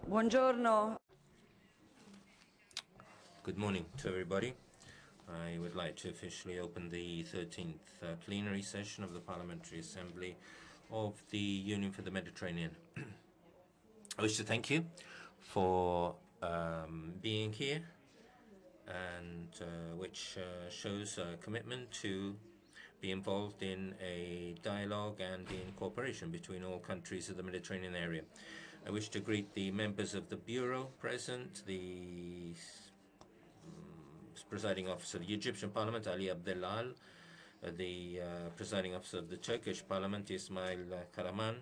Buongiorno. Good morning to everybody. I would like to officially open the 13th plenary session of the Parliamentary Assembly of the Union for the Mediterranean. I wish to thank you for being here, and which shows a commitment to be involved in a dialogue and in cooperation between all countries of the Mediterranean area. I wish to greet the members of the Bureau present, the presiding officer of the Egyptian Parliament, Ali Abdel Ali Aal, the presiding officer of the Turkish Parliament, Ismail Kahraman,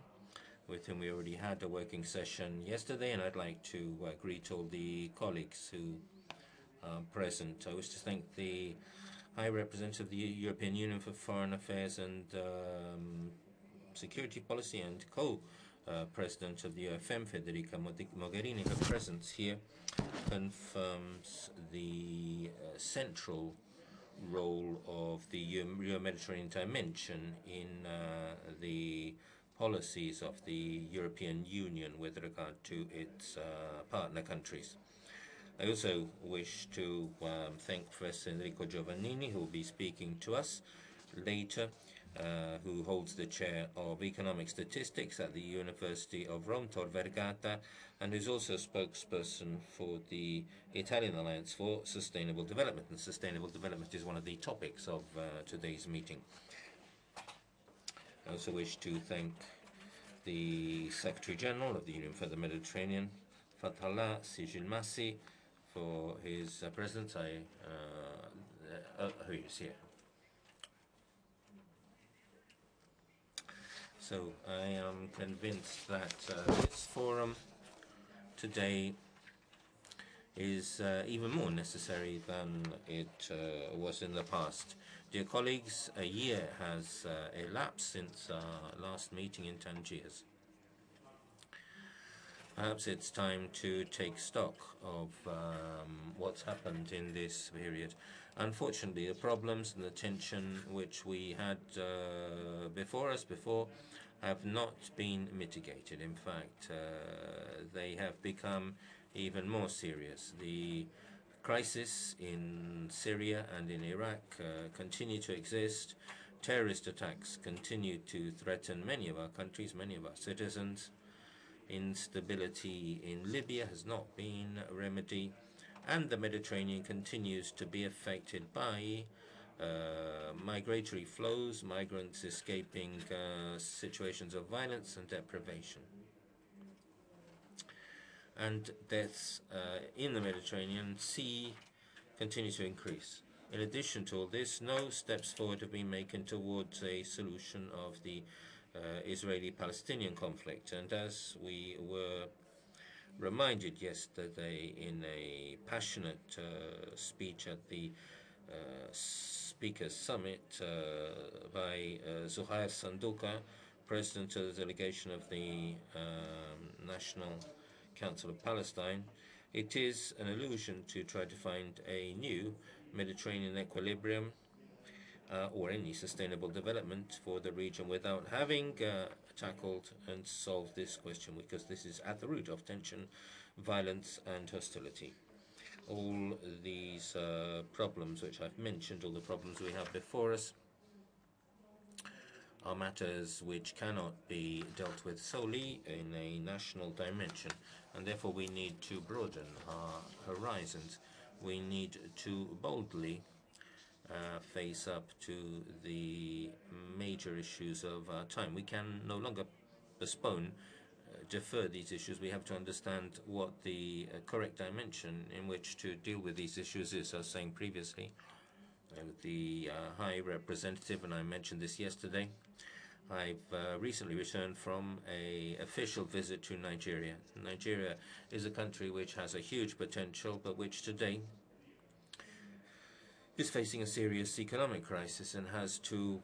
with whom we already had a working session yesterday, and I'd like to greet all the colleagues who are present. I wish to thank the High Representative of the European Union for Foreign Affairs and Security Policy and co-president of the UFM, Federica Mogherini. Her presence here confirms the central role of the Euro-Mediterranean dimension in the policies of the European Union with regard to its partner countries. I also wish to thank Professor Enrico Giovannini, who will be speaking to us later, who holds the chair of Economic Statistics at the University of Rome, Tor Vergata, and who's also spokesperson for the Italian Alliance for Sustainable Development. And sustainable development is one of the topics of today's meeting. I also wish to thank the Secretary General of the Union for the Mediterranean, Fathallah Sijilmassi, for his presence. Who is here? So I am convinced that this forum today is even more necessary than it was in the past. Dear colleagues, a year has elapsed since our last meeting in Tangiers. Perhaps it's time to take stock of what's happened in this period. Unfortunately, the problems and the tension which we had before have not been mitigated. In fact, they have become even more serious. The crisis in Syria and in Iraq continue to exist. Terrorist attacks continue to threaten many of our countries, many of our citizens. Instability in Libya has not been remedied, and the Mediterranean continues to be affected by migratory flows, migrants escaping situations of violence and deprivation. And deaths in the Mediterranean Sea continue to increase. In addition to all this, no steps forward have been taken towards a solution of the Israeli-Palestinian conflict. And as we were reminded yesterday in a passionate speech at the Speakers Summit by Zuhair Sanduka, President of the delegation of the National Council of Palestine, it is an illusion to try to find a new Mediterranean equilibrium or any sustainable development for the region without having tackled and solved this question, because this is at the root of tension, violence, and hostility. All these problems which I've mentioned, all the problems we have before us, are matters which cannot be dealt with solely in a national dimension, and therefore we need to broaden our horizons. We need to boldly face up to the major issues of our time. We can no longer postpone, defer these issues. We have to understand what the correct dimension in which to deal with these issues is. I was saying previously, the High Representative, and I mentioned this yesterday, I've recently returned from an official visit to Nigeria. Nigeria is a country which has a huge potential, but which today is facing a serious economic crisis and has to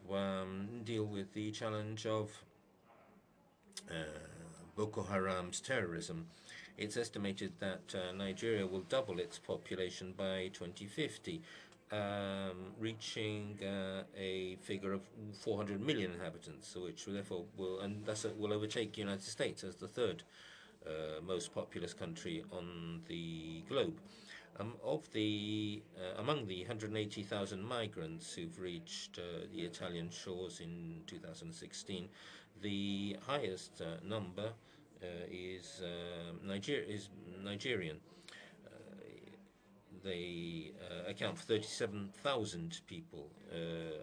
deal with the challenge of Boko Haram's terrorism. It's estimated that Nigeria will double its population by 2050, reaching a figure of 400 million inhabitants, which therefore will overtake the United States as the third most populous country on the globe. Among the 180,000 migrants who've reached the Italian shores in 2016, the highest number is Nigerian. They account for 37,000 people,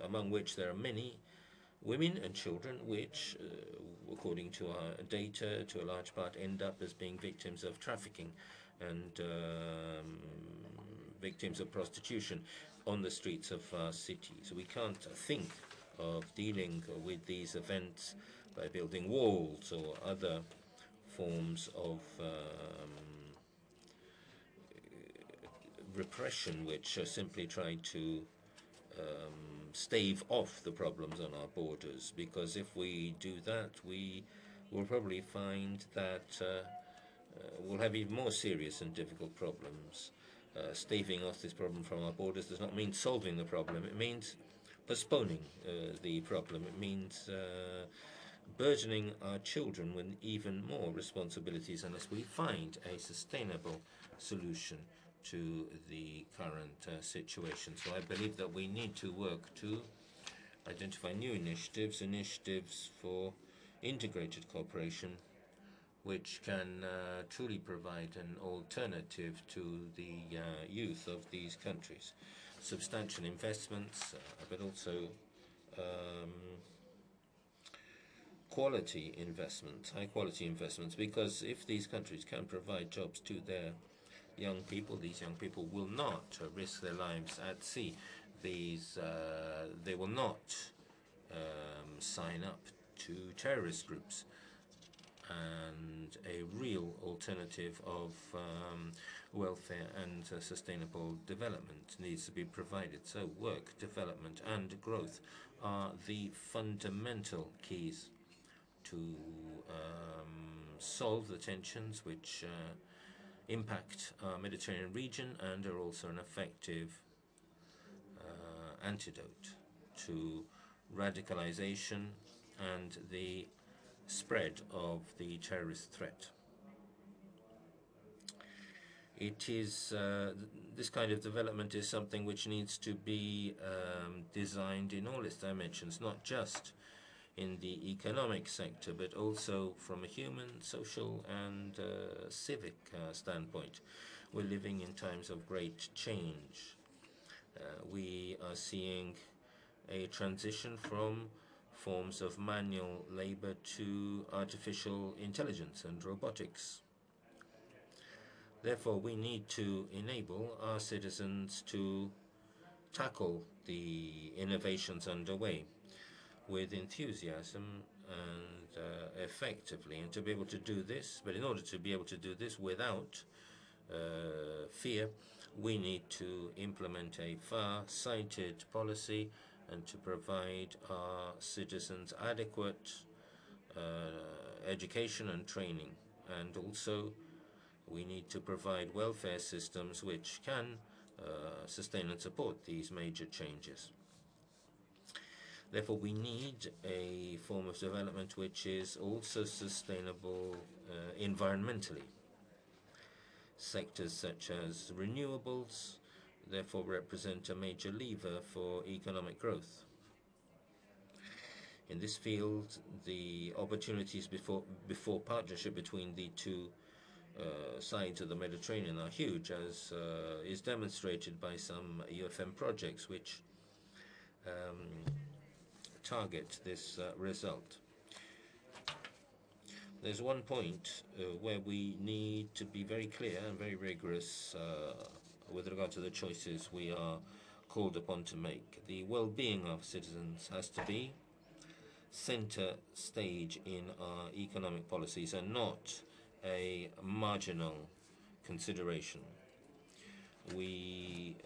among which there are many women and children, which, according to our data, to a large part end up as being victims of trafficking and victims of prostitution on the streets of our cities. We can't think of dealing with these events by building walls or other forms of repression, which simply try to stave off the problems on our borders, because if we do that, we will probably find that we'll have even more serious and difficult problems. Staving off this problem from our borders does not mean solving the problem. It means postponing the problem. It means burdening our children with even more responsibilities unless we find a sustainable solution to the current situation. So I believe that we need to work to identify new initiatives for integrated cooperation, which can truly provide an alternative to the youth of these countries. Substantial investments, but also quality investments, high-quality investments, because if these countries can provide jobs to their young people, these young people will not risk their lives at sea. They will not sign up to terrorist groups. And a real alternative of welfare and sustainable development needs to be provided. So work, development, and growth are the fundamental keys to solve the tensions which impact our Mediterranean region and are also an effective antidote to radicalization and the spread of the terrorist threat. It is this kind of development is something which needs to be designed in all its dimensions, not just in the economic sector, but also from a human, social, and civic standpoint. We're living in times of great change. We are seeing a transition from forms of manual labor to artificial intelligence and robotics. Therefore, we need to enable our citizens to tackle the innovations underway with enthusiasm and effectively, and to be able to do this, but in order to be able to do this without fear, we need to implement a far-sighted policy and to provide our citizens adequate education and training. And also, we need to provide welfare systems which can sustain and support these major changes. Therefore, we need a form of development which is also sustainable environmentally. Sectors such as renewables, therefore, represent a major lever for economic growth. In this field, the opportunities before partnership between the two sides of the Mediterranean are huge, as is demonstrated by some UFM projects which target this result. There's one point where we need to be very clear and very rigorous with regard to the choices we are called upon to make. The well-being of citizens has to be center stage in our economic policies and not a marginal consideration. We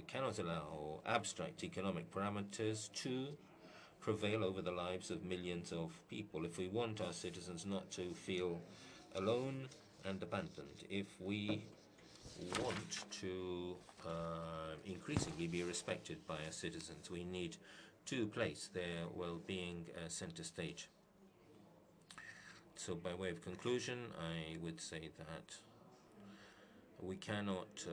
cannot allow abstract economic parameters to prevail over the lives of millions of people. If we want our citizens not to feel alone and abandoned, if we want to increasingly be respected by our citizens, we need to place their well-being center stage. So by way of conclusion, I would say that we cannot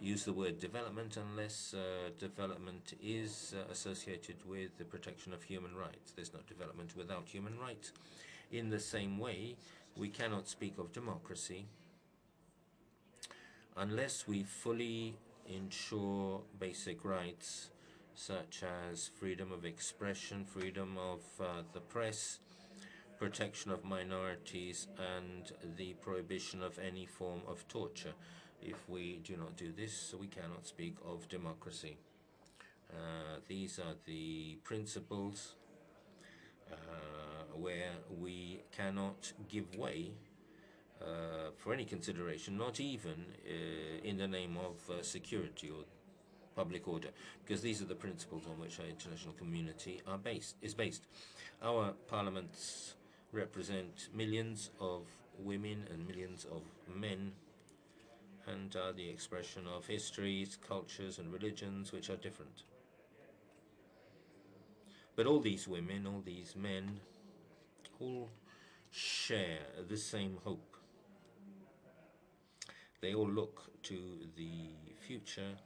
use the word development unless development is associated with the protection of human rights. There's no development without human rights. In the same way, we cannot speak of democracy unless we fully ensure basic rights such as freedom of expression, freedom of the press, protection of minorities, and the prohibition of any form of torture. If we do not do this, we cannot speak of democracy. These are the principles where we cannot give way for any consideration, not even in the name of security or public order, because these are the principles on which our international community is based. Our parliaments represent millions of women and millions of men, and are the expression of histories, cultures, and religions which are different. But all these women, all these men, all share the same hope. They all look to the future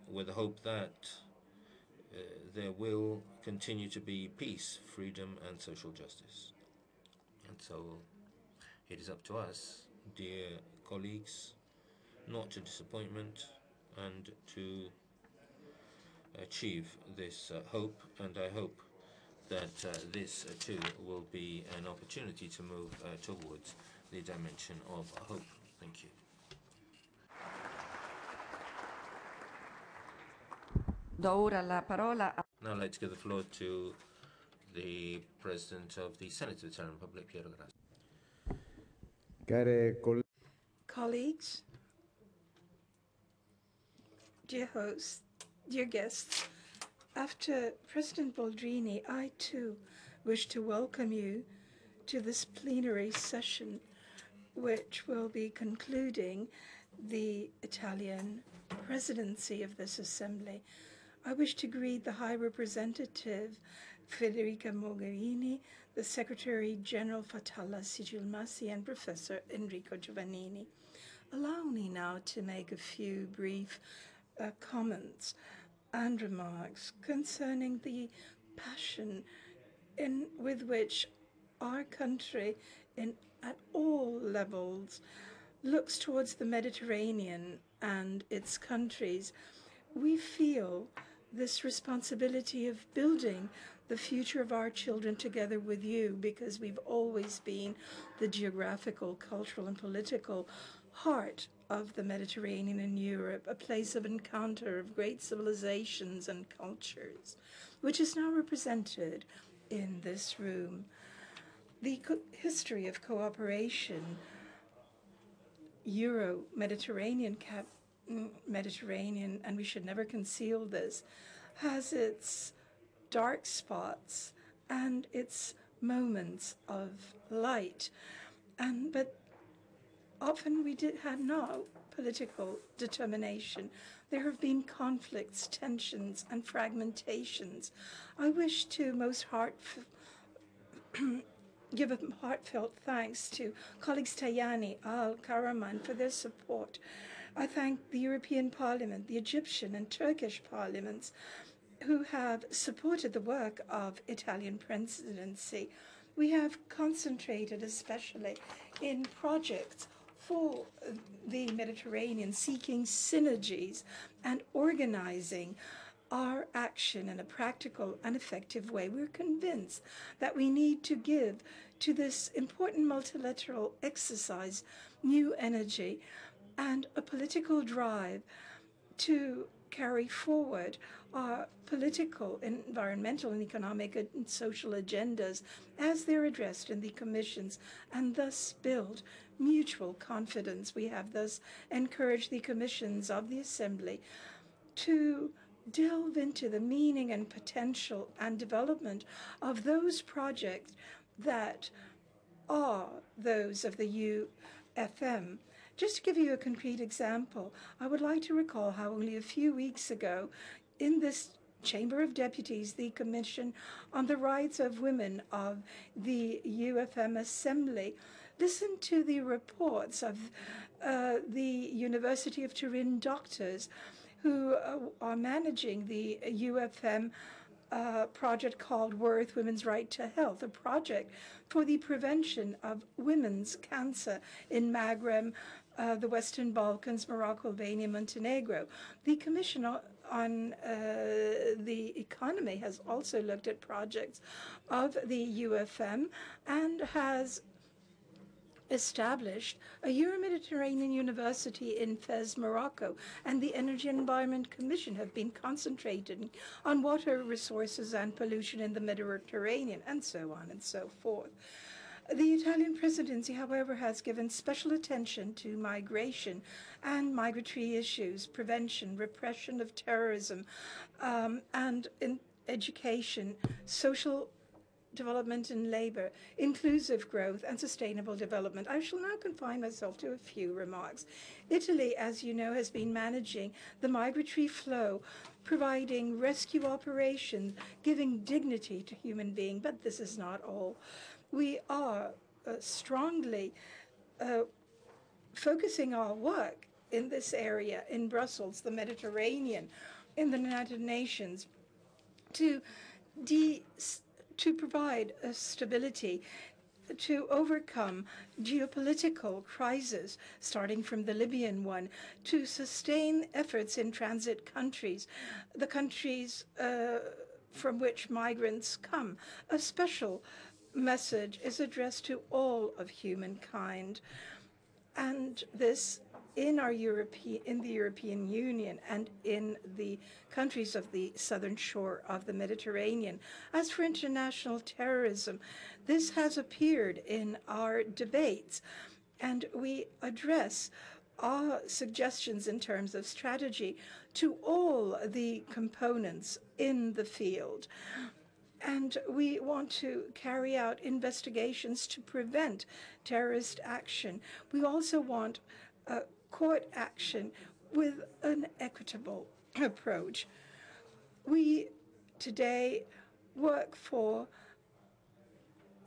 with the hope that there will continue to be peace, freedom, and social justice. And so it is up to us, dear colleagues, not to disappointment and to achieve this hope. And I hope that this too will be an opportunity to move towards the dimension of hope. Thank you. Do ora la parola a... Now I'd like to give the floor to the President of the Senate of the Italian Republic, Piero Grassi. Colleagues, dear hosts, dear guests, after President Boldrini, I too wish to welcome you to this plenary session, which will be concluding the Italian presidency of this assembly. I wish to greet the High Representative Federica Mogherini, the Secretary General Fatala Sigilmasi, and Professor Enrico Giovannini. Allow me now to make a few brief comments and remarks concerning the passion with which our country at all levels looks towards the Mediterranean and its countries. We feel this responsibility of building the future of our children together with you, because we've always been the geographical, cultural, and political heart of the Mediterranean and Europe, a place of encounter of great civilizations and cultures, which is now represented in this room. The history of cooperation, Euro-Mediterranean, and we should never conceal this, has its dark spots and its moments of light. But often we had no political determination. There have been conflicts, tensions, and fragmentations. I wish to give a heartfelt thanks to colleagues Tajani, Aal, Kahraman for their support. I thank the European Parliament, the Egyptian and Turkish parliaments, who have supported the work of Italian presidency. We have concentrated especially in projects for the Mediterranean, seeking synergies and organizing our action in a practical and effective way. We're convinced that we need to give to this important multilateral exercise new energy and a political drive to carry forward our political, environmental, and economic and social agendas as they're addressed in the commissions, and thus build mutual confidence. We have thus encouraged the commissions of the Assembly to delve into the meaning and potential and development of those projects that are those of the UFM. Just to give you a concrete example, I would like to recall how only a few weeks ago in this Chamber of Deputies, the Commission on the Rights of Women of the UFM Assembly, listened to the reports of the University of Turin doctors who are managing the UFM project called Worth Women's Right to Health, a project for the prevention of women's cancer in Maghreb, the Western Balkans, Morocco, Albania, Montenegro. The Commission on the Economy has also looked at projects of the UFM and has established a euro-mediterranean university in Fez, Morocco, and the Energy and Environment Commission have been concentrated on water resources and pollution in the Mediterranean, and so on and so forth. The Italian presidency, however, has given special attention to migration and migratory issues, prevention, repression of terrorism, and in education, social development and labor, inclusive growth, and sustainable development. I shall now confine myself to a few remarks. Italy, as you know, has been managing the migratory flow, providing rescue operations, giving dignity to human beings, but this is not all. We are strongly focusing our work in this area, in Brussels, the Mediterranean, in the United Nations, to provide a stability, to overcome geopolitical crises, starting from the Libyan one, to sustain efforts in transit countries, the countries from which migrants come. A special message is addressed to all of humankind, and this in the European Union and in the countries of the southern shore of the Mediterranean. As for international terrorism, this has appeared in our debates, and we address our suggestions in terms of strategy to all the components in the field. And we want to carry out investigations to prevent terrorist action. We also want court action with an equitable approach. We today work for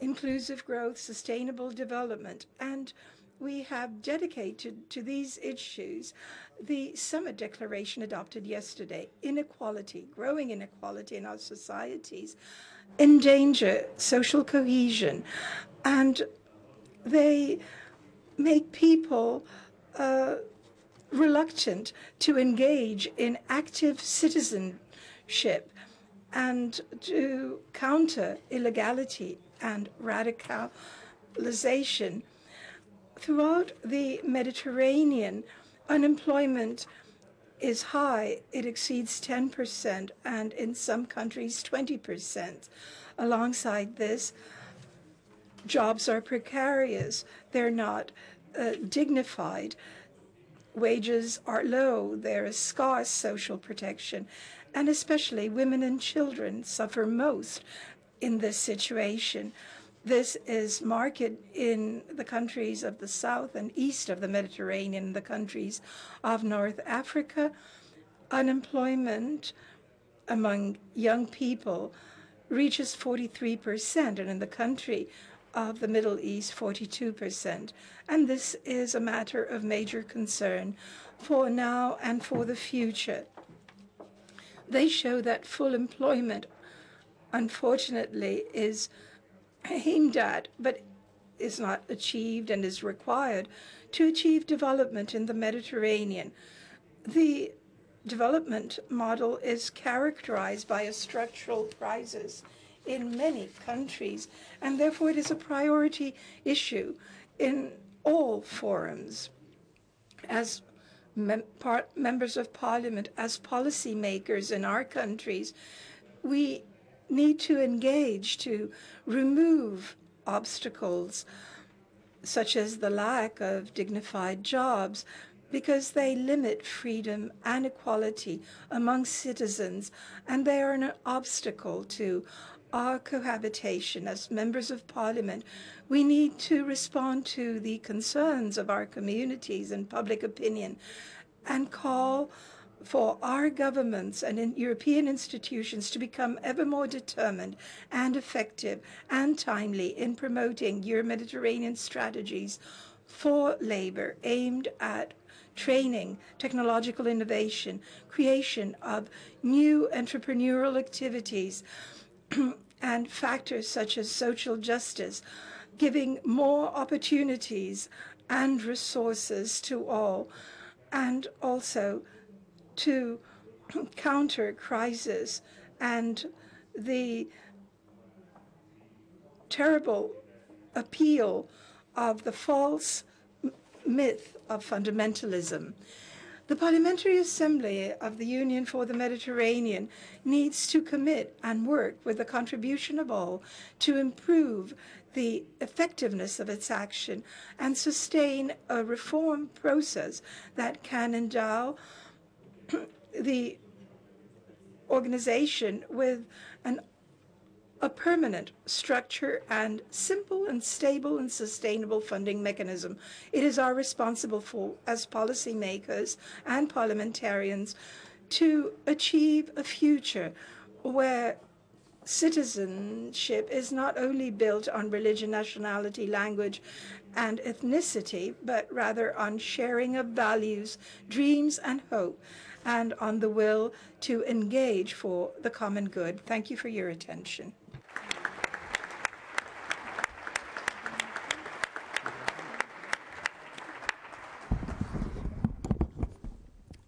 inclusive growth, sustainable development, and we have dedicated to these issues the summit declaration adopted yesterday. Inequality, growing inequality in our societies, endanger social cohesion, and they make people reluctant to engage in active citizenship and to counter illegality and radicalization. Throughout the Mediterranean, unemployment is high. It exceeds 10%, and in some countries 20%. Alongside this, jobs are precarious. They're not dignified. Wages are low. There is scarce social protection, and especially women and children suffer most in this situation. This is marked in the countries of the south and east of the Mediterranean, the countries of North Africa. Unemployment among young people reaches 43%, and in the country of the Middle East, 42%. And this is a matter of major concern for now and for the future. They show that full employment, unfortunately, is aimed at, but is not achieved and is required to achieve development in the Mediterranean. The development model is characterized by a structural crisis in many countries, and therefore it is a priority issue in all forums. As members of parliament, as policymakers in our countries, we need to engage to remove obstacles such as the lack of dignified jobs, because they limit freedom and equality among citizens, and they are an obstacle to our cohabitation. As members of parliament, we need to respond to the concerns of our communities and public opinion and call for our governments and in European institutions to become ever more determined and effective and timely in promoting Euro-Mediterranean strategies for labor aimed at training, technological innovation, creation of new entrepreneurial activities, and factors such as social justice, giving more opportunities and resources to all, and also to counter crisis and the terrible appeal of the false myth of fundamentalism. The Parliamentary Assembly of the Union for the Mediterranean needs to commit and work with the contribution of all to improve the effectiveness of its action and sustain a reform process that can endow the organization with a permanent structure and simple and stable and sustainable funding mechanism. It is our responsibility as policymakers and parliamentarians to achieve a future where citizenship is not only built on religion, nationality, language, and ethnicity, but rather on sharing of values, dreams, and hope, and on the will to engage for the common good. Thank you for your attention.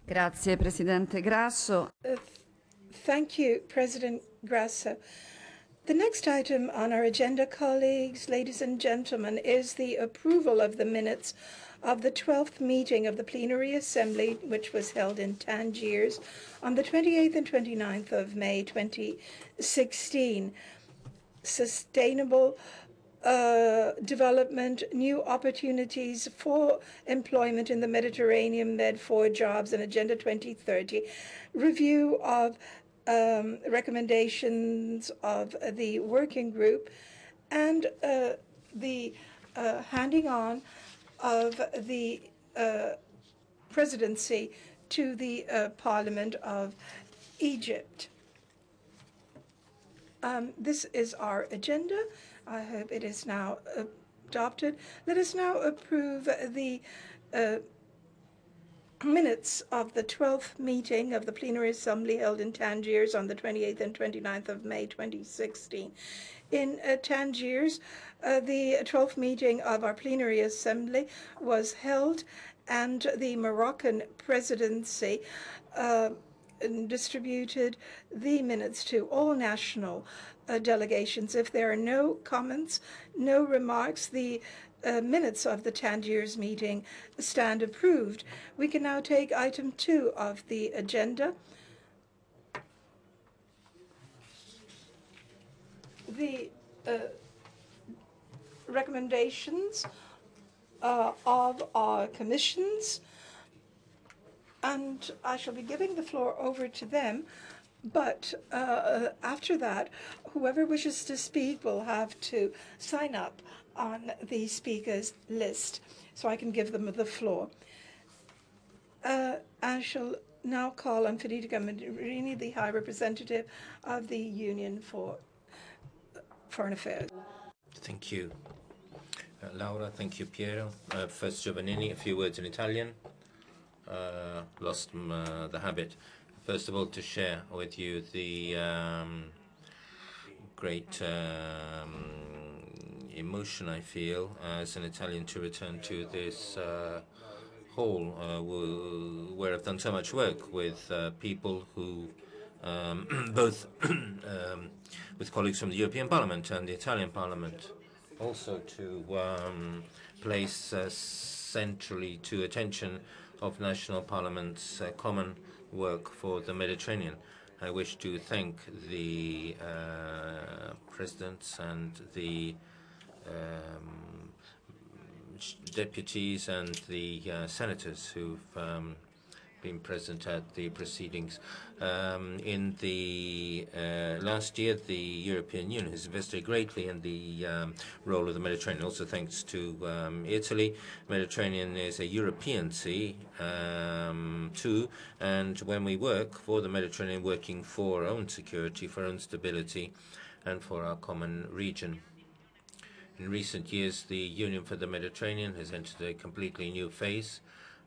Grazie, Presidente Grasso. Thank you, President Grasso. The next item on our agenda, colleagues, ladies and gentlemen, is the approval of the minutes of the 12th meeting of the Plenary Assembly, which was held in Tangiers on the 28th and 29th of May 2016. Sustainable development, new opportunities for employment in the Mediterranean, Med4 jobs, and Agenda 2030, review of recommendations of the working group, and the handing on of the presidency to the Parliament of Egypt. This is our agenda. I hope it is now adopted. Let us now approve the minutes of the 12th meeting of the Plenary Assembly held in Tangiers on the 28th and 29th of May 2016. In Tangiers, the 12th meeting of our Plenary Assembly was held, and the Moroccan presidency distributed the minutes to all national delegations. If there are no comments, no remarks, the minutes of the Tangiers meeting stand approved. We can now take item 2 of the agenda. The recommendations of our commissions, and I shall be giving the floor over to them. But after that, whoever wishes to speak will have to sign up on the speakers list so I can give them the floor. I shall now call on Federica Mogherini, the High Representative of the Union for Foreign Affairs. Thank you, Laura. Thank you, Piero. First, Giovannini, a few words in Italian. Lost the habit. First of all, to share with you the great emotion I feel as an Italian to return to this hall where I've done so much work with people who, both with colleagues from the European Parliament and the Italian Parliament, also to place centrally to attention of national parliaments' common work for the Mediterranean. I wish to thank the presidents and the deputies and the senators who've been present at the proceedings. In the last year, the European Union has invested greatly in the role of the Mediterranean, also thanks to Italy. Mediterranean is a European sea too, and when we work for the Mediterranean, working for our own security, for our own stability, and for our common region. In recent years, the Union for the Mediterranean has entered a completely new phase,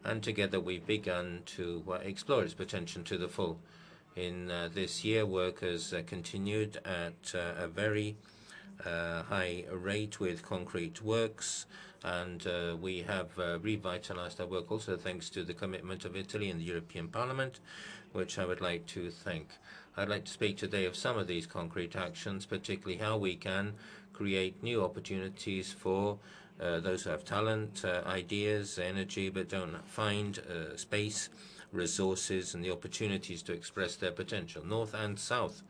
and together we've begun to explore its potential to the full. In this year, work has continued at a very high rate with concrete works, and we have revitalized our work also thanks to the commitment of Italy and the European Parliament, which I would like to thank. I'd like to speak today of some of these concrete actions, particularly how we can create new opportunities for those who have talent, ideas, energy, but don't find space, resources, and the opportunities to express their potential, north and south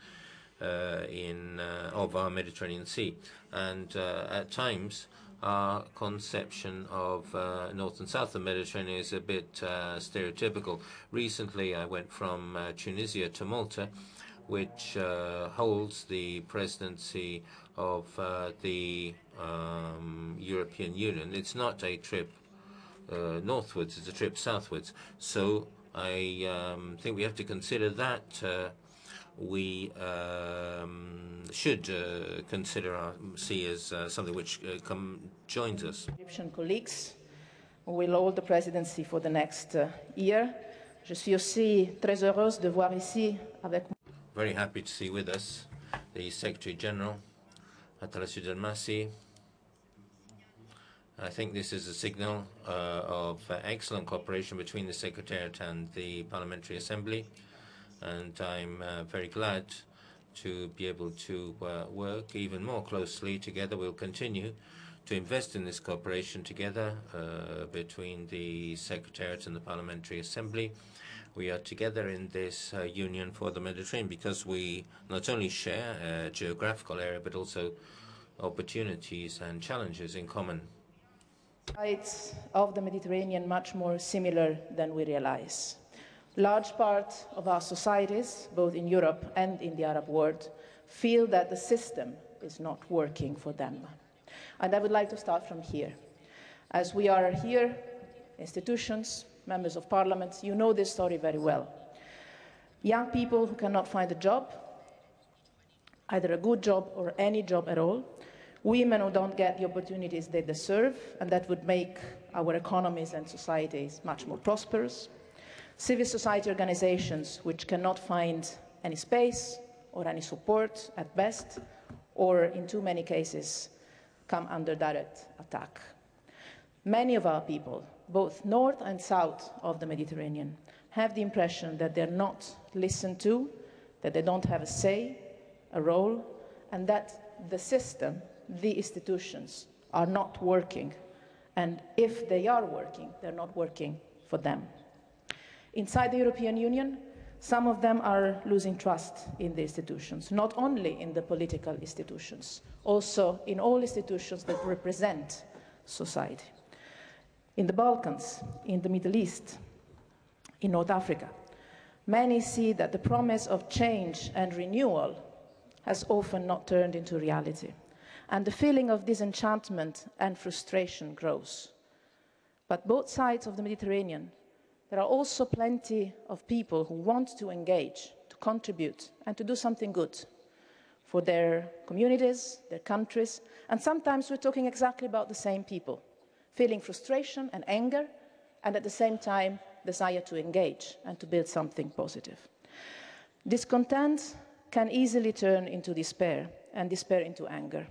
of our Mediterranean Sea. And at times, our conception of north and south of the Mediterranean is a bit stereotypical. Recently, I went from Tunisia to Malta, which holds the presidency of the European Union. It's not a trip northwards, it's a trip southwards. So I think we have to consider that we should consider our sea as something which joins us. Egyptian colleagues who will hold the presidency for the next year. Je suis aussi très heureuse de voir ici avec moi. Very happy to see with us the Secretary General, Atalasi Delmasi. I think this is a signal of excellent cooperation between the Secretariat and the Parliamentary Assembly, and I'm very glad to be able to work even more closely together. We'll continue to invest in this cooperation together between the Secretariat and the Parliamentary Assembly. We are together in this Union for the Mediterranean because we not only share a geographical area but also opportunities and challenges in common. Sides of the Mediterranean much more similar than we realize. Large part of our societies, both in Europe and in the Arab world, feel that the system is not working for them. And I would like to start from here. As we are here, institutions, members of parliament, you know this story very well. Young people who cannot find a job, either a good job or any job at all, women who don't get the opportunities they deserve, and that would make our economies and societies much more prosperous, civil society organizations which cannot find any space or any support at best, or in too many cases come under direct attack. Many of our people, both north and south of the Mediterranean, have the impression that they're not listened to, that they don't have a say, a role, and that the system, the institutions, are not working. And if they are working, they're not working for them. Inside the European Union, some of them are losing trust in the institutions, not only in the political institutions, also in all institutions that represent society. In the Balkans, in the Middle East, in North Africa, many see that the promise of change and renewal has often not turned into reality, and the feeling of disenchantment and frustration grows. But both sides of the Mediterranean, there are also plenty of people who want to engage, to contribute, and to do something good for their communities, their countries, and sometimes we're talking exactly about the same people, feeling frustration and anger, and at the same time, desire to engage and to build something positive. Discontent can easily turn into despair, and despair into anger.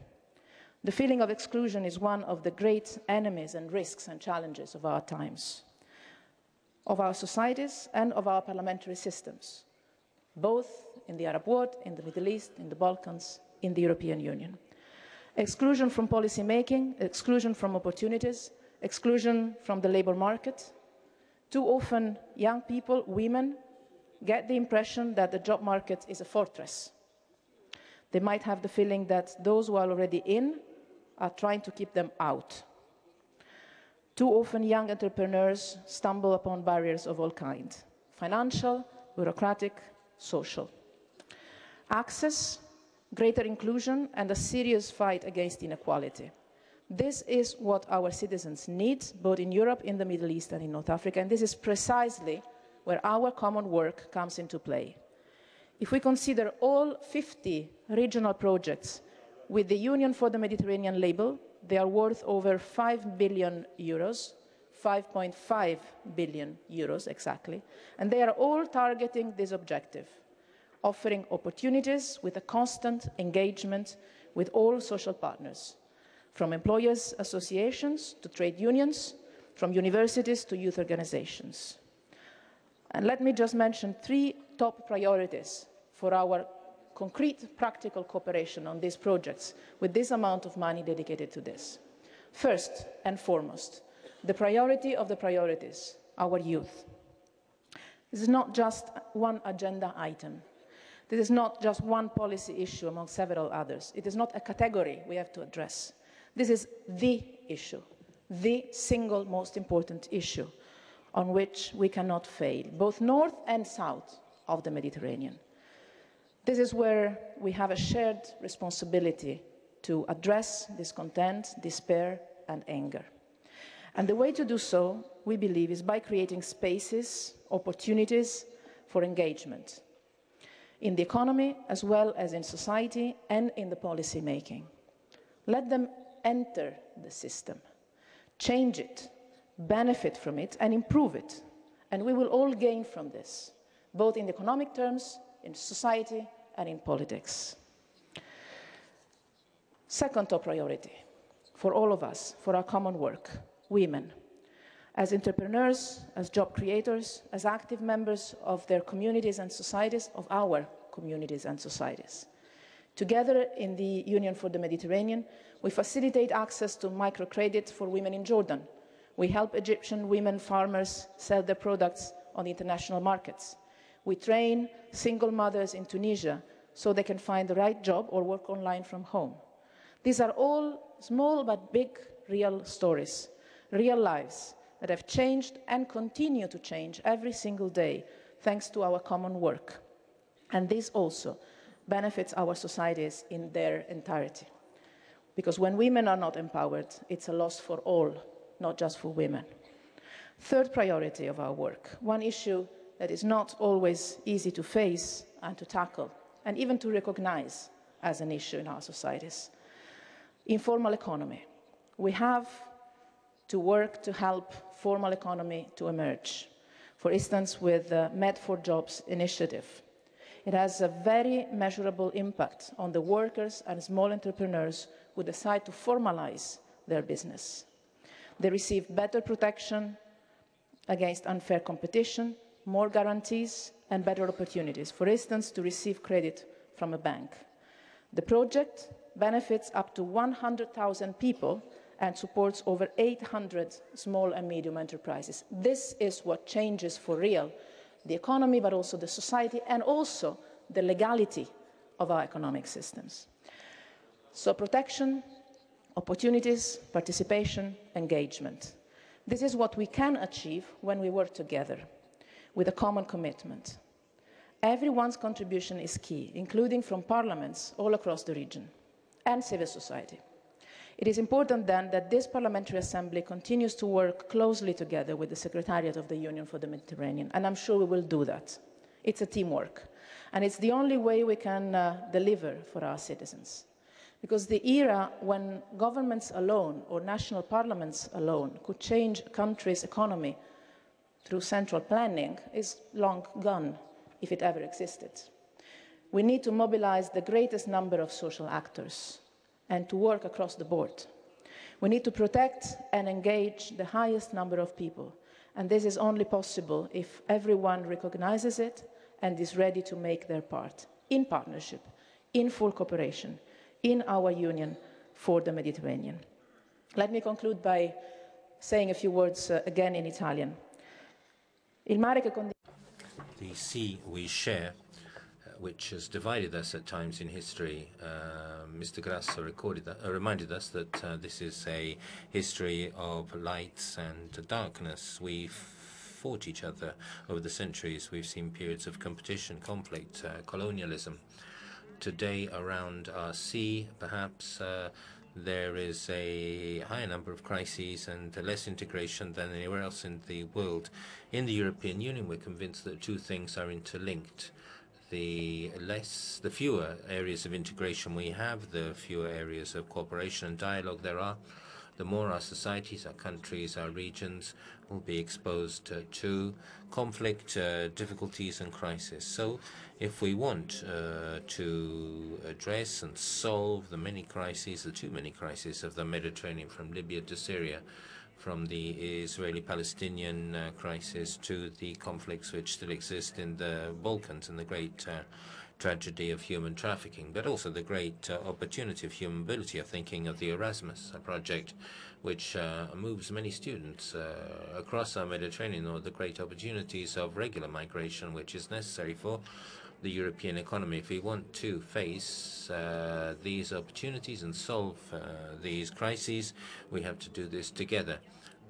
The feeling of exclusion is one of the great enemies and risks and challenges of our times, of our societies and of our parliamentary systems, both in the Arab world, in the Middle East, in the Balkans, in the European Union. Exclusion from policy making, exclusion from opportunities, exclusion from the labour market. Too often, young people, women, get the impression that the job market is a fortress. They might have the feeling that those who are already in are trying to keep them out. Too often, young entrepreneurs stumble upon barriers of all kinds. financial, bureaucratic, social. Access, greater inclusion, and a serious fight against inequality. This is what our citizens need, both in Europe, in the Middle East, and in North Africa, and this is precisely where our common work comes into play. If we consider all 50 regional projects with the Union for the Mediterranean label, they are worth over 5 billion euros, 5.5 billion euros exactly, and they are all targeting this objective, offering opportunities with a constant engagement with all social partners, from employers' associations to trade unions, from universities to youth organizations. And let me just mention 3 top priorities for our concrete practical cooperation on these projects with this amount of money dedicated to this. First and foremost, the priority of the priorities, our youth. This is not just one agenda item. This is not just one policy issue among several others. It is not a category we have to address. This is the issue, the single most important issue on which we cannot fail, both north and south of the Mediterranean. This is where we have a shared responsibility to address discontent, despair, and anger. And the way to do so, we believe, is by creating spaces, opportunities for engagement in the economy, as well as in society and in the policy making. Let them enter the system, change it, benefit from it, and improve it. And we will all gain from this, both in economic terms, in society, and in politics. Second top priority for all of us, for our common work, women. As entrepreneurs, as job creators, as active members of their communities and societies, of our communities and societies. Together in the Union for the Mediterranean, we facilitate access to microcredit for women in Jordan. We help Egyptian women farmers sell their products on the international markets. We train single mothers in Tunisia so they can find the right job or work online from home. These are all small but big real stories, real lives that have changed and continue to change every single day thanks to our common work. And this also benefits our societies in their entirety. Because when women are not empowered, it's a loss for all, not just for women. Third priority of our work, one issue that is not always easy to face and to tackle, and even to recognize as an issue in our societies. Informal economy. We have to work to help formal economy to emerge. For instance, with the Med for Jobs initiative. It has a very measurable impact on the workers and small entrepreneurs who decide to formalize their business. They receive better protection against unfair competition, more guarantees and better opportunities, for instance, to receive credit from a bank. The project benefits up to 100,000 people and supports over 800 small and medium enterprises. This is what changes for real the economy, but also the society and also the legality of our economic systems. So protection, opportunities, participation, engagement. This is what we can achieve when we work together with a common commitment. Everyone's contribution is key, including from parliaments all across the region and civil society. It is important then that this Parliamentary Assembly continues to work closely together with the Secretariat of the Union for the Mediterranean, and I'm sure we will do that. It's a teamwork, and it's the only way we can deliver for our citizens. Because the era when governments alone or national parliaments alone could change a country's economy through central planning is long gone, if it ever existed. We need to mobilize the greatest number of social actors and to work across the board. We need to protect and engage the highest number of people, and this is only possible if everyone recognizes it and is ready to make their part, in partnership, in full cooperation, in our Union for the Mediterranean. Let me conclude by saying a few words again in Italian. Il mare che The sea we share, which has divided us at times in history. Mr. Grasso reminded us that this is a history of lights and darkness. We fought each other over the centuries. We've seen periods of competition, conflict, colonialism. Today, around our sea, perhaps there is a higher number of crises and less integration than anywhere else in the world. In the European Union, we're convinced that two things are interlinked. The fewer areas of integration we have, the fewer areas of cooperation and dialogue there are, the more our societies, our countries, our regions will be exposed to conflict, difficulties and crisis. So if we want to address and solve the many crises, the too many crises of the Mediterranean, from Libya to Syria, from the Israeli-Palestinian crisis to the conflicts which still exist in the Balkans and the great tragedy of human trafficking, but also the great opportunity of human mobility. I'm thinking of the Erasmus project, which moves many students across our Mediterranean, or the great opportunities of regular migration, which is necessary for the European economy. If we want to face these opportunities and solve these crises, we have to do this together,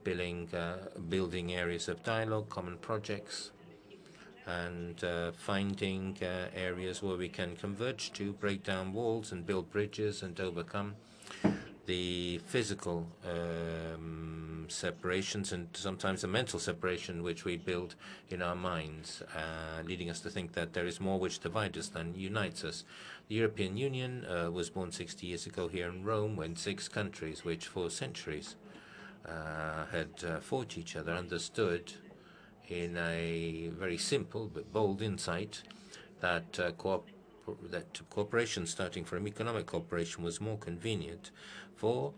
building areas of dialogue, common projects, and finding areas where we can converge to break down walls and build bridges and overcome the physical separations and sometimes the mental separation which we build in our minds, leading us to think that there is more which divides us than unites us. The European Union was born 60 years ago here in Rome, when 6 countries, which for centuries had fought each other, understood in a very simple but bold insight that cooperation, starting from economic cooperation, was more convenient for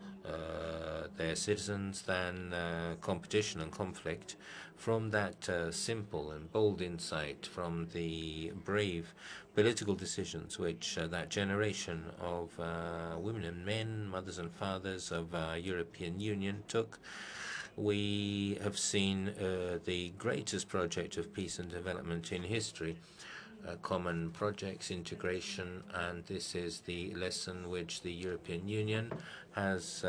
their citizens than competition and conflict. From that simple and bold insight, from the brave political decisions which that generation of women and men, mothers and fathers of our European Union took, we have seen the greatest project of peace and development in history. Common projects, integration, and this is the lesson which the European Union has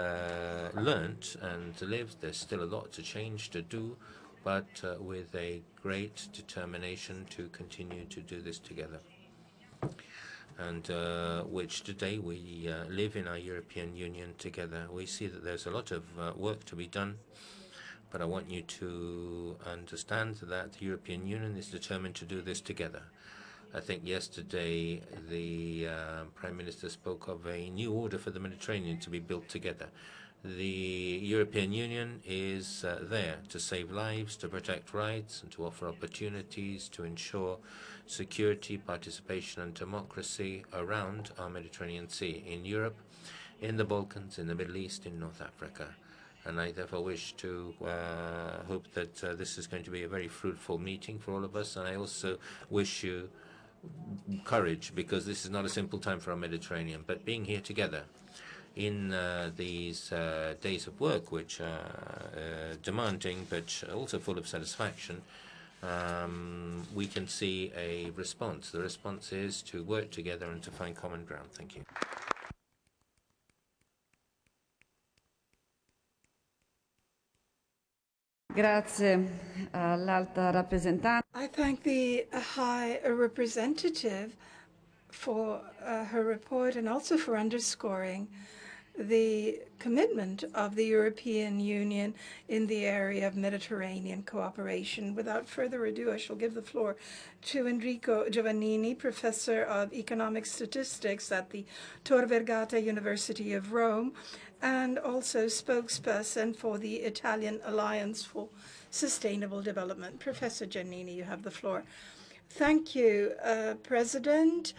learnt and lived. There's still a lot to change, to do, but with a great determination to continue to do this together. And which today we live in our European Union together. We see that there's a lot of work to be done, but I want you to understand that the European Union is determined to do this together. I think yesterday the Prime Minister spoke of a new order for the Mediterranean to be built together. The European Union is there to save lives, to protect rights, and to offer opportunities to ensure security, participation, and democracy around our Mediterranean Sea, in Europe, in the Balkans, in the Middle East, in North Africa. And I therefore wish to hope that this is going to be a very fruitful meeting for all of us. And I also wish you courage, because this is not a simple time for our Mediterranean, but being here together in these days of work, which are demanding but also full of satisfaction, we can see a response. The response is to work together and to find common ground. Thank you. Grazie all'alta rappresentante. I thank the High Representative for her report, and also for underscoring the commitment of the European Union in the area of Mediterranean cooperation. Without further ado, I shall give the floor to Enrico Giovannini, Professor of Economic Statistics at the Tor Vergata University of Rome, and also spokesperson for the Italian Alliance for Sustainable Development. Professor Giannini, you have the floor. Thank you, President.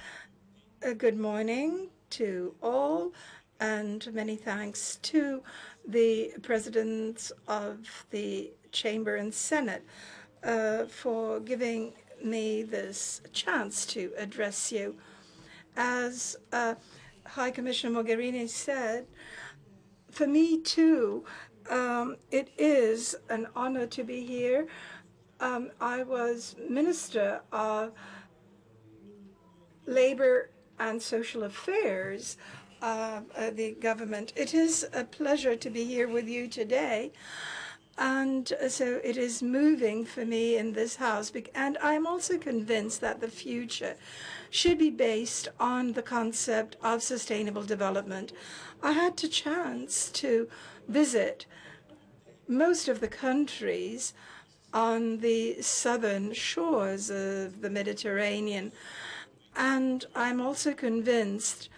Good morning to all, and many thanks to the presidents of the Chamber and Senate for giving me this chance to address you. As High Commissioner Mogherini said, for me too, it is an honor to be here. I was Minister of Labor and Social Affairs of the government. It is a pleasure to be here with you today. And so it is moving for me in this House. And I'm also convinced that the future should be based on the concept of sustainable development. I had the chance to visit most of the countries on the southern shores of the Mediterranean. And I'm also convinced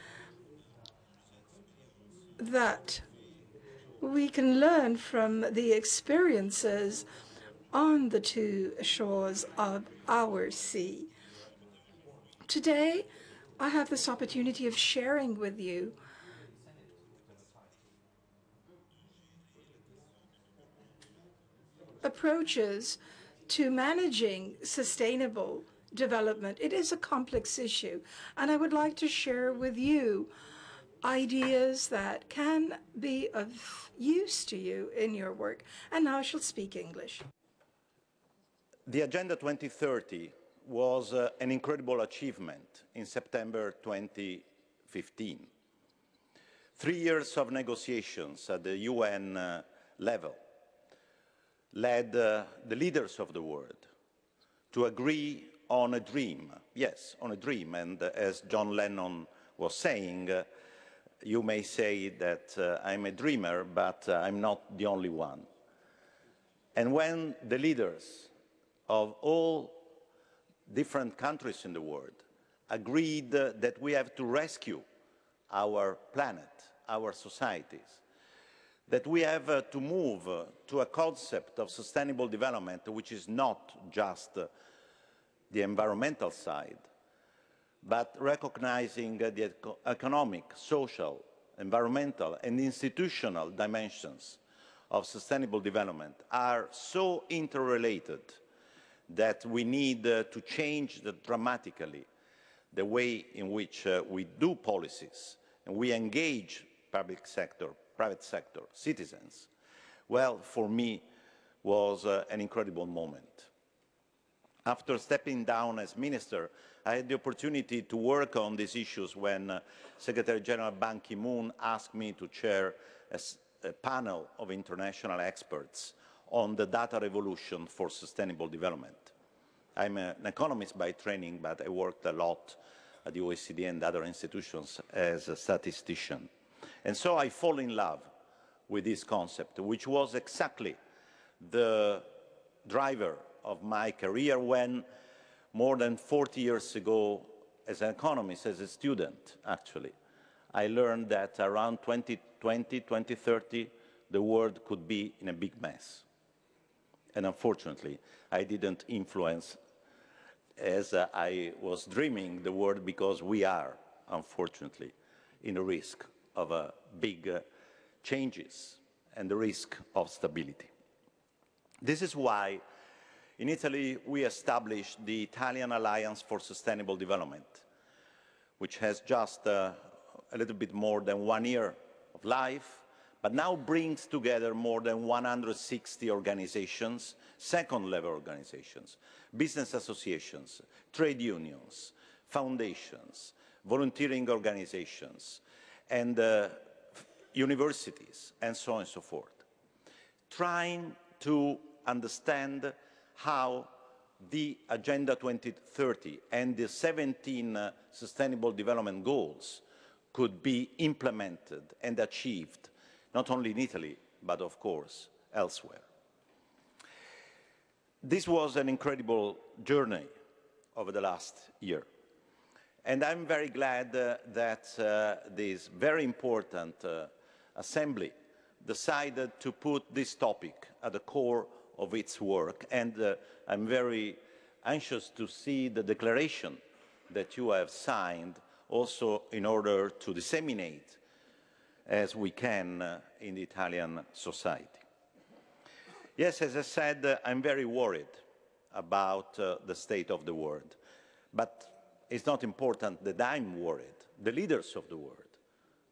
that we can learn from the experiences on the two shores of our sea. Today, I have this opportunity of sharing with you approaches to managing sustainable development. It is a complex issue, and I would like to share with you ideas that can be of use to you in your work. And now I shall speak English. The Agenda 2030 was an incredible achievement in September 2015. 3 years of negotiations at the UN level led the leaders of the world to agree on a dream. Yes, on a dream. And as John Lennon was saying, you may say that I'm a dreamer, but I'm not the only one. And when the leaders of all different countries in the world agreed that we have to rescue our planet, our societies, that we have to move to a concept of sustainable development which is not just the environmental side, but recognizing the economic, social, environmental, and institutional dimensions of sustainable development are so interrelated that we need to change dramatically the way in which we do policies and we engage public sector, private sector, citizens. Well, for me, was an incredible moment. After stepping down as minister, I had the opportunity to work on these issues when Secretary General Ban Ki-moon asked me to chair a panel of international experts on the data revolution for sustainable development. I'm an economist by training, but I worked a lot at the OECD and other institutions as a statistician. And so I fall in love with this concept, which was exactly the driver of my career when, more than 40 years ago, as an economist, as a student, actually, I learned that around 2020, 2030, the world could be in a big mess. And unfortunately, I didn't influence as I was dreaming the world, because we are, unfortunately, in a risk of big changes and the risk of stability. This is why in Italy we established the Italian Alliance for Sustainable Development, which has just a little bit more than 1 year of life, but now brings together more than 160 organizations, second-level organizations, business associations, trade unions, foundations, volunteering organizations, and universities, and so on and so forth, trying to understand how the Agenda 2030 and the 17 Sustainable Development Goals could be implemented and achieved, not only in Italy, but of course elsewhere. This was an incredible journey over the last year. And I'm very glad that this very important assembly decided to put this topic at the core of its work. And I'm very anxious to see the declaration that you have signed, also in order to disseminate as we can in the Italian society. Yes, as I said, I'm very worried about the state of the world. But it's not important that I'm worried. The leaders of the world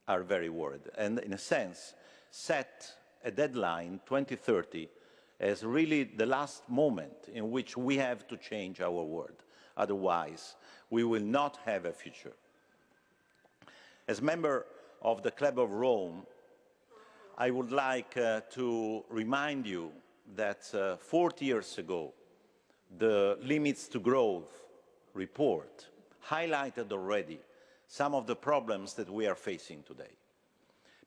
are very worried, and in a sense, set a deadline, 2030, as really the last moment in which we have to change our world. Otherwise, we will not have a future. As member of the Club of Rome, I would like to remind you that 40 years ago, the Limits to Growth report highlighted already some of the problems that we are facing today.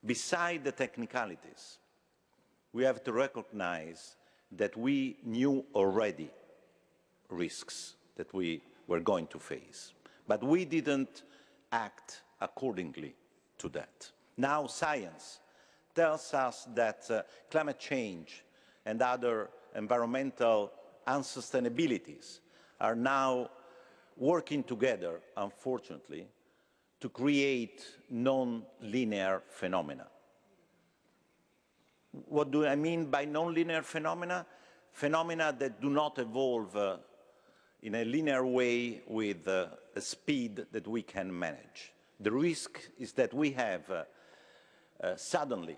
Beside the technicalities, we have to recognize that we knew already risks that we were going to face, but we didn't act accordingly to that. Now science tells us that climate change and other environmental unsustainabilities are now working together, unfortunately, to create non-linear phenomena. What do I mean by non-linear phenomena? Phenomena that do not evolve in a linear way with a speed that we can manage. The risk is that we have suddenly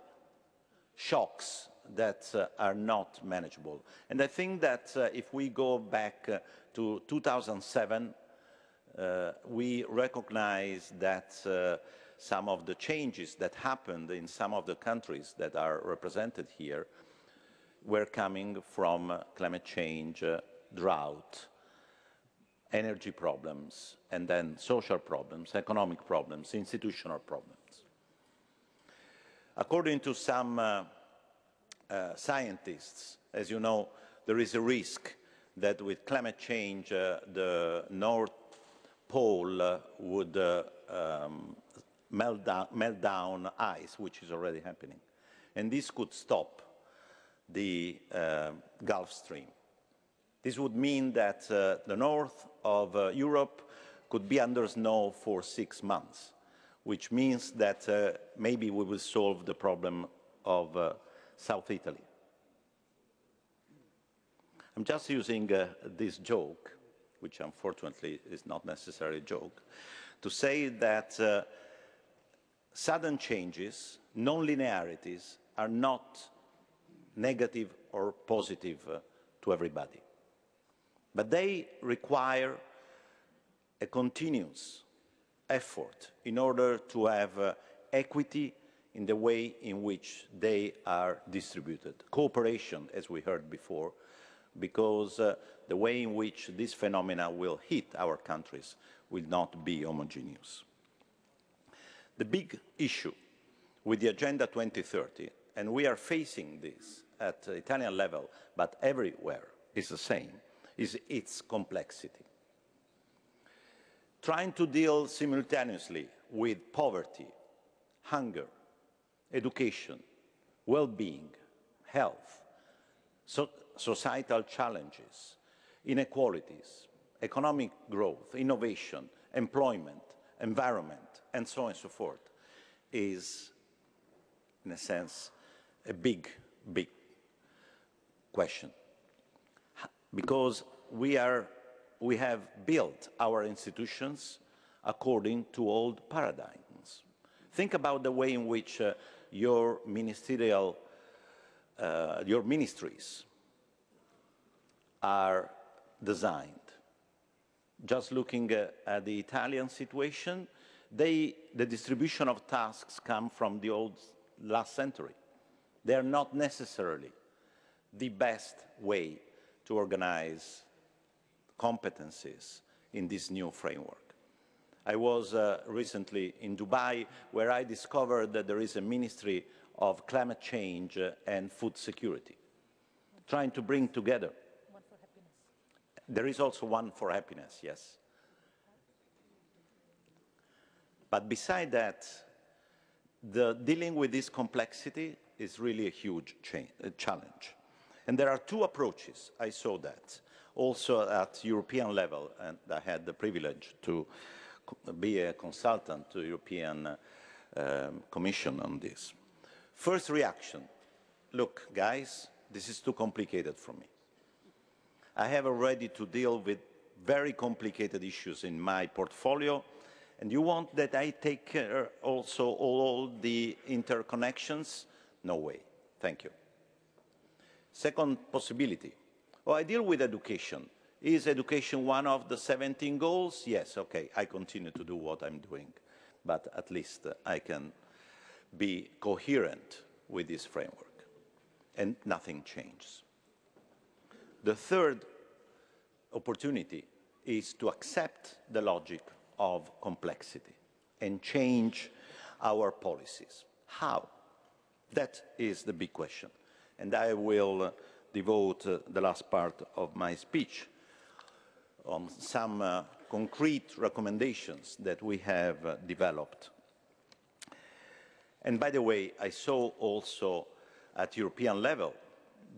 shocks that are not manageable. And I think that if we go back to 2007, we recognize that some of the changes that happened in some of the countries that are represented here were coming from climate change, drought, energy problems, and then social problems, economic problems, institutional problems. According to some scientists, as you know, there is a risk that with climate change, the North Pole would melt down ice, which is already happening. And this could stop the Gulf Stream. This would mean that the north of Europe could be under snow for 6 months, which means that maybe we will solve the problem of South Italy. I'm just using this joke, which unfortunately is not necessarily a joke, to say that sudden changes, non-linearities, are not negative or positive to everybody. But they require a continuous effort in order to have equity in the way in which they are distributed. Cooperation, as we heard before, because the way in which this phenomena will hit our countries will not be homogeneous. The big issue with the Agenda 2030, and we are facing this at the Italian level, but everywhere is the same, is its complexity. Trying to deal simultaneously with poverty, hunger, education, well-being, health, societal challenges, inequalities, economic growth, innovation, employment, environment, and so on and so forth, is, in a sense, a big, big question. Because we have built our institutions according to old paradigms. Think about the way in which your ministries are designed. Just looking at the Italian situation, the distribution of tasks come from the old last century. They are not necessarily the best way to organize competencies in this new framework. I was recently in Dubai, where I discovered that there is a Ministry of Climate Change and Food Security, trying to bring together. One for happiness. There is also one for happiness, yes. But beside that, dealing with this complexity is really a huge challenge. And there are two approaches. I saw that also at European level, and I had the privilege to be a consultant to the European Commission on this. First reaction, look, guys, this is too complicated for me. I have already to deal with very complicated issues in my portfolio, and you want that I take care also all the interconnections? No way. Thank you. Second possibility. Oh, I deal with education. Is education one of the 17 goals? Yes, okay, I continue to do what I'm doing, but at least I can be coherent with this framework, and nothing changes. The third opportunity is to accept the logic of complexity and change our policies. How? That is the big question. And I will devote the last part of my speech on some concrete recommendations that we have developed. And by the way, I saw also at European level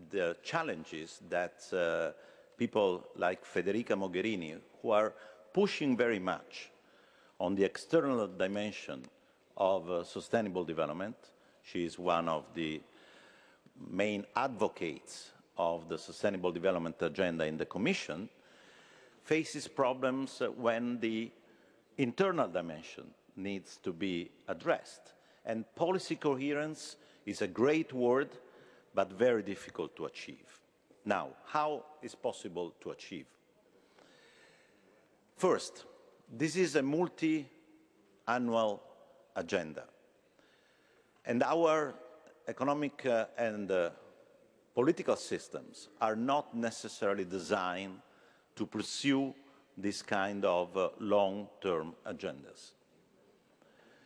the challenges that people like Federica Mogherini, who are pushing very much on the external dimension of sustainable development. She is one of the main advocates of the Sustainable Development Agenda in the Commission, faces problems when the internal dimension needs to be addressed. And policy coherence is a great word, but very difficult to achieve. Now, how is possible to achieve? First, this is a multi-annual agenda. And our economic and political systems are not necessarily designed to pursue this kind of long-term agendas.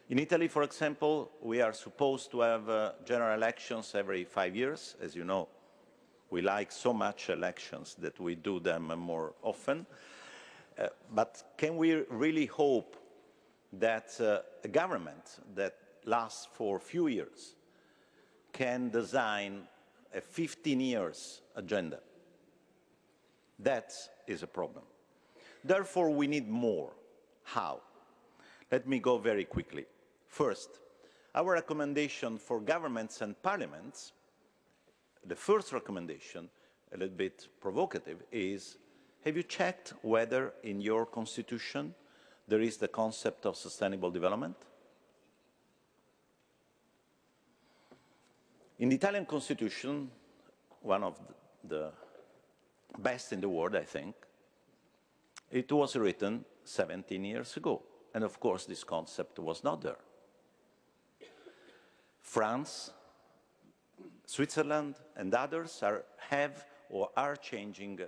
In Italy, for example, we are supposed to have general elections every 5 years. As you know, we like so much elections that we do them more often. But can we really hope that a government that lasts for a few years can design a 15 years agenda? That is a problem. Therefore, we need more. How? Let me go very quickly. First, our recommendation for governments and parliaments, the first recommendation, a little bit provocative, is: have you checked whether in your constitution there is the concept of sustainable development? In the Italian constitution, one of the best in the world, I think, it was written 17 years ago. And of course, this concept was not there. France, Switzerland, and others have or are changing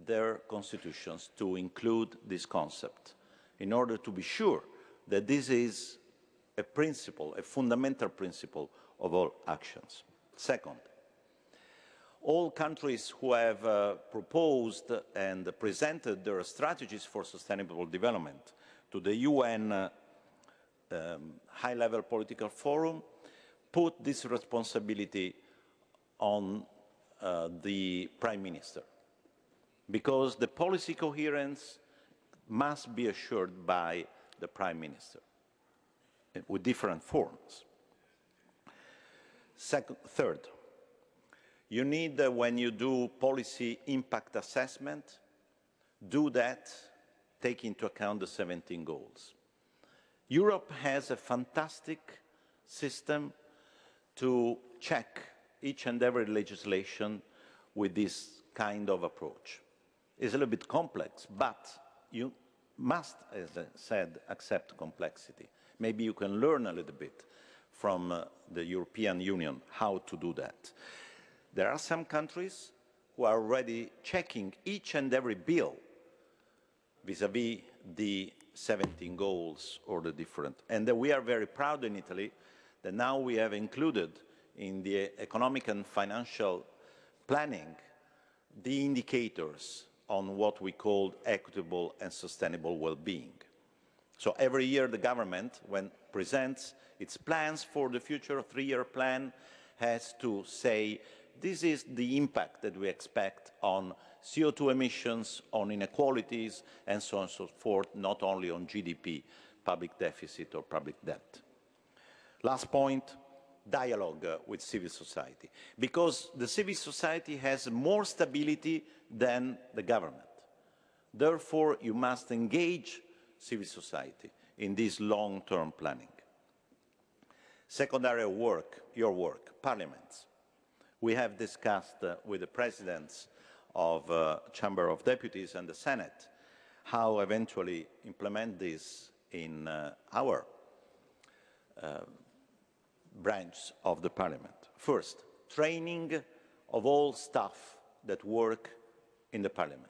their constitutions to include this concept in order to be sure that this is a principle, a fundamental principle of all actions. Second, all countries who have proposed and presented their strategies for sustainable development to the UN high-level political forum put this responsibility on the Prime Minister, because the policy coherence must be assured by the Prime Minister with different forms. Third, you need, when you do policy impact assessment, do that, take into account the 17 goals. Europe has a fantastic system to check each and every legislation with this kind of approach. It's a little bit complex, but you must, as I said, accept complexity. Maybe you can learn a little bit from the European Union how to do that. There are some countries who are already checking each and every bill vis-à-vis the 17 goals or the different. And we are very proud in Italy that now we have included in the economic and financial planning the indicators on what we call equitable and sustainable well-being. So every year the government, when it presents its plans for the future, 3-year plan, has to say, this is the impact that we expect on CO2 emissions, on inequalities, and so on and so forth, not only on GDP, public deficit, or public debt. Last point, dialogue with civil society, because the civil society has more stability than the government. Therefore, you must engage civil society in this long-term planning. Second area of work, your work, parliaments. We have discussed with the presidents of Chamber of Deputies and the Senate how eventually implement this in our branch of the parliament. First, training of all staff that work in the Parliament.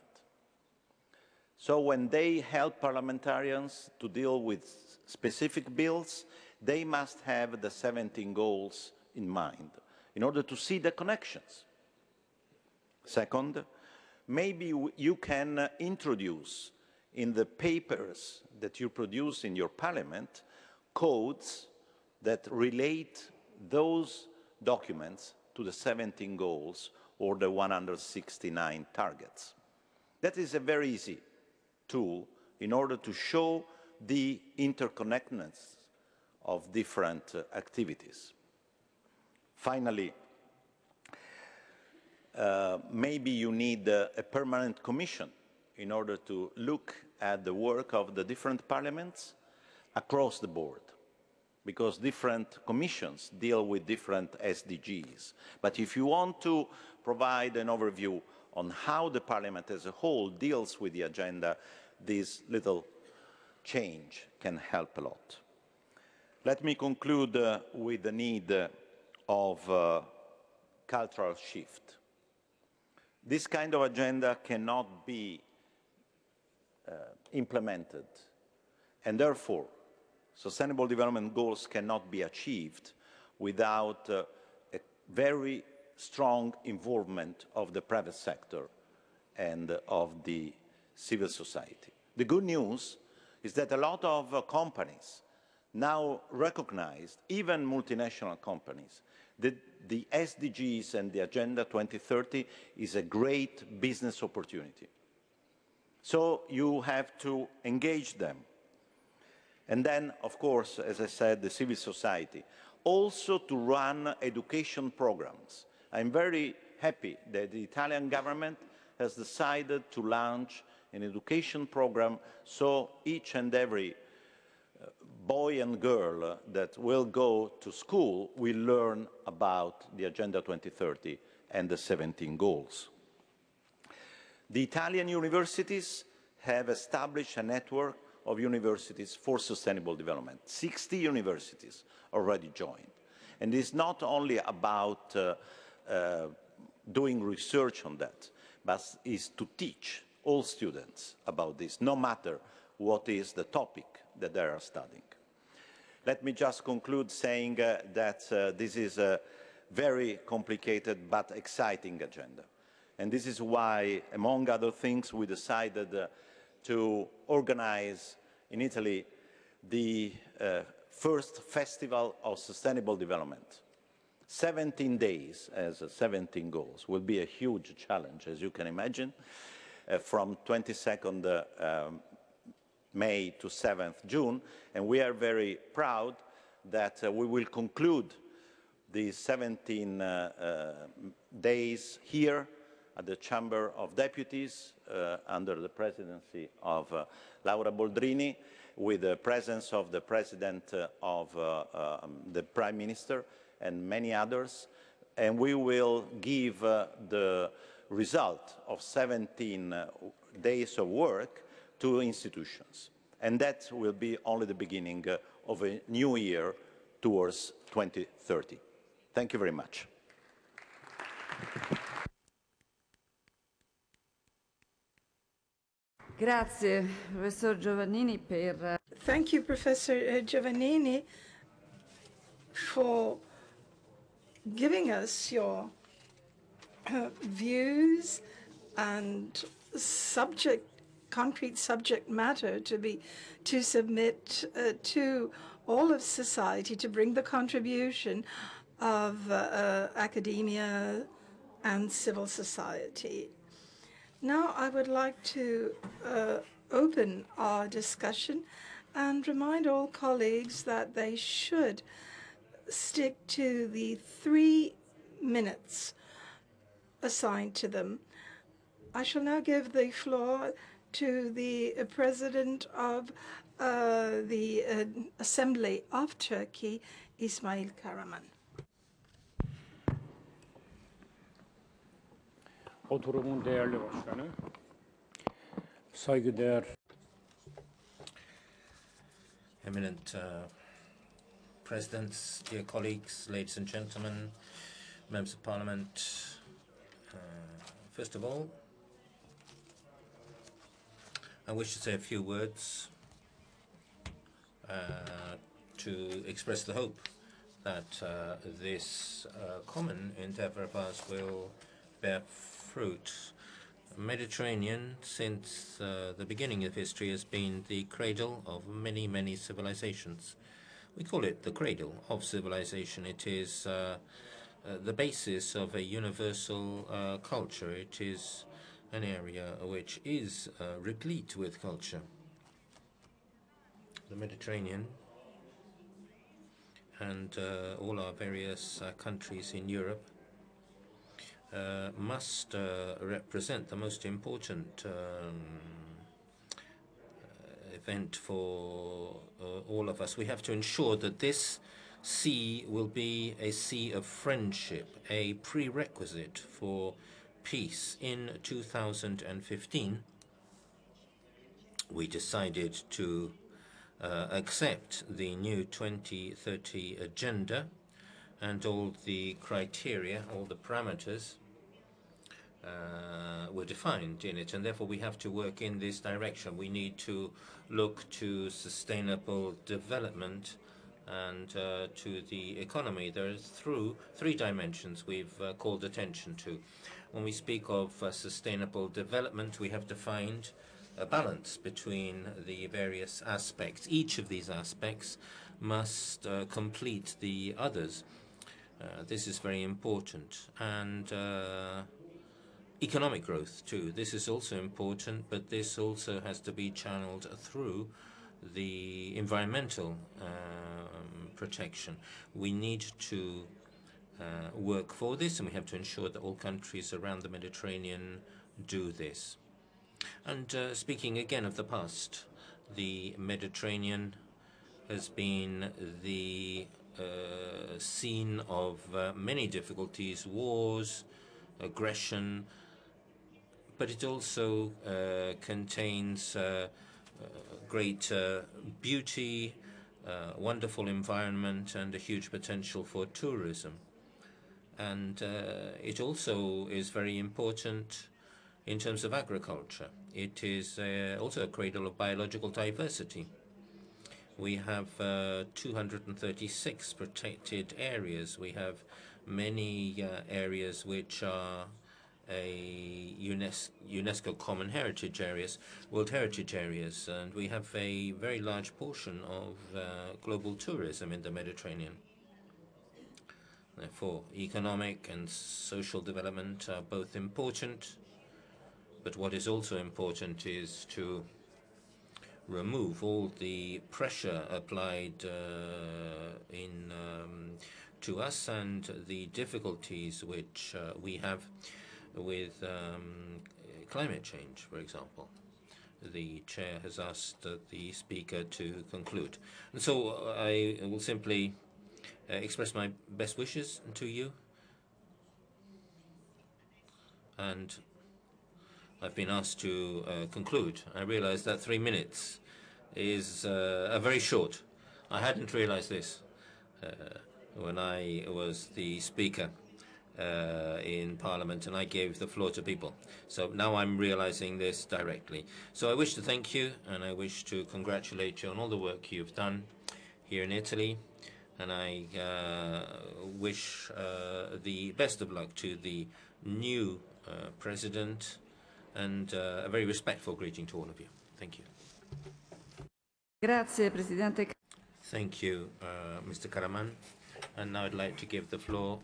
So when they help parliamentarians to deal with specific bills, they must have the 17 goals in mind in order to see the connections. Second, maybe you can introduce in the papers that you produce in your parliament codes that relate those documents to the 17 goals or the 169 targets. That is a very easy tool in order to show the interconnectedness of different activities. Finally, maybe you need a permanent commission in order to look at the work of the different parliaments across the board, because different commissions deal with different SDGs. But if you want to provide an overview on how the Parliament as a whole deals with the agenda, this little change can help a lot. Let me conclude with the need of cultural shift. This kind of agenda cannot be implemented, and therefore Sustainable Development Goals cannot be achieved without a very strong involvement of the private sector and of the civil society. The good news is that a lot of companies now recognize, even multinational companies, that the SDGs and the Agenda 2030 is a great business opportunity. So you have to engage them. And then, of course, as I said, the civil society, also to run education programs. I'm very happy that the Italian government has decided to launch an education program so each and every boy and girl that will go to school will learn about the Agenda 2030 and the 17 goals. The Italian universities have established a network of universities for sustainable development. 60 universities already joined. And it's not only about doing research on that, but is to teach all students about this, no matter what is the topic that they are studying. Let me just conclude saying that this is a very complicated but exciting agenda. And this is why, among other things, we decided to organize in Italy the first Festival of Sustainable Development. 17 days as 17 goals will be a huge challenge, as you can imagine, from 22nd May to 7th June, and we are very proud that we will conclude these 17 days here at the Chamber of Deputies under the presidency of Laura Boldrini, with the presence of the President of the Prime Minister and many others, and we will give the result of 17 days of work to institutions. And that will be only the beginning of a new year towards 2030. Thank you very much. Grazie, Professor Giovannini, per... Thank you, Professor Giovannini, for giving us your views and concrete subject matter to submit to all of society, to bring the contribution of academia and civil society. Now I would like to open our discussion and remind all colleagues that they should stick to the 3 minutes assigned to them. I shall now give the floor to the President of the Assembly of Turkey, Ismail Kahraman. Oturumun değerli başkanı, saygıdeğer Eminent Presidents, dear colleagues, ladies and gentlemen, members of Parliament, first of all, I wish to say a few words to express the hope that this common endeavor of ours will bear fruit. Mediterranean, since the beginning of history, has been the cradle of many, many civilizations. We call it the cradle of civilization. It is the basis of a universal culture. It is an area which is replete with culture. The Mediterranean and all our various countries in Europe must represent the most important event for all of us. We have to ensure that this sea will be a sea of friendship, a prerequisite for peace. In 2015, we decided to accept the new 2030 agenda and all the criteria, all the parameters were defined in it, and therefore we have to work in this direction. We need to look to sustainable development and to the economy. There are three dimensions we've called attention to. When we speak of sustainable development, we have to find a balance between the various aspects. Each of these aspects must complete the others. This is very important. And economic growth, too. This is also important, but this also has to be channeled through the environmental protection. We need to work for this, and we have to ensure that all countries around the Mediterranean do this. And speaking again of the past, the Mediterranean has been the scene of many difficulties, wars, aggression, but it also contains great beauty, wonderful environment, and a huge potential for tourism. And it also is very important in terms of agriculture. It is also a cradle of biological diversity. We have 236 protected areas. We have many areas which are UNESCO Common Heritage Areas, World Heritage Areas, and we have a very large portion of global tourism in the Mediterranean. Therefore, economic and social development are both important, but what is also important is to remove all the pressure applied to us and the difficulties which we have with climate change, for example. The chair has asked the speaker to conclude. And so I will simply express my best wishes to you. And I've been asked to conclude. I realize that 3 minutes is very short. I hadn't realized this when I was the speaker in Parliament and I gave the floor to people. So now I'm realizing this directly. So I wish to thank you and I wish to congratulate you on all the work you've done here in Italy. And I wish the best of luck to the new President and a very respectful greeting to all of you. Thank you. Grazie, Presidente. Thank you, Mr. Kahraman. And now I'd like to give the floor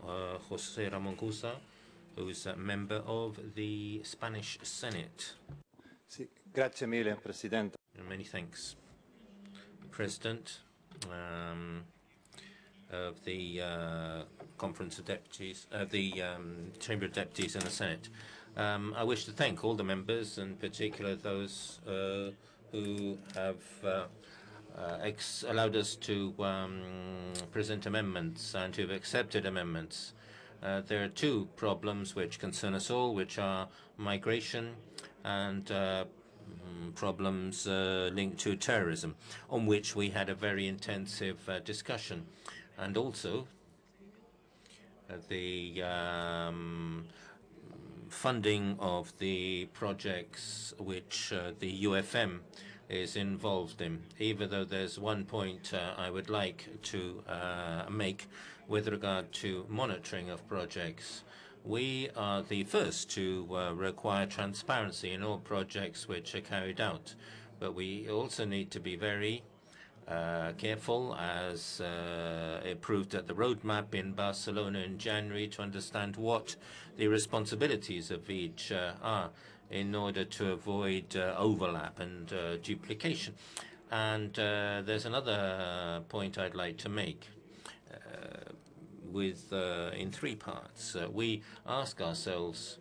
José Ramón Cusa, who's a member of the Spanish Senate. Sì, grazie mille, Presidente. And many thanks, President of the Conference of Deputies, the Chamber of Deputies in the Senate. I wish to thank all the members, in particular those who have allowed us to present amendments and who have accepted amendments. There are two problems which concern us all, which are migration and problems linked to terrorism, on which we had a very intensive discussion. And also the funding of the projects which the UFM is involved in, even though there's one point I would like to make with regard to monitoring of projects. We are the first to require transparency in all projects which are carried out, but we also need to be very careful, as it proved at the roadmap in Barcelona in January, to understand what the responsibilities of each are, in order to avoid overlap and duplication. And there's another point I'd like to make in three parts. We ask ourselves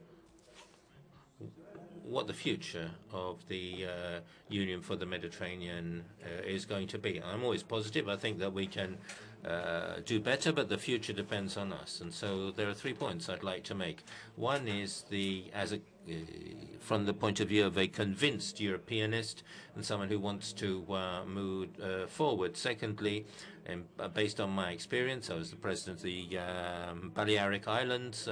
what the future of the Union for the Mediterranean is going to be. I'm always positive. I think that we can do better, but the future depends on us. And so there are 3 points I'd like to make. One is from the point of view of a convinced Europeanist and someone who wants to move forward. Secondly, based on my experience, I was the president of the Balearic Islands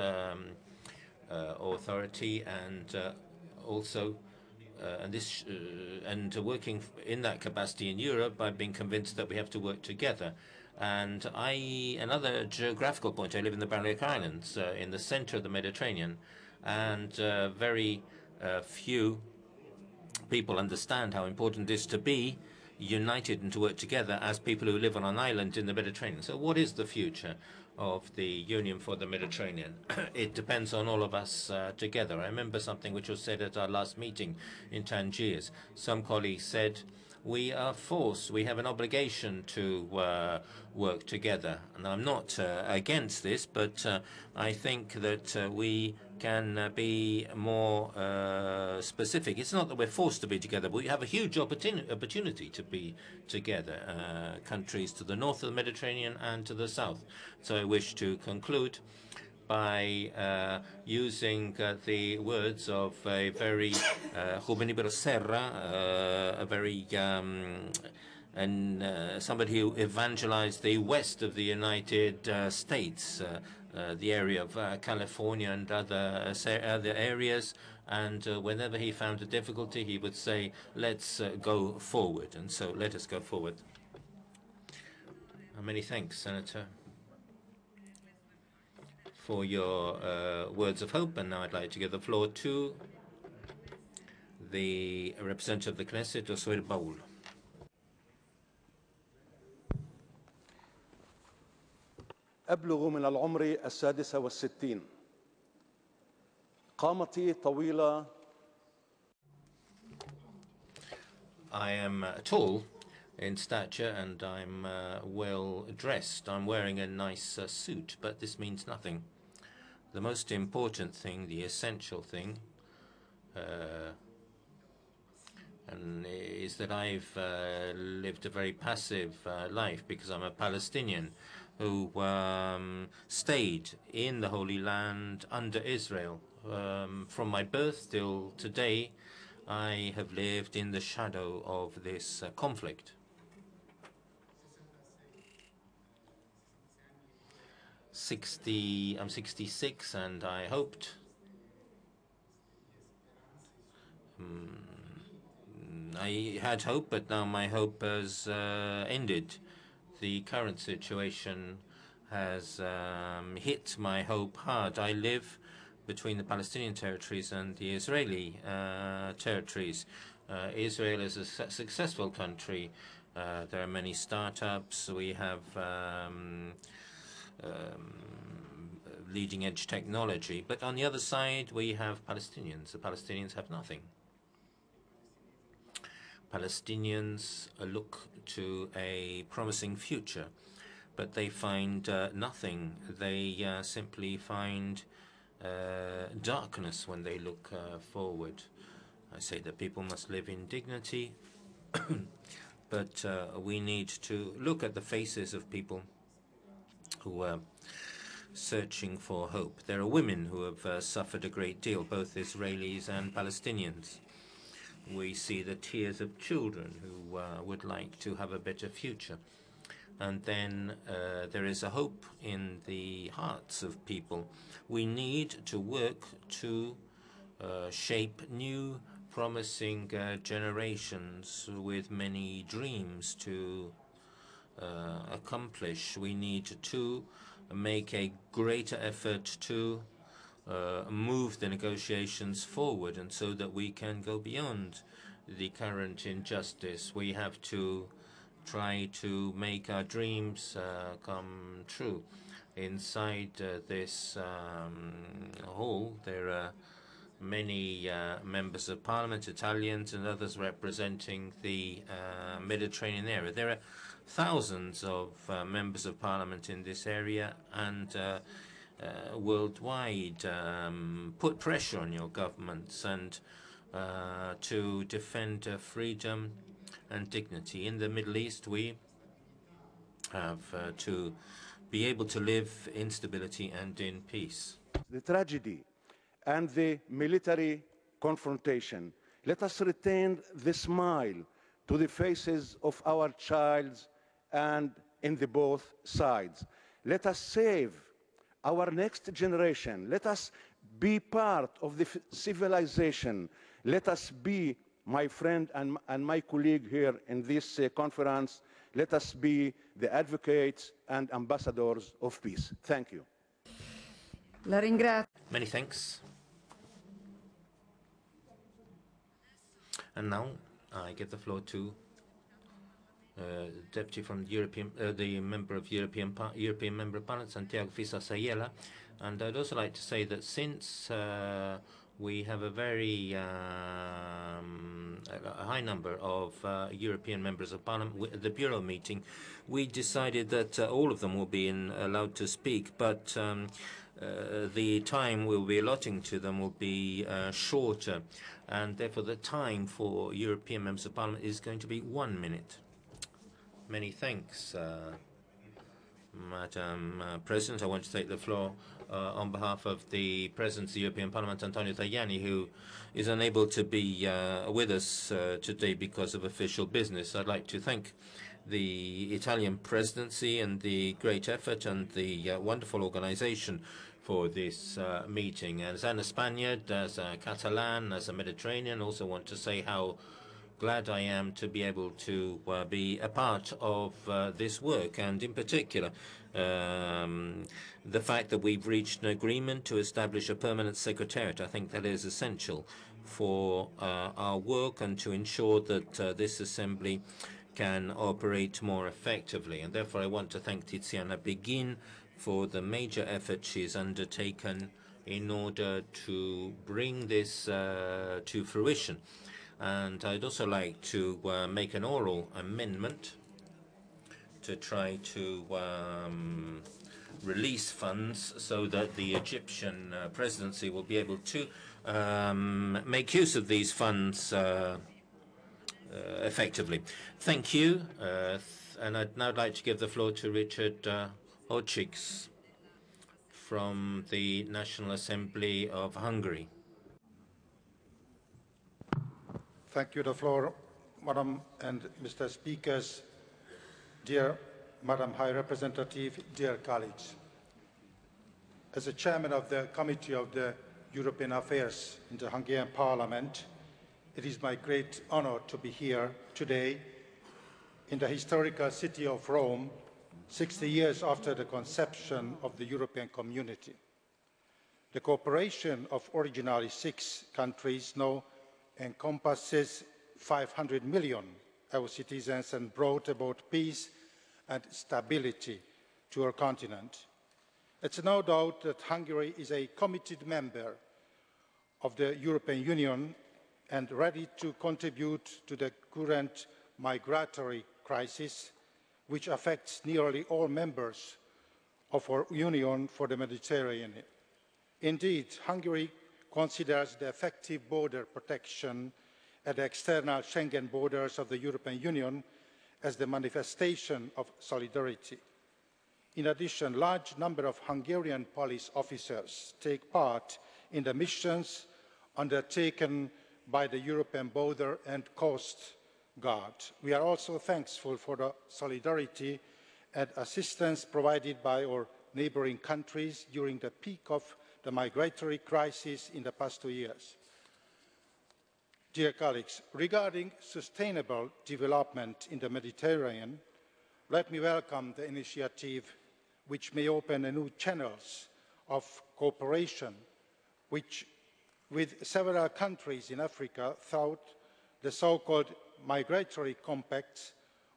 Authority, and also and working in that capacity in Europe, I've been convinced that we have to work together. And another geographical point, I live in the Balearic Islands, in the center of the Mediterranean, and very few people understand how important it is to be united and to work together as people who live on an island in the Mediterranean. So what is the future of the Union for the Mediterranean? It depends on all of us together. I remember something which was said at our last meeting in Tangiers. Some colleagues said, we have an obligation to work together. And I'm not against this, but I think that we can be more specific. It's not that we're forced to be together, but we have a huge opportunity to be together, countries to the north of the Mediterranean and to the south. So I wish to conclude by using the words of a very Juvenal Serra, a very somebody who evangelized the west of the United States, the area of California and other areas, and whenever he found a difficulty, he would say, let's go forward. And so let us go forward. Many thanks, Senator, for your words of hope. And now I'd like to give the floor to the representative of the Knesset, Ismail Kahraman. أبلغ من العمر 66. قامتي طويلة. I am tall in stature and I'm well dressed. I'm wearing a nice suit, but this means nothing. The most important thing, the essential thing, is that I've lived a very passive life, because I'm a Palestinian who stayed in the Holy Land under Israel. From my birth till today, I have lived in the shadow of this conflict. I'm 66, and I hoped I had hope, but now my hope has ended. The current situation has hit my hope hard. I live between the Palestinian territories and the Israeli territories. Israel is a successful country. There are many startups. We have leading-edge technology. But on the other side, we have Palestinians. The Palestinians have nothing. Palestinians look to a promising future, but they find nothing. They simply find darkness when they look forward. I say that people must live in dignity, but we need to look at the faces of people who are searching for hope. There are women who have suffered a great deal, both Israelis and Palestinians. We see the tears of children who would like to have a better future. And then there is a hope in the hearts of people. We need to work to shape new, promising generations with many dreams to accomplish. We need to make a greater effort to move the negotiations forward, and so that we can go beyond the current injustice. We have to try to make our dreams come true. Inside this hall, there are many members of parliament, Italians and others representing the Mediterranean area. There are thousands of members of parliament in this area, and worldwide put pressure on your governments and to defend freedom and dignity. In the Middle East, we have to be able to live in stability and in peace. The tragedy and the military confrontation. Let us retain the smile to the faces of our children and in the both sides. Let us save our next generation. Let us be part of the civilization. Let us be, my friend and my colleague here in this conference, let us be the advocates and ambassadors of peace. Thank you. La ringrazio. Many thanks. And now I give the floor to deputy from the member of European Member of Parliament, Santiago Fisas Ayala. And I'd also like to say that since we have a very a high number of European members of Parliament at the Bureau meeting, we decided that all of them will be allowed to speak, but the time we'll be allotting to them will be shorter, and therefore the time for European members of Parliament is going to be 1 minute. Many thanks, Madam President. I want to take the floor on behalf of the President of the European Parliament, Antonio Tajani, who is unable to be with us today because of official business. I'd like to thank the Italian presidency and the great effort and the wonderful organization for this meeting. As an Spaniard, as a Catalan, as a Mediterranean, also want to say how glad I am to be able to be a part of this work, and in particular the fact that we've reached an agreement to establish a permanent secretariat. I think that is essential for our work and to ensure that this assembly can operate more effectively. And therefore I want to thank Tiziana Beghin for the major effort she's undertaken in order to bring this to fruition. And I'd also like to make an oral amendment to try to release funds so that the Egyptian presidency will be able to make use of these funds effectively. Thank you. And I'd now like to give the floor to Richard Hociks from the National Assembly of Hungary. Thank you, the floor, Madam and Mr. Speakers, dear Madam High Representative, dear colleagues. As the chairman of the Committee of the European Affairs in the Hungarian Parliament, it is my great honor to be here today in the historical city of Rome, 60 years after the conception of the European Community. The cooperation of originally 6 countries now encompasses 500 million our citizens and brought about peace and stability to our continent. It's no doubt that Hungary is a committed member of the European Union and ready to contribute to the current migratory crisis, which affects nearly all members of our Union for the Mediterranean. Indeed, Hungary considers the effective border protection at the external Schengen borders of the European Union as the manifestation of solidarity. In addition, a large number of Hungarian police officers take part in the missions undertaken by the European Border and Coast Guard. We are also thankful for the solidarity and assistance provided by our neighbouring countries during the peak of the migratory crisis in the past 2 years. Dear colleagues, regarding sustainable development in the Mediterranean, let me welcome the initiative which may open new channels of cooperation with several countries in Africa throughout the so-called migratory compacts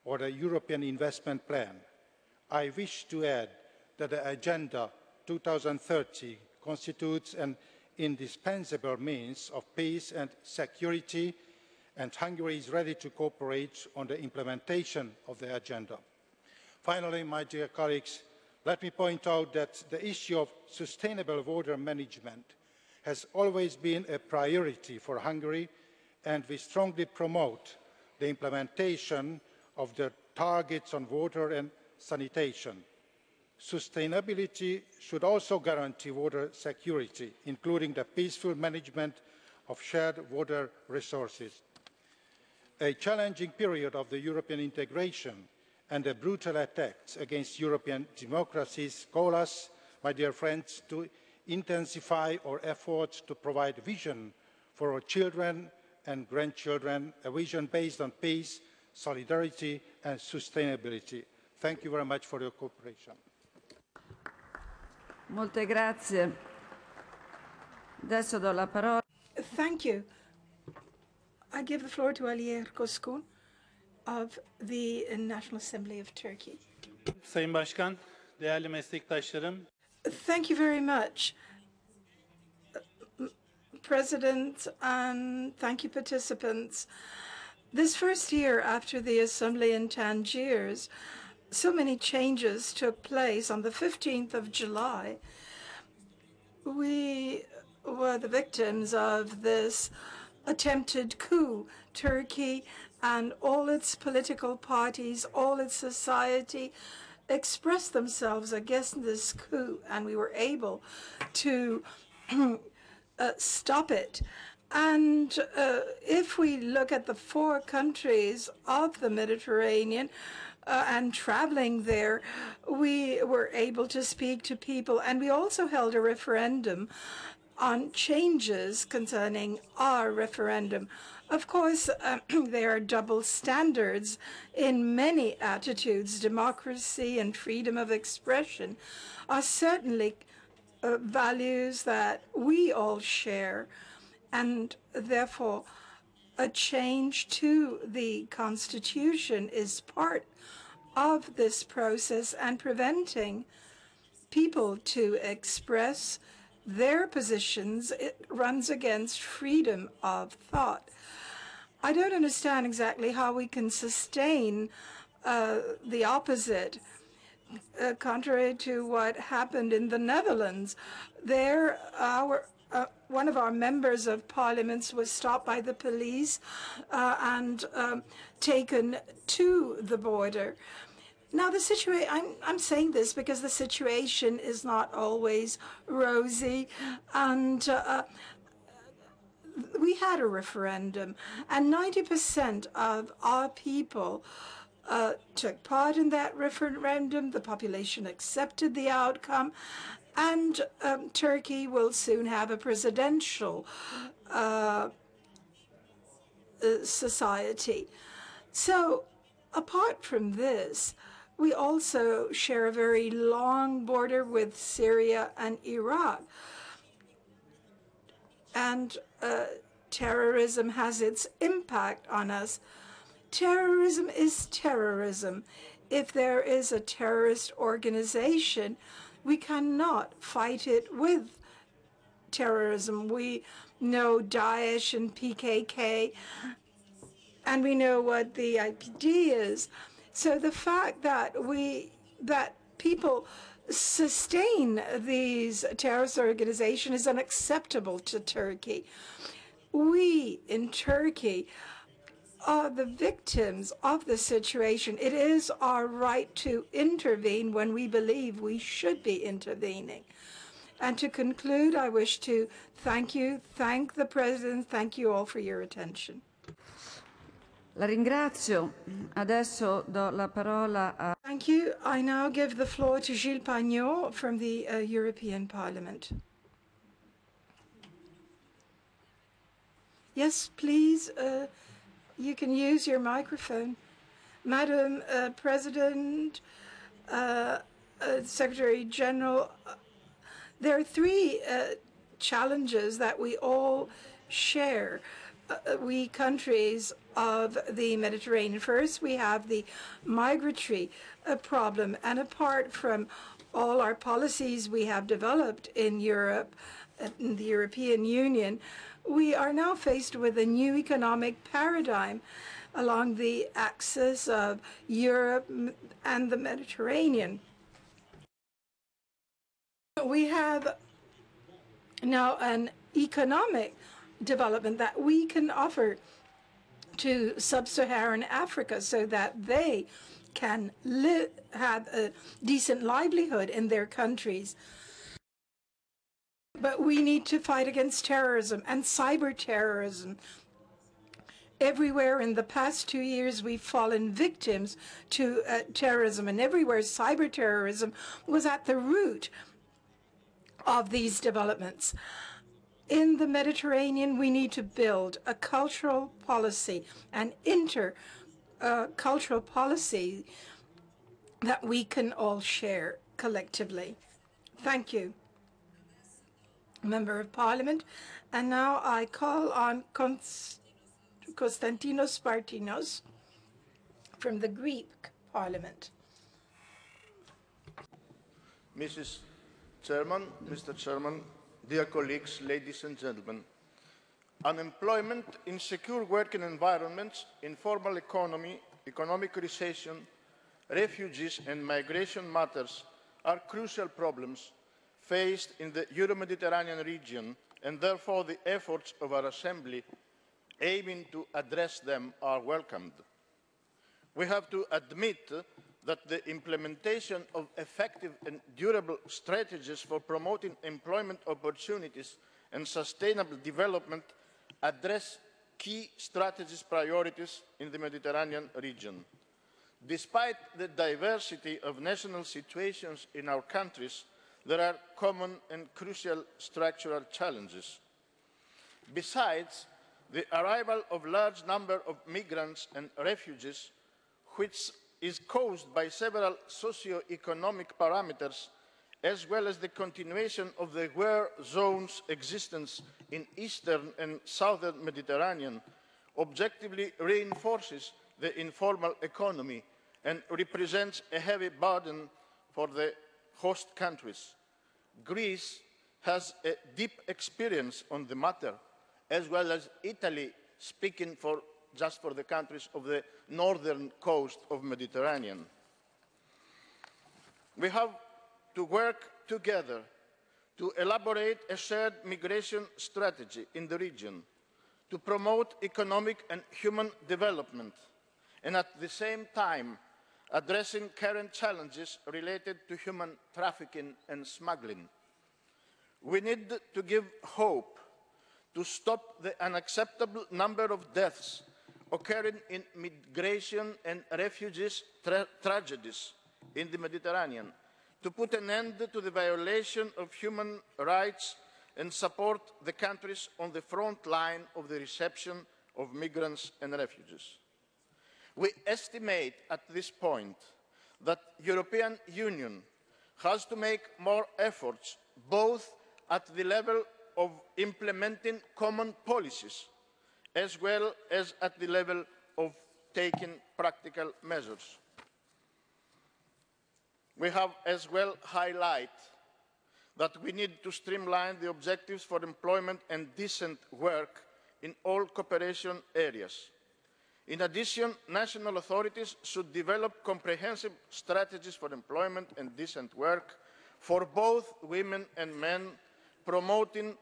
or the European investment plan. I wish to add that the Agenda 2030 constitutes an indispensable means of peace and security, and Hungary is ready to cooperate on the implementation of the agenda. Finally, my dear colleagues, let me point out that the issue of sustainable water management has always been a priority for Hungary, and we strongly promote the implementation of the targets on water and sanitation. Sustainability should also guarantee water security, including the peaceful management of shared water resources. A challenging period of the European integration and the brutal attacks against European democracies call us, my dear friends, to intensify our efforts to provide vision for our children and grandchildren, a vision based on peace, solidarity and sustainability. Thank you very much for your cooperation. Molte grazie. Adesso do la parola. Thank you. I give the floor to Ali Erkoskun of the National Assembly of Turkey. Sayın Başkan, değerli meslektaşlarım. Thank you very much, President, and thank you, participants. This first year after the Assembly in Tangiers, so many changes took place. On the 15th of July, we were the victims of this attempted coup. Turkey and all its political parties, all its society expressed themselves against this coup, and we were able to stop it. And if we look at the 4 countries of the Mediterranean, and traveling there, we were able to speak to people, and we also held a referendum on changes concerning our referendum. Of course, there are double standards in many attitudes. Democracy and freedom of expression are certainly values that we all share, and therefore a change to the Constitution is part of this process, and preventing people to express their positions, it runs against freedom of thought. I don't understand exactly how we can sustain the opposite, contrary to what happened in the Netherlands. There, one of our members of parliament was stopped by the police and taken to the border. Now, the situation, I'm saying this because the situation is not always rosy, and we had a referendum, and 90% of our people took part in that referendum. The population accepted the outcome, and Turkey will soon have a presidential society. So, apart from this, we also share a very long border with Syria and Iraq. And terrorism has its impact on us. Terrorism is terrorism. If there is a terrorist organization, we cannot fight it with terrorism. We know Daesh and PKK, and we know what the IPD is. So the fact that people sustain these terrorist organizations is unacceptable to Turkey. We in Turkey are the victims of the situation. It is our right to intervene when we believe we should be intervening. And to conclude, I wish to thank the President, thank you all for your attention. La ringrazio. Adesso do la parola a... Thank you. I now give the floor to Gilles Pagnot from the European Parliament. Yes, please, you can use your microphone. Madam President, Secretary General, there are three challenges that we all share, we countries of the Mediterranean. First, we have the migratory problem, and apart from all our policies we have developed in Europe, in the European Union, we are now faced with a new economic paradigm along the axis of Europe and the Mediterranean. We have now an economic development that we can offer to sub-Saharan Africa so that they can have a decent livelihood in their countries. But we need to fight against terrorism and cyber terrorism. Everywhere in the past 2 years, we've fallen victims to terrorism, and everywhere cyber terrorism was at the root of these developments. In the Mediterranean, we need to build a cultural policy, an intercultural policy that we can all share collectively. Thank you, Member of Parliament. And now I call on Konstantinos Spartinos from the Greek Parliament. Mrs. Chairman, Mr. Chairman, dear colleagues, ladies and gentlemen, unemployment, insecure working environments, informal economy, economic recession, refugees and migration matters are crucial problems faced in the euro-Mediterranean region, and therefore the efforts of our Assembly aiming to address them are welcomed. We have to admit that the implementation of effective and durable strategies for promoting employment opportunities and sustainable development address key strategies priorities in the Mediterranean region. Despite the diversity of national situations in our countries, there are common and crucial structural challenges. Besides, the arrival of a large number of migrants and refugees, which is caused by several socio-economic parameters, as well as the continuation of the war zones' existence in eastern and southern Mediterranean, objectively reinforces the informal economy and represents a heavy burden for the host countries. Greece has a deep experience on the matter, as well as Italy, speaking just for the countries of the northern coast of the Mediterranean. We have to work together to elaborate a shared migration strategy in the region, to promote economic and human development, and at the same time addressing current challenges related to human trafficking and smuggling. We need to give hope to stop the unacceptable number of deaths occurring in migration and refugees tragedies in the Mediterranean, to put an end to the violation of human rights and support the countries on the front line of the reception of migrants and refugees. We estimate at this point that the European Union has to make more efforts, both at the level of implementing common policies, as well as at the level of taking practical measures. We have as well highlighted that we need to streamline the objectives for employment and decent work in all cooperation areas. In addition, national authorities should develop comprehensive strategies for employment and decent work for both women and men, promoting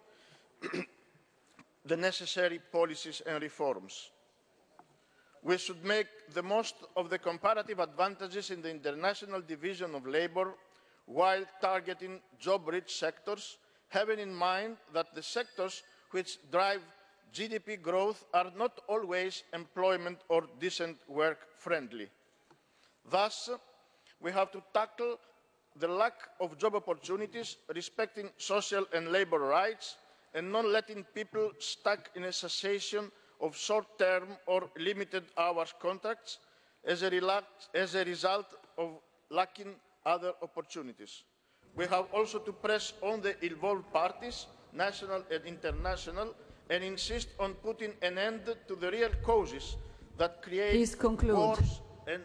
the necessary policies and reforms. We should make the most of the comparative advantages in the international division of labour while targeting job-rich sectors, having in mind that the sectors which drive GDP growth are not always employment or decent work friendly. Thus, we have to tackle the lack of job opportunities, respecting social and labour rights, and not letting people stuck in a cessation of short-term or limited hours contracts as a result of lacking other opportunities. We have also to press on the involved parties, national and international, and insist on putting an end to the real causes that create wars and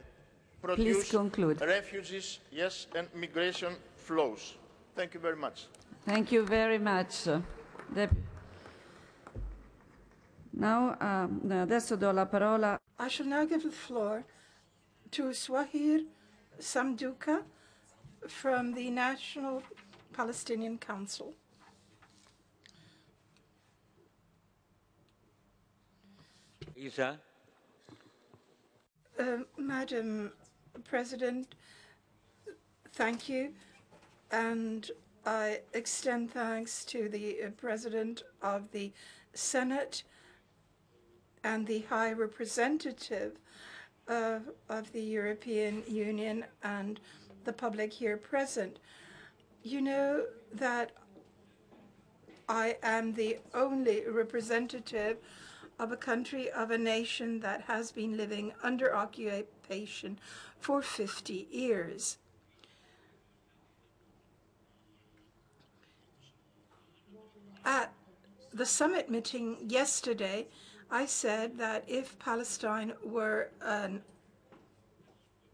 produce refugees, yes, and migration flows. Thank you very much. Thank you very much. Now, adesso do la parola. I shall now give the floor to Swahir Samduka from the National Palestinian Council. Isa. Madam President, thank you, and I extend thanks to the President of the Senate and the High Representative of the European Union and the public here present. You know that I am the only representative of a country, of a nation that has been living under occupation for 50 years. At the summit meeting yesterday, I said that if Palestine were an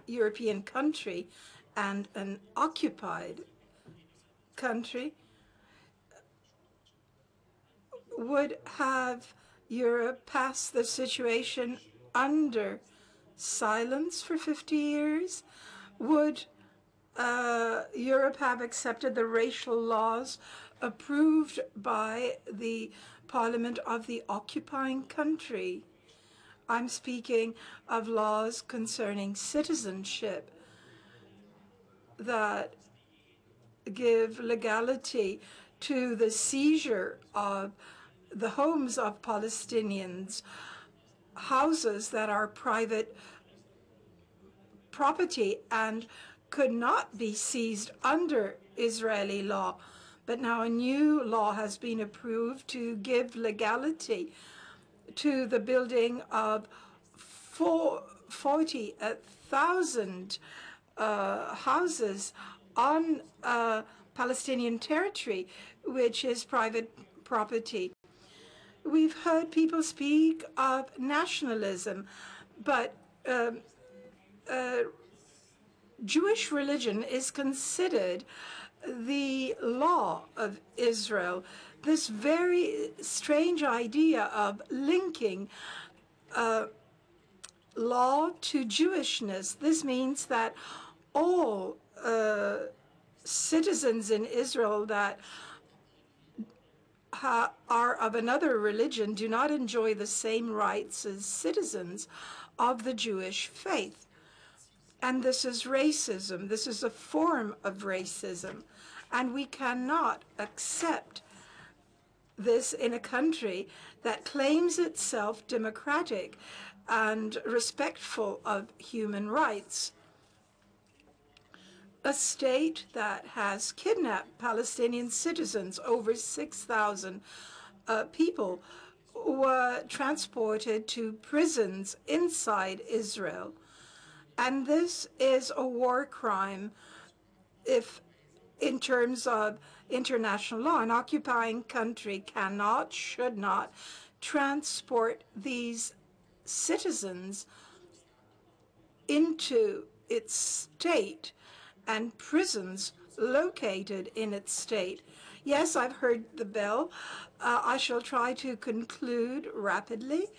European country and an occupied country, would have Europe pass the situation under silence for 50 years? Would Europe have accepted the racial laws approved by the parliament of the occupying country? I'm speaking of laws concerning citizenship that give legality to the seizure of the homes of Palestinians, houses that are private property and could not be seized under Israeli law. But now a new law has been approved to give legality to the building of 40,000 houses on Palestinian territory, which is private property. We've heard people speak of nationalism, but Jewish religion is considered the law of Israel. This very strange idea of linking law to Jewishness. This means that all citizens in Israel that are of another religion do not enjoy the same rights as citizens of the Jewish faith. And this is racism. This is a form of racism. And we cannot accept this in a country that claims itself democratic and respectful of human rights. A state that has kidnapped Palestinian citizens, over 6,000 people were transported to prisons inside Israel. And this is a war crime if, in terms of international law, an occupying country cannot, should not transport these citizens into its state and prisons located in its state. Yes, I've heard the bell. I shall try to conclude rapidly.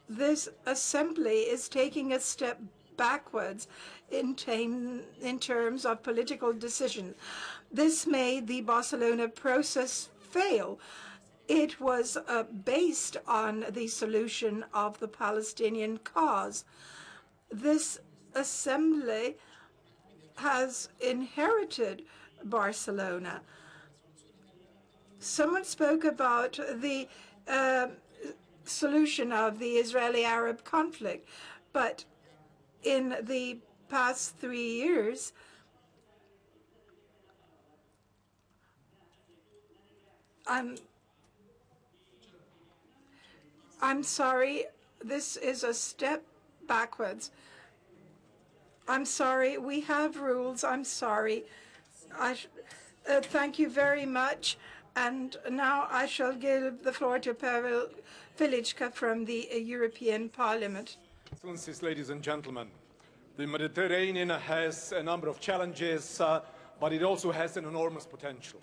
This assembly is taking a step backwards in terms of political decision. This made the Barcelona process fail. It was based on the solution of the Palestinian cause. This assembly has inherited Barcelona. Someone spoke about the solution of the Israeli-Arab conflict, but in the past 3 years, I'm sorry. This is a step backwards. I'm sorry. We have rules. I'm sorry. Thank you very much. And now I shall give the floor to Pavel Velichka from the European Parliament. Excellencies, ladies and gentlemen, the Mediterranean has a number of challenges, but it also has an enormous potential.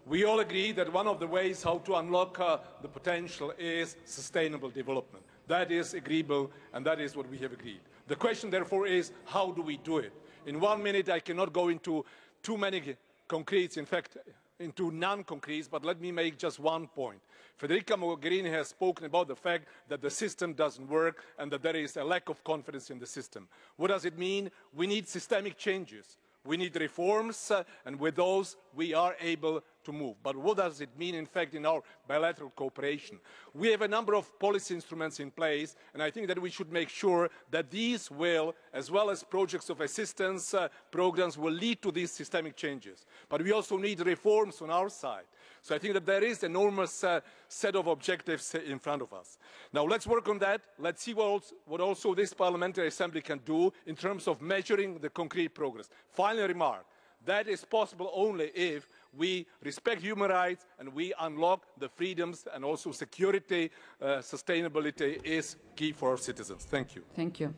We all agree that one of the ways how to unlock the potential is sustainable development. That is agreeable, and that is what we have agreed. The question, therefore, is how do we do it? In 1 minute, I cannot go into too many concretes, in fact, into non-concretes, but let me make just one point. Federica Mogherini has spoken about the fact that the system doesn't work and that there is a lack of confidence in the system. What does it mean? We need systemic changes. We need reforms, and with those, we are able to move. But what does it mean, in fact, in our bilateral cooperation? We have a number of policy instruments in place, and I think that we should make sure that these will, as well as projects of assistance, programs, will lead to these systemic changes. But we also need reforms on our side. So I think that there is an enormous set of objectives in front of us. Now, let's work on that. Let's see what also this Parliamentary Assembly can do in terms of measuring the concrete progress. Final remark. That is possible only if we respect human rights and we unlock the freedoms, and also security, sustainability is key for our citizens. Thank you. Thank you.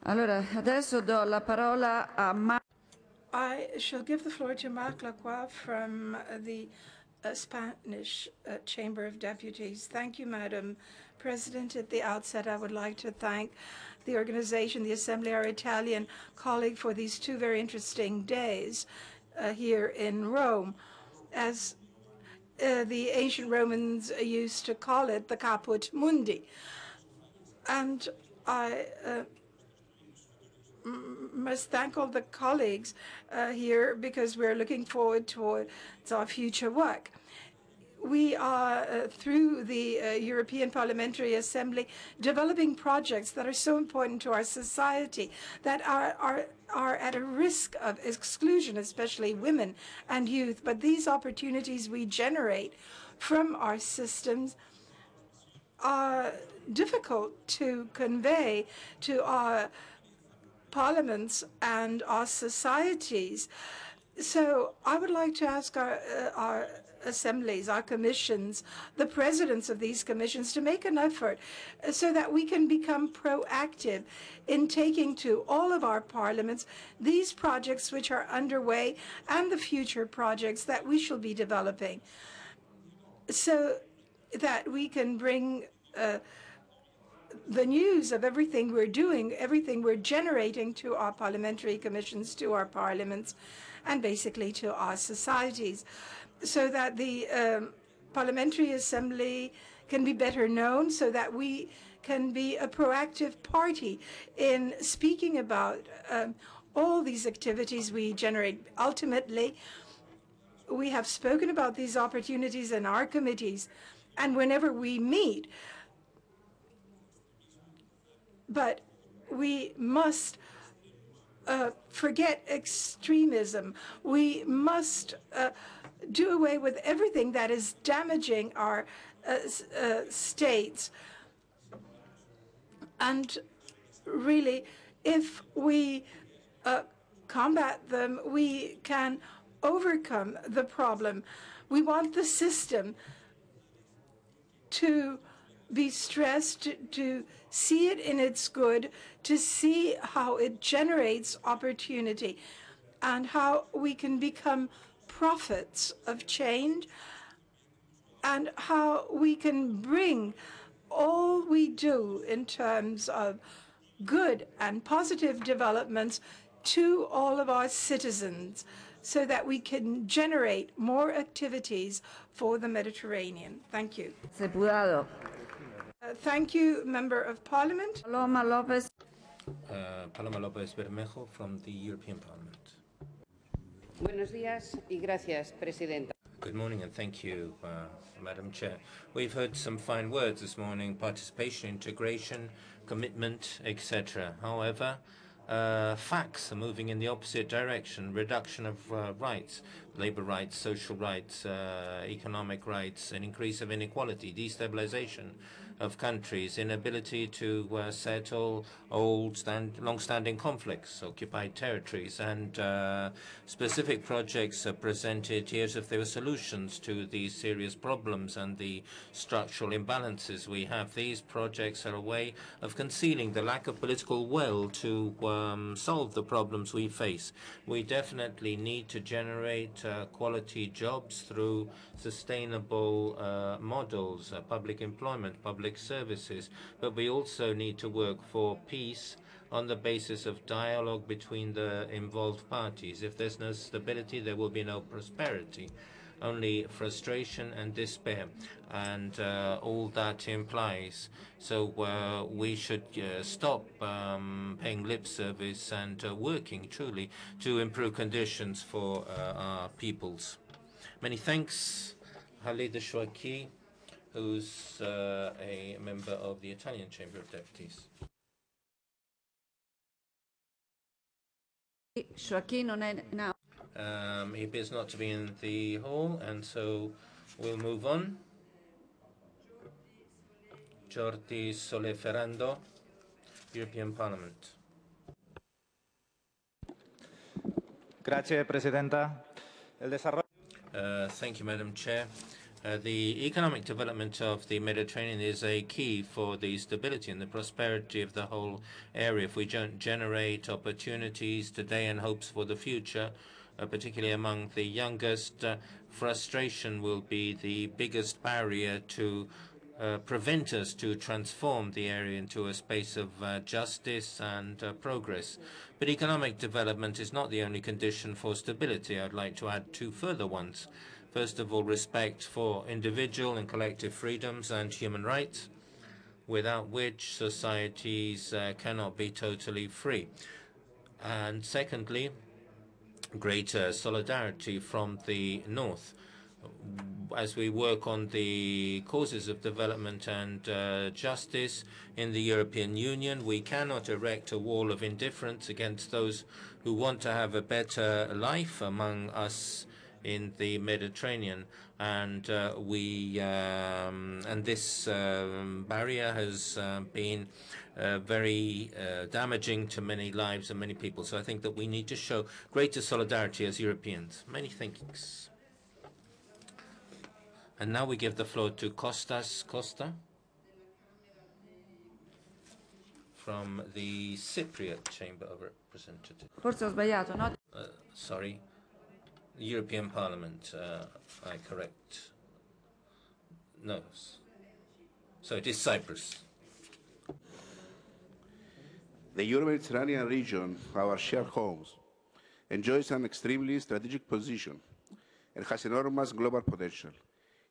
Allora, adesso do la parola a I shall give the floor to Marc Lacroix from the Spanish Chamber of Deputies. Thank you, Madam President. At the outset, I would like to thank the organization, the Assembly, our Italian colleague, for these 2 very interesting days here in Rome. As the ancient Romans used to call it, the Caput Mundi. And I must thank all the colleagues here, because we're looking forward towards our future work. We are, through the European Parliamentary Assembly, developing projects that are so important to our society, that are at a risk of exclusion, especially women and youth. But these opportunities we generate from our systems are difficult to convey to our parliaments and our societies. So I would like to ask our assemblies, our commissions, the presidents of these commissions to make an effort so that we can become proactive in taking to all of our parliaments these projects which are underway and the future projects that we shall be developing, so that we can bring the news of everything we're doing, everything we're generating to our parliamentary commissions, to our parliaments, and basically to our societies, so that the Parliamentary Assembly can be better known, so that we can be a proactive party in speaking about all these activities we generate. Ultimately, we have spoken about these opportunities in our committees and whenever we meet, but we must forget extremism. We must do away with everything that is damaging our states. And really, if we combat them, we can overcome the problem. We want the system to be stressed, to see it in its good, to see how it generates opportunity and how we can become prophets of change, and how we can bring all we do in terms of good and positive developments to all of our citizens, so that we can generate more activities for the Mediterranean. Thank you. Thank you, Member of Parliament. Paloma Lopez Bermejo from the European Parliament. Buenos días y gracias, Presidenta. Good morning and thank you, Madam Chair. We've heard some fine words this morning: participation, integration, commitment, etc. However, facts are moving in the opposite direction: reduction of rights, labor rights, social rights, economic rights, an increase of inequality, destabilization of countries, inability to settle long-standing conflicts, occupied territories, and specific projects are presented here as if they were solutions to these serious problems and the structural imbalances we have. These projects are a way of concealing the lack of political will to solve the problems we face. We definitely need to generate quality jobs through sustainable models, public employment, public services, but we also need to work for peace on the basis of dialogue between the involved parties. If there's no stability, there will be no prosperity, only frustration and despair, and all that implies. So we should stop paying lip service and working truly to improve conditions for our peoples. Many thanks, Khalid Shwaki, who's a member of the Italian Chamber of Deputies. Shwaki non è now. He appears not to be in the hall, and so we'll move on. Jordi Soleferrando, European Parliament. Grazie, Presidenta. Thank you, Madam Chair. The economic development of the Mediterranean is a key for the stability and the prosperity of the whole area. If we don't generate opportunities today and hopes for the future, particularly among the youngest, frustration will be the biggest barrier to prevent us to transform the area into a space of justice and progress. But economic development is not the only condition for stability. I'd like to add two further ones. First of all, respect for individual and collective freedoms and human rights, without which societies cannot be totally free. And secondly, greater solidarity from the North. As we work on the causes of development and justice in the European Union, we cannot erect a wall of indifference against those who want to have a better life among us in the Mediterranean, and this barrier has been very damaging to many lives and many people. So I think that we need to show greater solidarity as Europeans. Many thanks. And now we give the floor to Kostas Costa from the Cypriot Chamber of Representatives. Forse ho sbagliato, no? Sorry. European Parliament, I correct. No. So it is Cyprus. The euro-Mediterranean region, our shared homes, enjoys an extremely strategic position and has enormous global potential.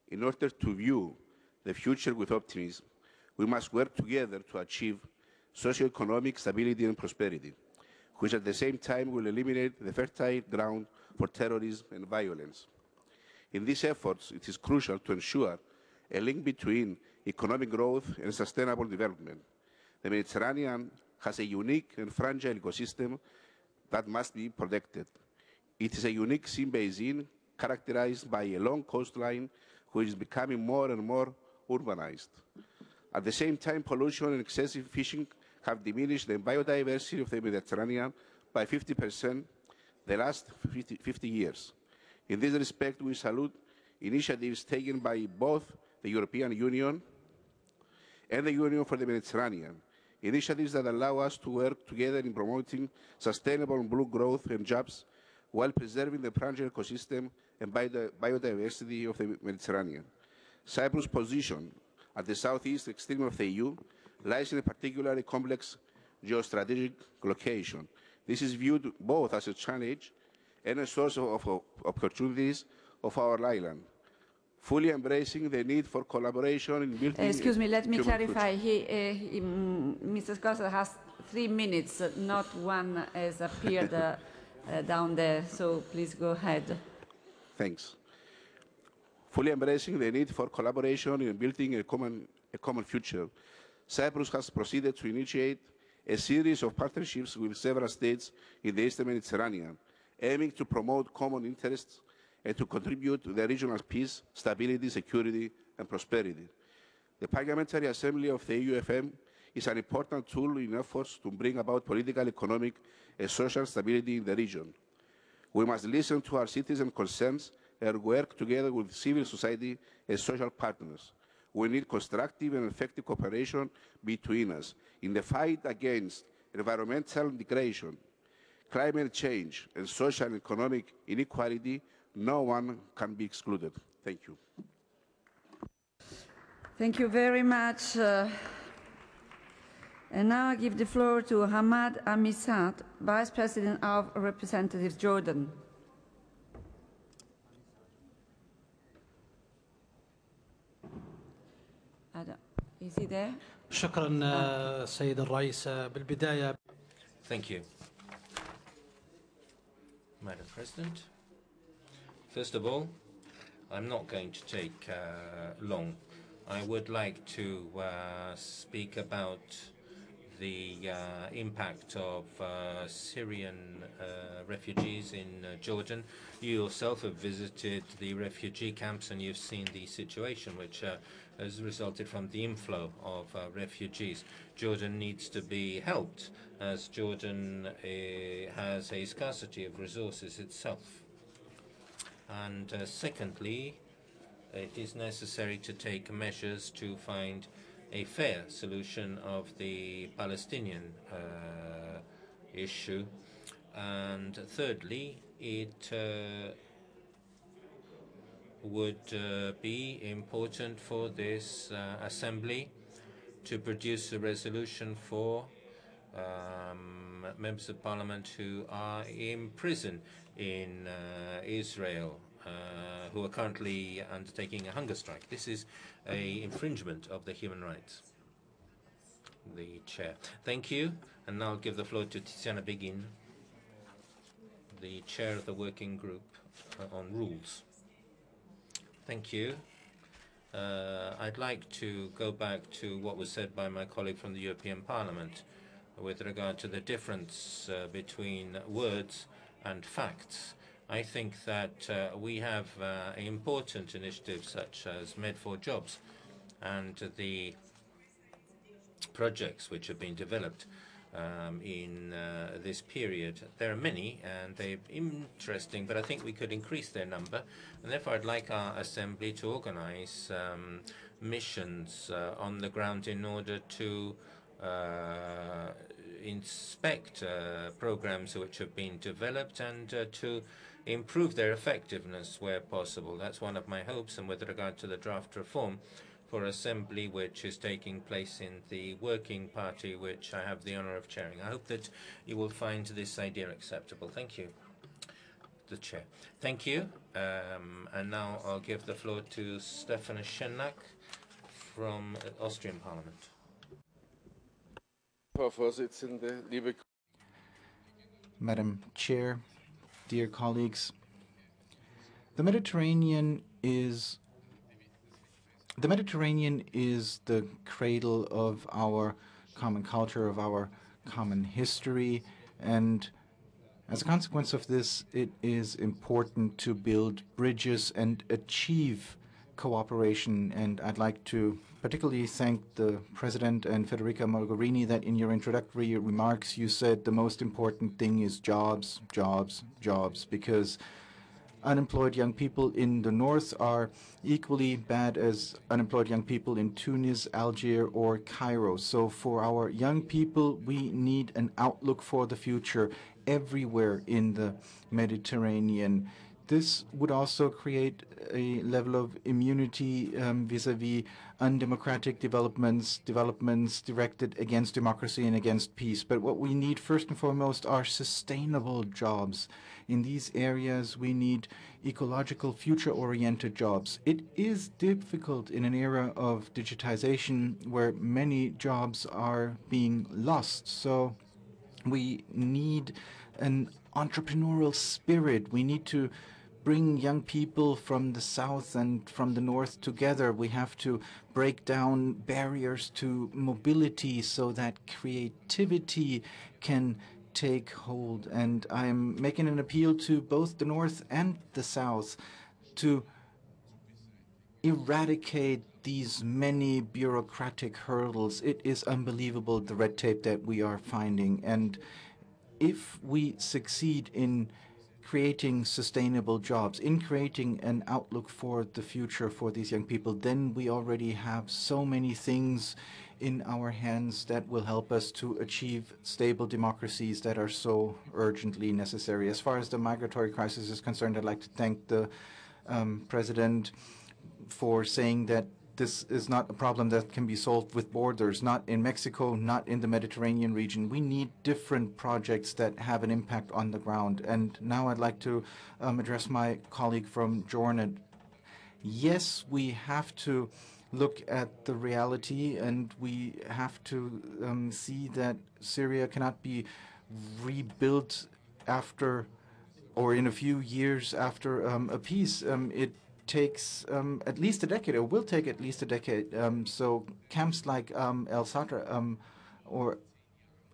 In order to view the future with optimism, we must work together to achieve socio-economic stability and prosperity, which at the same time will eliminate the fertile ground for terrorism and violence. In these efforts, it is crucial to ensure a link between economic growth and sustainable development. The Mediterranean has a unique and fragile ecosystem that must be protected. It is a unique sea basin characterized by a long coastline which is becoming more and more urbanized. At the same time, pollution and excessive fishing have diminished the biodiversity of the Mediterranean by 50% the last 50 years. In this respect, we salute initiatives taken by both the European Union and the Union for the Mediterranean, initiatives that allow us to work together in promoting sustainable blue growth and jobs while preserving the fragile ecosystem and biodiversity of the Mediterranean. Cyprus' position at the southeast extreme of the EU lies in a particularly complex geostrategic location. This is viewed both as a challenge and a source of opportunities of our island, fully embracing the need for collaboration in building. Excuse me, let me clarify. Mr. Costa has 3 minutes, not one has appeared down there, so please go ahead. Thanks. Fully embracing the need for collaboration in building a common future, Cyprus has proceeded to initiate a series of partnerships with several states in the Eastern Mediterranean, aiming to promote common interests and to contribute to the regional peace, stability, security, and prosperity. The Parliamentary Assembly of the EU-FM is an important tool in efforts to bring about political, economic, and social stability in the region. We must listen to our citizens' concerns and work together with civil society and social partners. We need constructive and effective cooperation between us in the fight against environmental degradation, climate change, and social and economic inequality. No one can be excluded. Thank you. Thank you very much. And now I give the floor to Ahmed Abdel Vice President of Representatives Jordan. Is he there? شكرا سيد الرئيس بالبداية. Thank you, Madam President. First of all, I'm not going to take long. I would like to speak about the impact of Syrian refugees in Jordan. You yourself have visited the refugee camps and you've seen the situation which has resulted from the inflow of refugees. Jordan needs to be helped as Jordan has a scarcity of resources itself. And secondly, it is necessary to take measures to find a fair solution of the Palestinian issue. And thirdly, it would be important for this Assembly to produce a resolution for members of Parliament who are in prison in Israel, who are currently undertaking a hunger strike. This is an infringement of the human rights. The Chair. Thank you. And now I'll give the floor to Tiziana Begin, the Chair of the Working Group on Rules. Thank you. I'd like to go back to what was said by my colleague from the European Parliament with regard to the difference between words and facts. I think that we have important initiatives such as Med4Jobs and the projects which have been developed in this period. There are many and they're interesting, but I think we could increase their number. And therefore I'd like our Assembly to organize missions on the ground in order to inspect programs which have been developed and to improve their effectiveness where possible. That's one of my hopes. And with regard to the draft reform for Assembly, which is taking place in the Working Party, which I have the honor of chairing, I hope that you will find this idea acceptable. Thank you. The Chair. Thank you. And now I'll give the floor to Stefan Schenak from Austrian Parliament. Madam Chair, dear colleagues, the Mediterranean is the cradle of our common culture, of our common history, and as a consequence of this, it is important to build bridges and achieve cooperation. And I'd like to particularly thank the President and Federica Mogherini that in your introductory remarks you said the most important thing is jobs, jobs, jobs, because unemployed young people in the north are equally bad as unemployed young people in Tunis, Algiers, or Cairo. So for our young people, we need an outlook for the future everywhere in the Mediterranean. This would also create a level of immunity vis-à-vis undemocratic developments directed against democracy and against peace. But what we need first and foremost are sustainable jobs. In these areas, we need ecological, future-oriented jobs. It is difficult in an era of digitization where many jobs are being lost. So we need an entrepreneurial spirit. We need to bring young people from the south and from the north together. We have to break down barriers to mobility so that creativity can take hold. And I'm making an appeal to both the North and the South to eradicate these many bureaucratic hurdles. It is unbelievable, the red tape that we are finding. And if we succeed in creating sustainable jobs, in creating an outlook for the future for these young people, then we already have so many things in our hands that will help us to achieve stable democracies that are so urgently necessary. As far as the migratory crisis is concerned, I'd like to thank the President for saying that this is not a problem that can be solved with borders, not in Mexico, not in the Mediterranean region. We need different projects that have an impact on the ground. And now I'd like to address my colleague from Jordan. Yes, we have to look at the reality, and we have to see that Syria cannot be rebuilt after or in a few years after a peace. It takes at least a decade, or will take at least a decade. So camps like El Satra or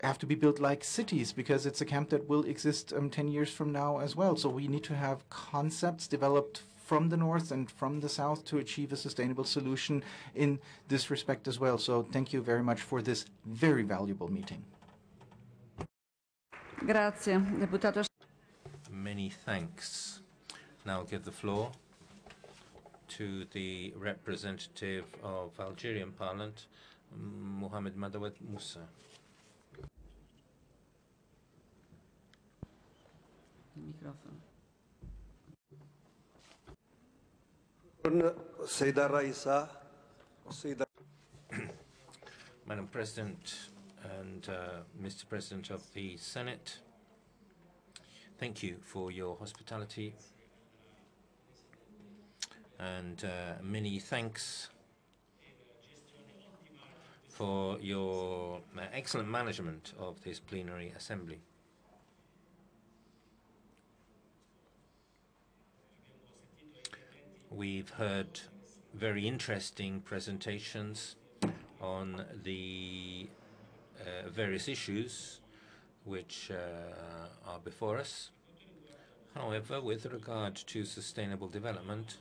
have to be built like cities, because it's a camp that will exist 10 years from now as well. So we need to have concepts developed from the North and from the South to achieve a sustainable solution in this respect as well. So thank you very much for this very valuable meeting. Grazie, Deputato. Many thanks. Now I'll give the floor to the representative of Algerian Parliament, Mohamed Madawed Moussa. Madam President and Mr. President of the Senate, thank you for your hospitality. And many thanks for your excellent management of this plenary assembly. We've heard very interesting presentations on the various issues which are before us. However, with regard to sustainable development,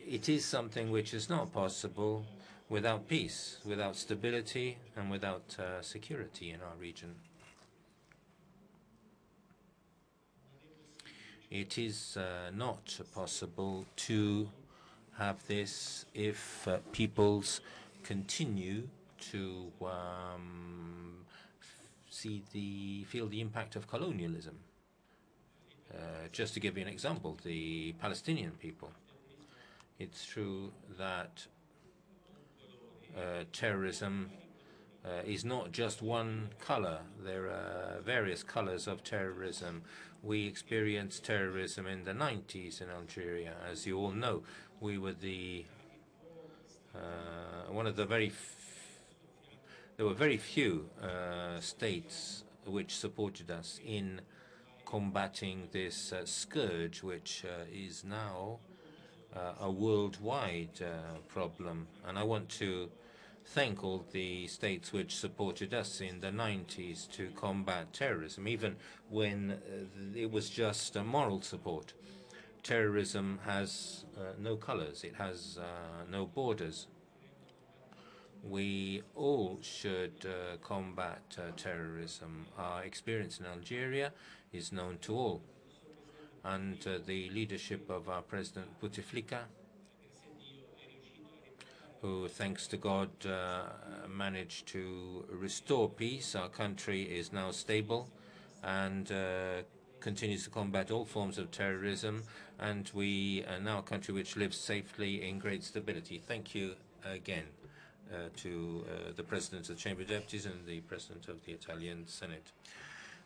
it is something which is not possible without peace, without stability, and without security in our region. It is not possible to have this if peoples continue to feel the impact of colonialism. Just to give you an example, the Palestinian people. It's true that terrorism is not just one color. There are various colors of terrorism. We experienced terrorism in the 90s in Algeria. As you all know, we were one of the there were very few states which supported us in combating this scourge, which is now a worldwide problem. And I want to thank all the states which supported us in the 90s to combat terrorism, even when it was just a moral support. Terrorism has no colors, it has no borders. We all should combat terrorism. Our experience in Algeria is known to all. And the leadership of our President Bouteflika, who, thanks to God, managed to restore peace. Our country is now stable and continues to combat all forms of terrorism, and we are now a country which lives safely in great stability. Thank you again to the President of the Chamber of Deputies and the President of the Italian Senate.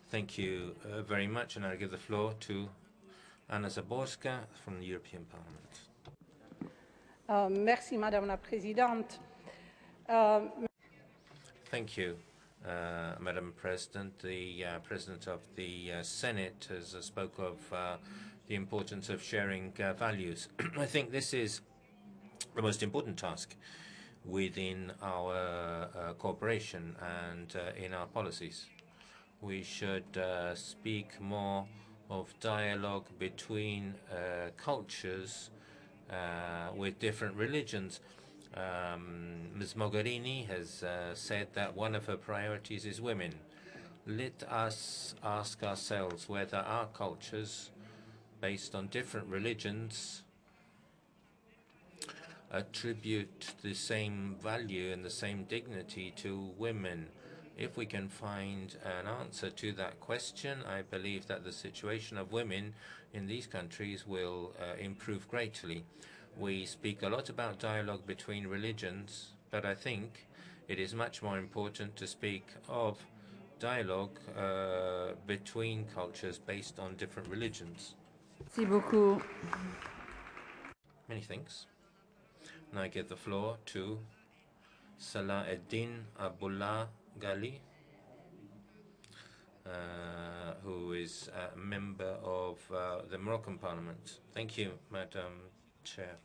Thank you very much, and I give the floor to Anna Zaborska from the European Parliament. Merci, Madame la Présidente. Thank you, Madam President. The President of the Senate has spoke of the importance of sharing values. I think this is the most important task within our cooperation and in our policies. We should speak more of dialogue between cultures with different religions. Ms. Mogherini has said that one of her priorities is women. Let us ask ourselves whether our cultures, based on different religions, attribute the same value and the same dignity to women. If we can find an answer to that question, I believe that the situation of women in these countries will improve greatly. We speak a lot about dialogue between religions, but I think it is much more important to speak of dialogue between cultures based on different religions. Merci beaucoup. Many thanks. Now I give the floor to Salah Eddin Abullah Ghali, who is a member of the Moroccan Parliament. Thank you, Madam Chair.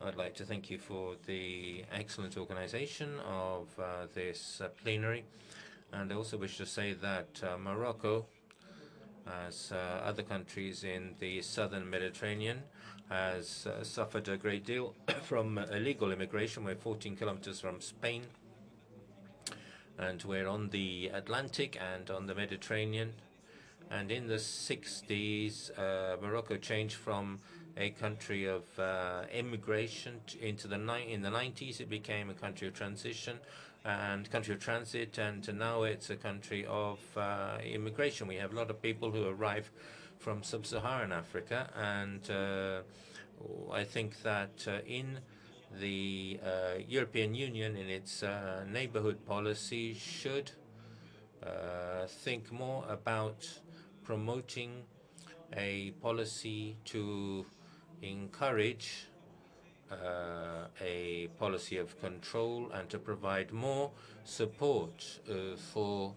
I'd like to thank you for the excellent organization of this plenary, and I also wish to say that Morocco, as other countries in the southern Mediterranean, has suffered a great deal from illegal immigration. We're 14 kilometers from Spain, and we're on the Atlantic and on the Mediterranean. And in the 60s, Morocco changed from a country of immigration in the 90s. It became a country of transition and country of transit, and now it's a country of immigration. We have a lot of people who arrive from sub-Saharan Africa, and I think that in the European Union, in its neighborhood policy, should think more about promoting a policy to encourage a policy of control and to provide more support for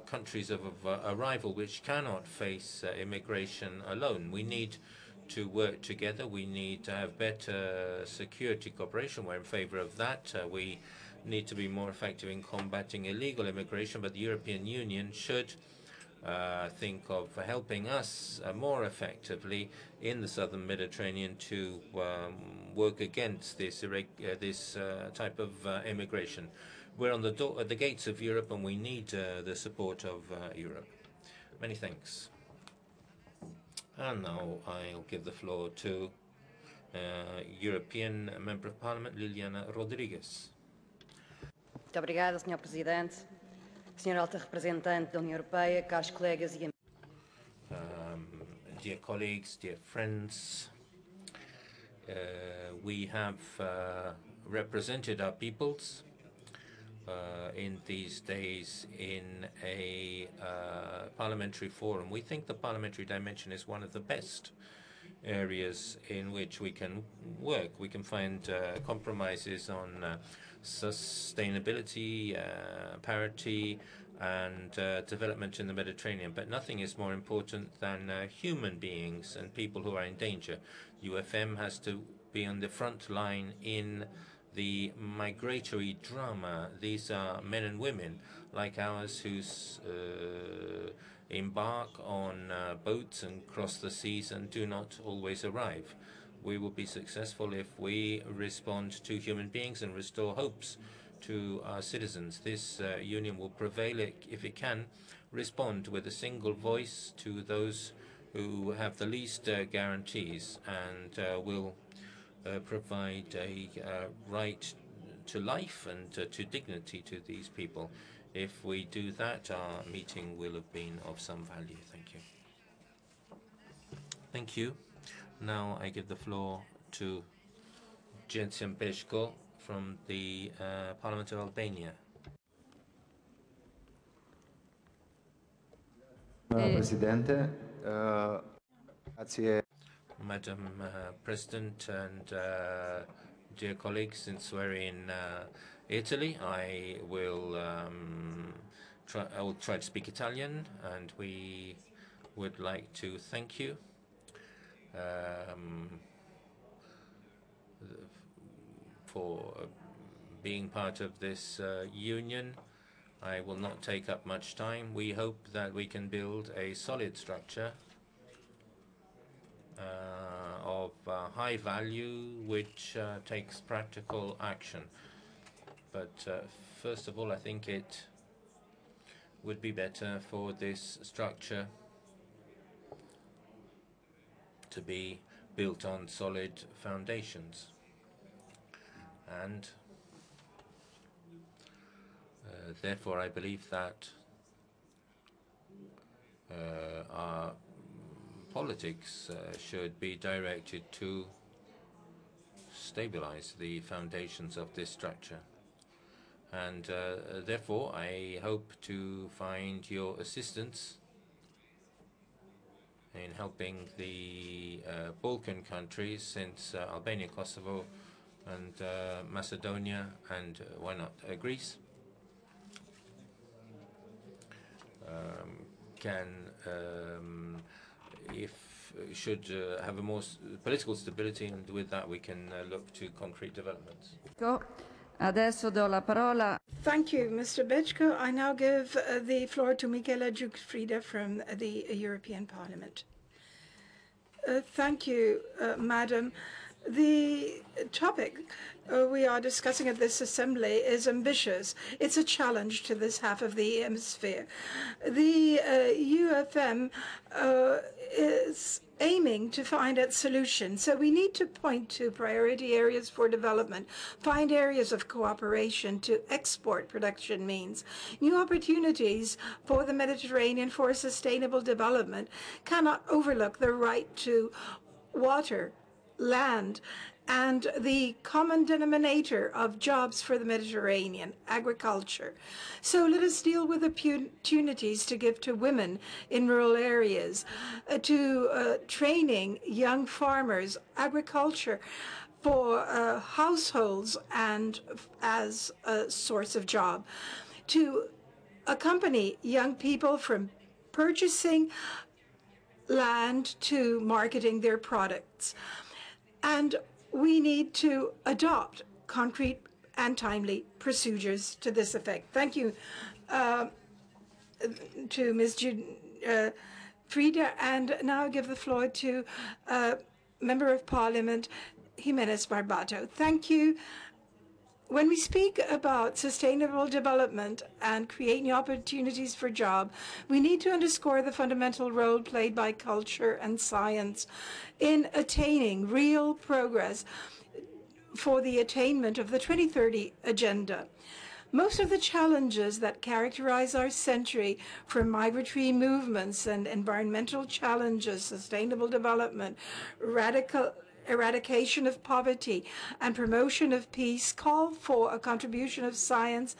countries of arrival which cannot face immigration alone. We need to work together. We need to have better security cooperation. We're in favor of that. We need to be more effective in combating illegal immigration, but the European Union should think of helping us more effectively in the southern Mediterranean to work against this type of immigration. We're on at the gates of Europe, and we need the support of Europe. Many thanks. And now I'll give the floor to European Member of Parliament, Liliana Rodrigues. Muito obrigada, Sr. Presidente, Sra. Alta Representante da União Europeia, caros colegas e amigos. Dear colleagues, dear friends, we have represented our peoples in these days in a parliamentary forum. We think the parliamentary dimension is one of the best areas in which we can work. We can find compromises on sustainability, parity, and development in the Mediterranean. But nothing is more important than human beings and people who are in danger. UFM has to be on the front line in the migratory drama. These are men and women like ours who embark on boats and cross the seas and do not always arrive. We will be successful if we respond to human beings and restore hopes to our citizens. This union will prevail if it can respond with a single voice to those who have the least guarantees, and will provide a right to life and to dignity to these people. If we do that, our meeting will have been of some value. Thank you. Thank you. Now I give the floor to Jensen Peshko from the Parliament of Albania. Presidente, grazie. Madam President and dear colleagues, since we're in Italy, I will try to speak Italian, and we would like to thank you for being part of this union. I will not take up much time. We hope that we can build a solid structure of high value, which takes practical action. But first of all, I think it would be better for this structure to be built on solid foundations. And therefore, I believe that our politics should be directed to stabilize the foundations of this structure. And therefore, I hope to find your assistance in helping the Balkan countries, since Albania, Kosovo, and Macedonia, and why not Greece, should have a more political stability, and with that we can look to concrete developments. Adesso do la parola. Thank you, Mr. Bečko. I now give the floor to Michaela Giuffrida from the European Parliament. Thank you, Madam. The topic we are discussing at this assembly is ambitious. It's a challenge to this half of the hemisphere. The UFM is aiming to find a solution. So we need to point to priority areas for development, find areas of cooperation to export production means. New opportunities for the Mediterranean for sustainable development cannot overlook the right to water, land, and the common denominator of jobs for the Mediterranean, agriculture. So let us deal with opportunities to give to women in rural areas, to training young farmers, agriculture for households and as a source of job, to accompany young people from purchasing land to marketing their products. And we need to adopt concrete and timely procedures to this effect. Thank you to Ms. Frida, and now I give the floor to Member of Parliament Jimenez Barbato. Thank you. When we speak about sustainable development and creating opportunities for jobs, we need to underscore the fundamental role played by culture and science in attaining real progress for the attainment of the 2030 Agenda. Most of the challenges that characterize our century, from migratory movements and environmental challenges, sustainable development, eradication of poverty, and promotion of peace, call for a contribution of science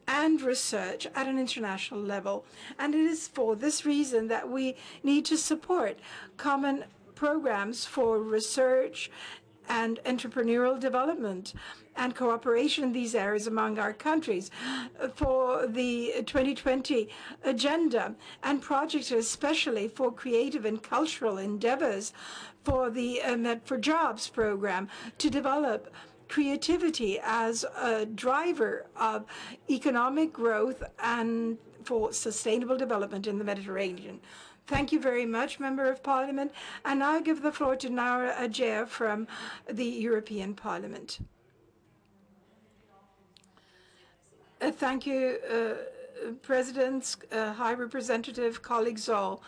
and research at an international level. And it is for this reason that we need to support common programs for research and entrepreneurial development and cooperation in these areas among our countries, for the 2020 Agenda and projects especially for creative and cultural endeavors, for the for Jobs program to develop creativity as a driver of economic growth and for sustainable development in the Mediterranean. Thank you very much, Member of Parliament. And now I give the floor to Nara Ajer from the European Parliament. Thank you, President, High Representative, colleagues all.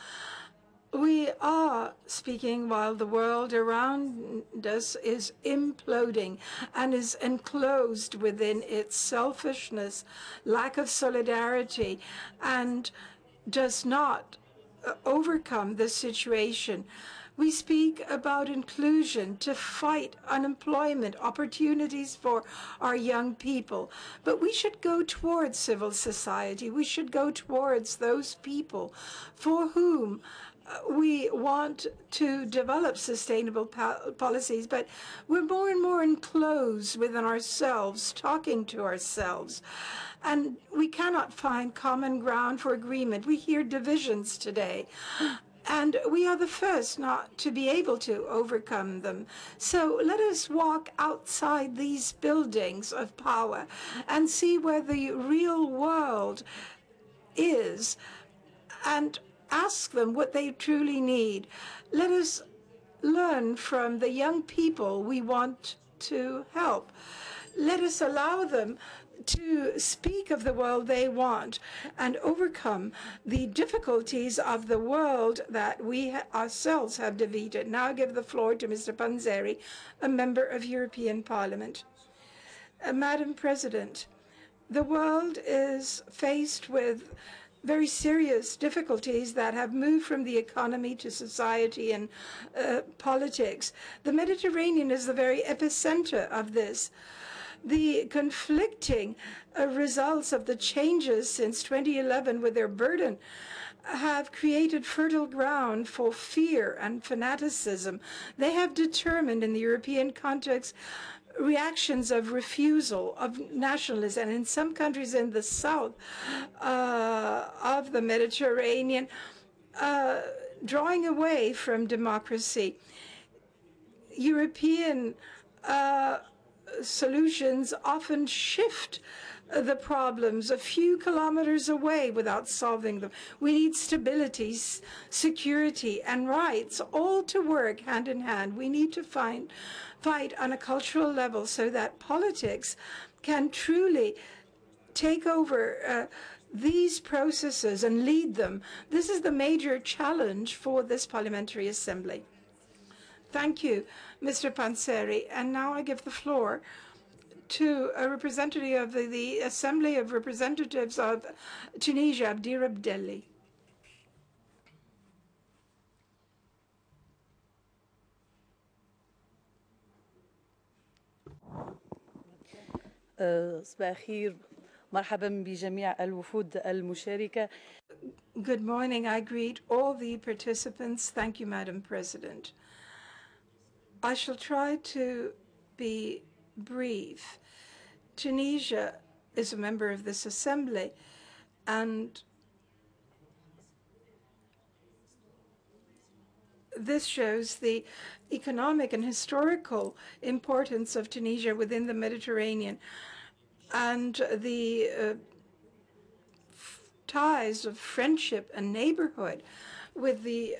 We are speaking while the world around us is imploding and is enclosed within its selfishness, lack of solidarity, and does not overcome this situation. We speak about inclusion to fight unemployment, opportunities for our young people. But we should go towards civil society. We should go towards those people for whom we want to develop sustainable policies, but we're more and more enclosed within ourselves, talking to ourselves. And we cannot find common ground for agreement. We hear divisions today. And we are the first not to be able to overcome them. So let us walk outside these buildings of power and see where the real world is and ask them what they truly need. Let us learn from the young people we want to help. Let us allow them to speak of the world they want and overcome the difficulties of the world that we ourselves have defeated. Now I give the floor to Mr. Panzeri, a member of European Parliament. Madam President, the world is faced with very serious difficulties that have moved from the economy to society and politics. The Mediterranean is the very epicenter of this. The conflicting results of the changes since 2011 with their burden have created fertile ground for fear and fanaticism. They have determined in the European context reactions of refusal, of nationalism, and in some countries in the south of the Mediterranean, drawing away from democracy. European solutions often shift the problems a few kilometers away without solving them. We need stability, security, and rights, all to work hand in hand. We need to fight on a cultural level so that politics can truly take over these processes and lead them. This is the major challenge for this Parliamentary Assembly. Thank you, Mr. Panzeri. And now I give the floor to a representative of the Assembly of Representatives of Tunisia, Ahmed Abdel Ali Aal. صباح الخير. مرحبا بجميع الوفود المشاركة. Good morning. I greet all the participants. Thank you, Madam President. I shall try to be brief. Tunisia is a member of this assembly, and this shows the economic and historical importance of Tunisia within the Mediterranean and the ties of friendship and neighborhood with the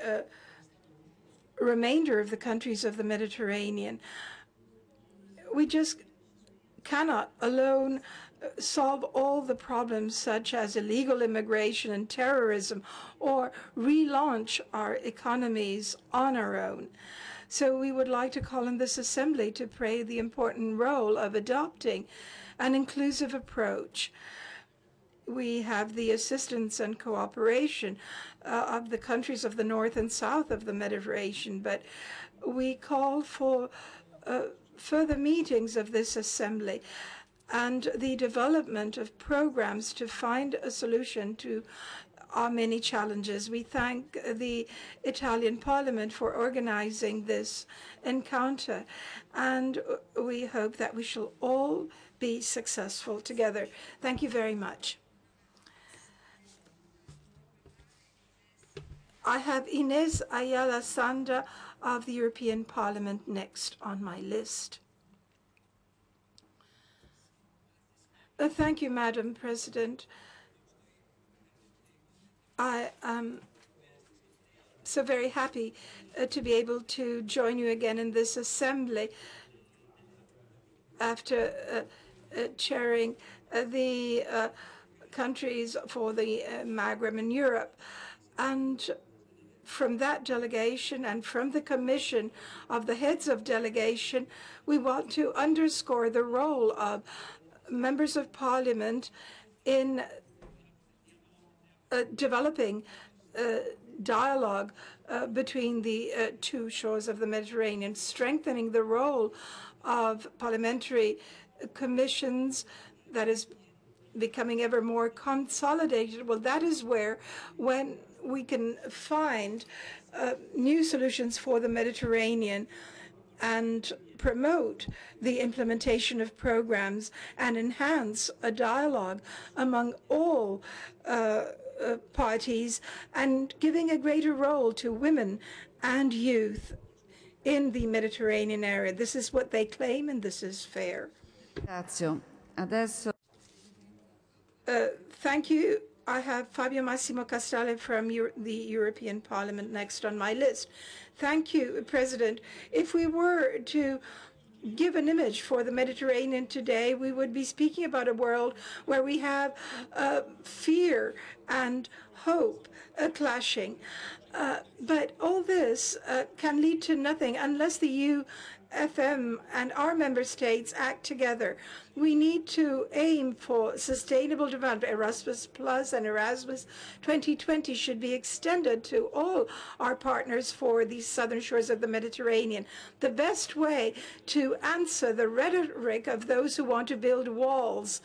remainder of the countries of the Mediterranean. We just cannot alone solve all the problems such as illegal immigration and terrorism or relaunch our economies on our own. So we would like to call on this assembly to play the important role of adopting an inclusive approach. We have the assistance and cooperation of the countries of the north and south of the Mediterranean, but we call for further meetings of this assembly and the development of programs to find a solution to our many challenges. We thank the Italian Parliament for organizing this encounter, and we hope that we shall all be successful together. Thank you very much. I have Ines Ayala Sanda of the European Parliament next on my list. Thank you, Madam President. I am so very happy to be able to join you again in this assembly after chairing the countries for the Maghreb and Europe. And from that delegation and from the commission of the heads of delegation, we want to underscore the role of members of parliament in developing dialogue between the two shores of the Mediterranean, strengthening the role of parliamentary commissions that is becoming ever more consolidated. Well, that is where, when we can find new solutions for the Mediterranean and promote the implementation of programs and enhance a dialogue among all parties and giving a greater role to women and youth in the Mediterranean area. This is what they claim, and this is fair. Thank you. I have Fabio Massimo Castaldi from the European Parliament next on my list. Thank you, President. If we were to give an image for the Mediterranean today, we would be speaking about a world where we have fear and hope clashing. But all this can lead to nothing unless the UFM and our member states act together. We need to aim for sustainable development. Erasmus Plus and Erasmus 2020 should be extended to all our partners for the southern shores of the Mediterranean. The best way to answer the rhetoric of those who want to build walls,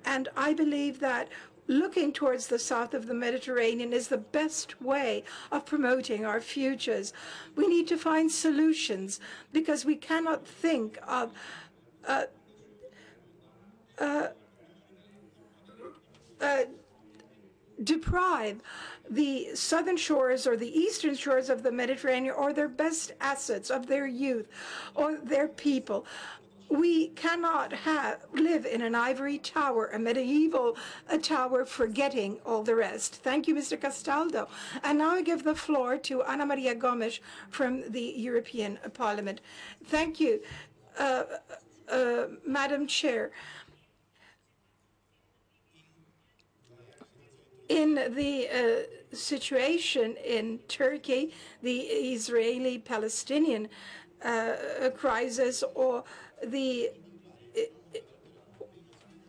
and I believe that looking towards the south of the Mediterranean is the best way of promoting our futures. We need to find solutions because we cannot think of deprive the southern shores or the eastern shores of the Mediterranean or their best assets of their youth or their people. We cannot live in an ivory tower, a medieval tower, forgetting all the rest. Thank you, Mr. Castaldo. And now I give the floor to Ana Maria Gomes from the European Parliament. Thank you, Madam Chair. In the situation in Turkey, the Israeli-Palestinian crisis, or the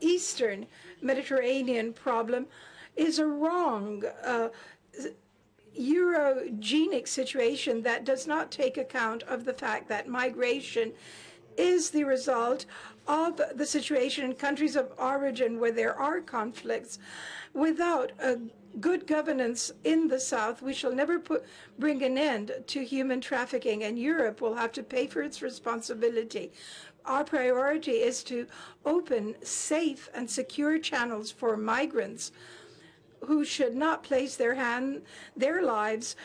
Eastern Mediterranean problem, is a wrong Eurogenic situation that does not take account of the fact that migration is the result of the situation in countries of origin where there are conflicts. Without a good governance in the south, we shall never bring an end to human trafficking, and Europe will have to pay for its responsibility. Our priority is to open safe and secure channels for migrants who should not place their lives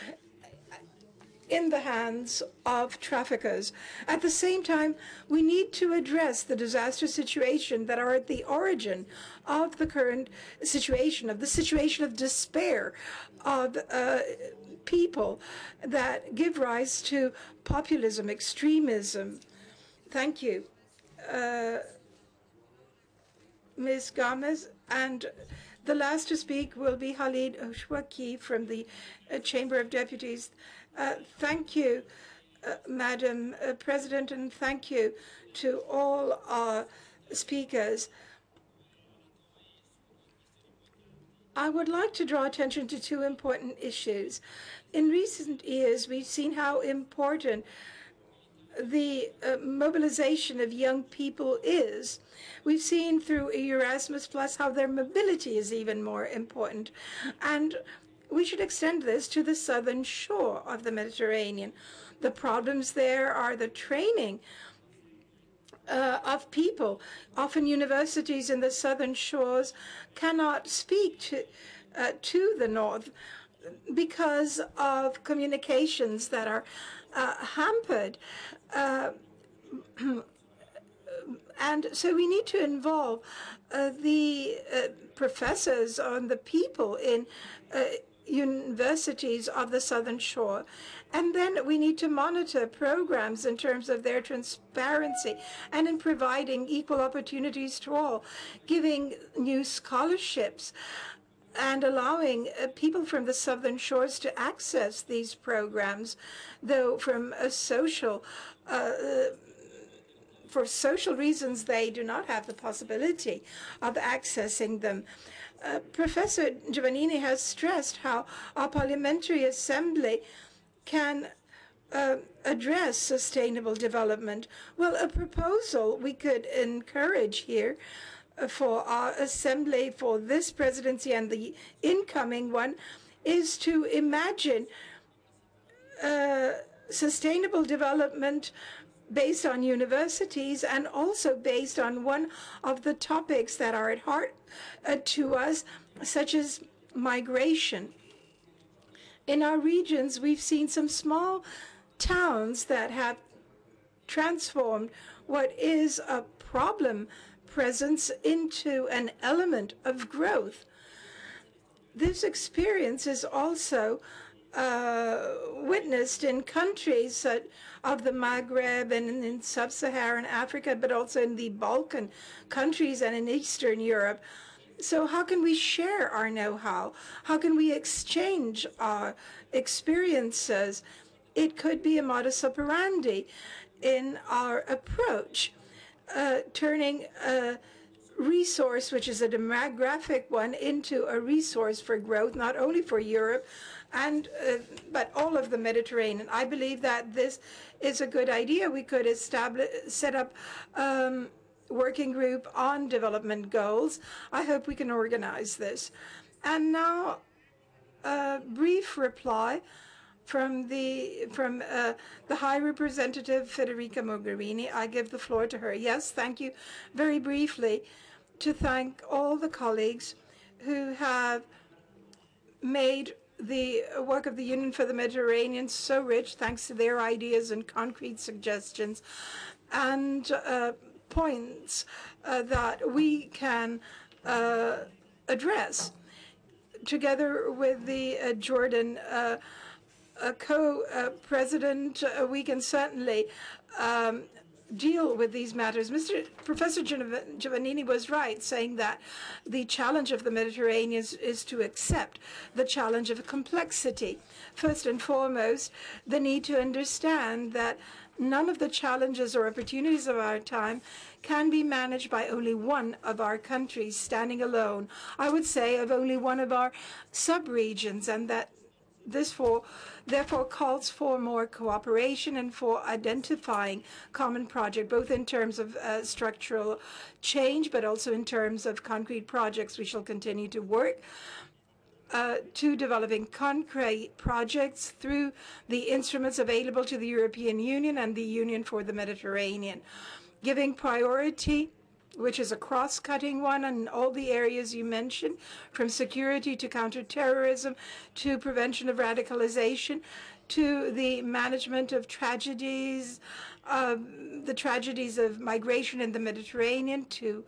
in the hands of traffickers. At the same time, we need to address the disastrous situation that are at the origin of the current situation, of the situation of despair of people that give rise to populism, extremism. Thank you, Ms. Gomez. And the last to speak will be Khalid Oshwaki from the Chamber of Deputies. Thank you, Madam President, and thank you to all our speakers. I would like to draw attention to two important issues. In recent years, we've seen how important the mobilization of young people is. We've seen through Erasmus Plus how their mobility is even more important. And we should extend this to the southern shore of the Mediterranean. The problems there are the training of people. Often universities in the southern shores cannot speak to the north because of communications that are hampered. And so we need to involve the professors and the people in universities of the southern shore. And then we need to monitor programs in terms of their transparency and in providing equal opportunities to all, giving new scholarships and allowing people from the southern shores to access these programs, though from a for social reasons they do not have the possibility of accessing them. Professor Giovannini has stressed how our parliamentary assembly can address sustainable development. Well, a proposal we could encourage here for our assembly for this presidency and the incoming one is to imagine sustainable development based on universities and also based on one of the topics that are at heart to us, such as migration. In our regions, we've seen some small towns that have transformed what is a problem presence into an element of growth. This experience is also witnessed in countries of the Maghreb and in sub-Saharan Africa, but also in the Balkan countries and in Eastern Europe. So how can we share our know-how? How can we exchange our experiences? It could be a modus operandi in our approach, turning a resource, which is a demographic one, into a resource for growth, not only for Europe, but all of the Mediterranean. I believe that this is a good idea. We could set up working group on development goals. I hope we can organize this. And now a brief reply from the High Representative Federica Mogherini. I give the floor to her. Yes, thank you. Very briefly, to thank all the colleagues who have made the work of the Union for the Mediterranean so rich, thanks to their ideas and concrete suggestions and points that we can address. Together with the Jordan co-president, we can certainly deal with these matters. Professor Giovannini was right, saying that the challenge of the Mediterranean is to accept the challenge of complexity. First and foremost, the need to understand that none of the challenges or opportunities of our time can be managed by only one of our countries standing alone. I would say of only one of our sub-regions, and that this therefore calls for more cooperation and for identifying common projects, both in terms of structural change, but also in terms of concrete projects. We shall continue to work to developing concrete projects through the instruments available to the European Union and the Union for the Mediterranean, giving priority, which is a cross-cutting one in all the areas you mentioned, from security to counterterrorism to prevention of radicalization to the management of tragedies, the tragedies of migration in the Mediterranean, to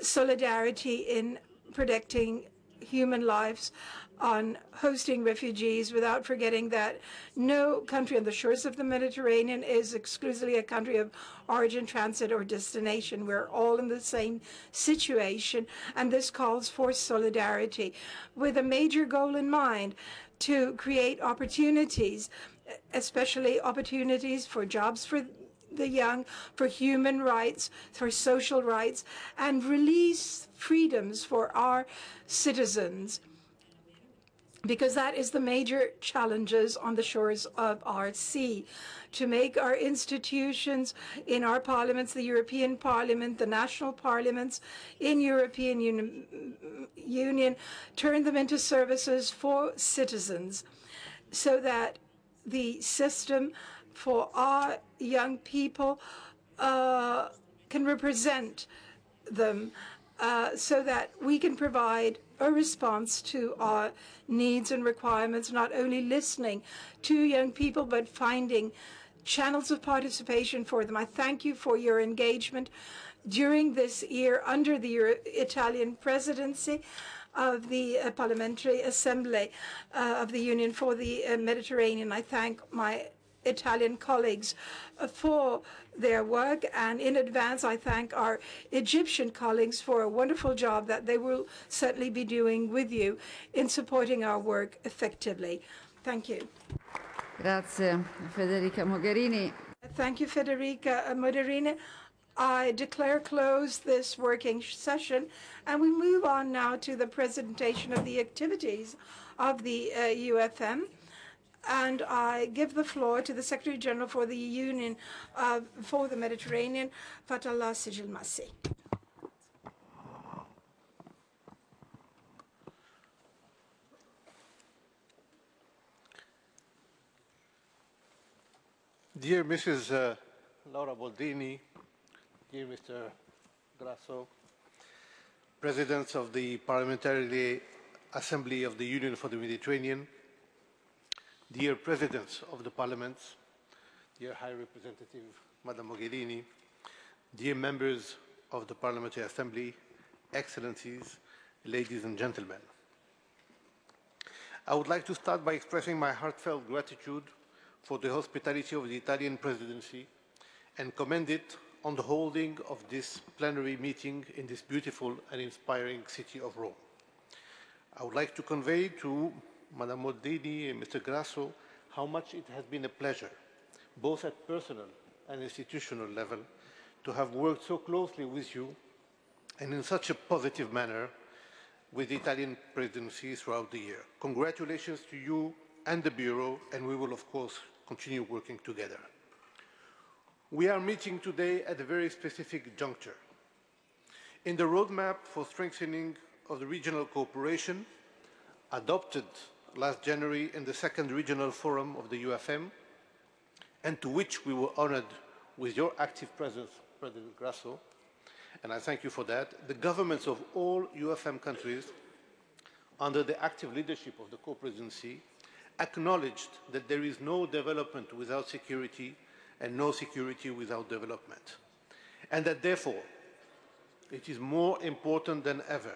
solidarity in protecting human lives, on hosting refugees, without forgetting that no country on the shores of the Mediterranean is exclusively a country of origin, transit, or destination. We're all in the same situation, and this calls for solidarity, with a major goal in mind: to create opportunities, especially opportunities for jobs for the young, for human rights, for social rights, and release freedoms for our citizens, because that is the major challenges on the shores of our sea. To make our institutions in our parliaments, the European Parliament, the national parliaments in European Union, turn them into services for citizens, so that the system for our young people can represent them, so that we can provide a response to our needs and requirements, not only listening to young people, but finding channels of participation for them. I thank you for your engagement during this year under the Italian presidency of the Parliamentary Assembly of the Union for the Mediterranean. I thank my Italian colleagues for their work, and in advance I thank our Egyptian colleagues for a wonderful job that they will certainly be doing with you in supporting our work effectively. Thank you. Grazie, Federica Mogherini. Thank you, Federica Mogherini. I declare closed this working session, and we move on now to the presentation of the activities of the UFM. And I give the floor to the Secretary General for the Union for the Mediterranean, Fathallah Sijil Massi. Dear Mrs. Laura Boldrini, dear Mr. Grasso, Presidents of the parliamentary Assembly of the Union for the Mediterranean, dear Presidents of the Parliaments, dear High Representative Madam Mogherini, dear members of the Parliamentary Assembly, Excellencies, ladies and gentlemen. I would like to start by expressing my heartfelt gratitude for the hospitality of the Italian Presidency and commend it on the holding of this plenary meeting in this beautiful and inspiring city of Rome. I would like to convey to Madam Mogherini and Mr. Grasso how much it has been a pleasure, both at personal and institutional level, to have worked so closely with you and in such a positive manner with the Italian presidency throughout the year. Congratulations to you and the Bureau, and we will, of course, continue working together. We are meeting today at a very specific juncture. In the roadmap for strengthening of the regional cooperation, adopted last January in the second regional forum of the UFM, and to which we were honored with your active presence, President Grasso, and I thank you for that, the governments of all UFM countries, under the active leadership of the co-presidency, acknowledged that there is no development without security and no security without development, and that therefore it is more important than ever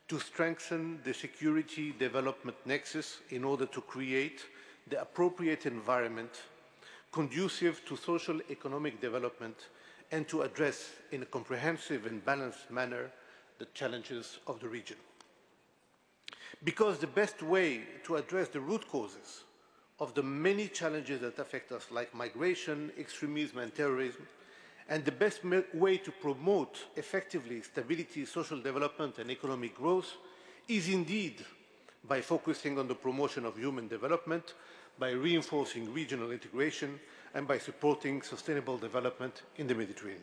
to strengthen the security development nexus in order to create the appropriate environment conducive to social economic development and to address in a comprehensive and balanced manner the challenges of the region. Because the best way to address the root causes of the many challenges that affect us, like migration, extremism, and terrorism, and the best way to promote effectively stability, social development, and economic growth is indeed by focusing on the promotion of human development, by reinforcing regional integration, and by supporting sustainable development in the Mediterranean.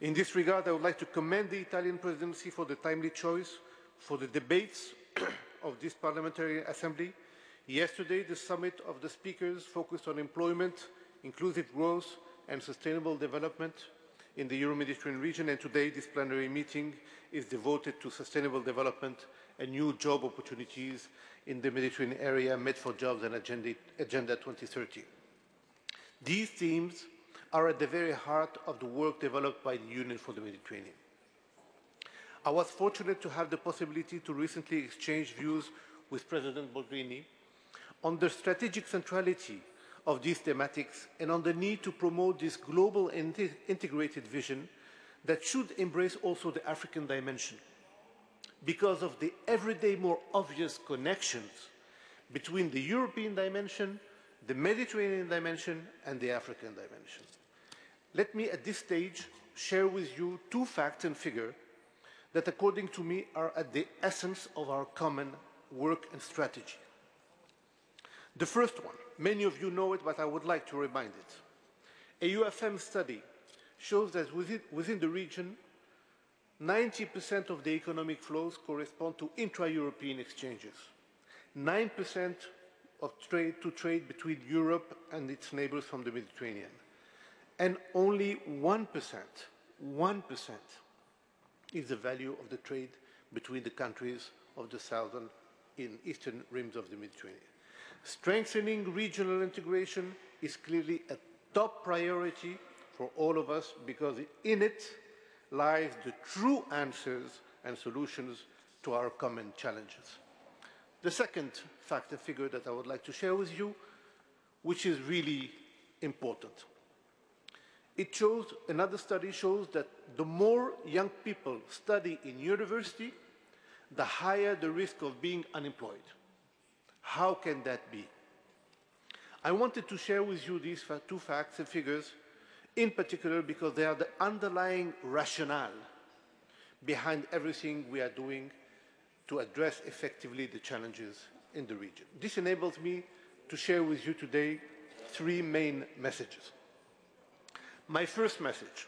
In this regard, I would like to commend the Italian presidency for the timely choice for the debates of this Parliamentary Assembly. Yesterday, the summit of the speakers focused on employment, inclusive growth, and sustainable development in the Euro-Mediterranean region, and today this plenary meeting is devoted to sustainable development and new job opportunities in the Mediterranean area, Med for Jobs and Agenda 2030. These themes are at the very heart of the work developed by the Union for the Mediterranean. I was fortunate to have the possibility to recently exchange views with President Boldrini on the strategic centrality of these thematics and on the need to promote this global and integrated vision that should embrace also the African dimension because of the everyday more obvious connections between the European dimension, the Mediterranean dimension, and the African dimension. Let me at this stage share with you two facts and figures that, according to me, are at the essence of our common work and strategy. The first one, many of you know it, but I would like to remind it. A UFM study shows that within the region, 90% of the economic flows correspond to intra-European exchanges, 9% of trade between Europe and its neighbors from the Mediterranean, and only 1% is the value of the trade between the countries of the southern and eastern rims of the Mediterranean. Strengthening regional integration is clearly a top priority for all of us because in it lies the true answers and solutions to our common challenges. The second fact and figure that I would like to share with you, which is really important. It shows, another study shows that the more young people study in university, the higher the risk of being unemployed. How can that be? I wanted to share with you these two facts and figures, in particular because they are the underlying rationale behind everything we are doing to address effectively the challenges in the region. This enables me to share with you today three main messages. My first message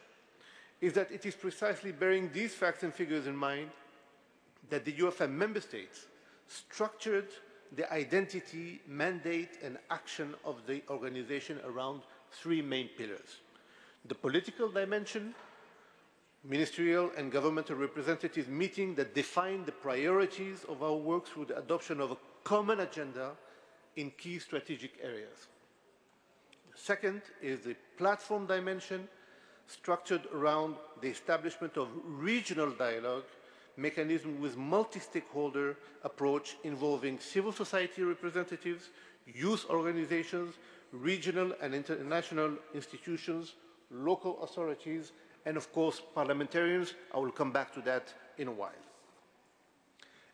is that it is precisely bearing these facts and figures in mind that the UFM member states structured the identity, mandate, and action of the organization around three main pillars: the political dimension, ministerial and governmental representatives meeting that define the priorities of our work through the adoption of a common agenda in key strategic areas. Second is the platform dimension, structured around the establishment of regional dialogue mechanism with multi-stakeholder approach involving civil society representatives, youth organizations, regional and international institutions, local authorities, and of course parliamentarians. I will come back to that in a while.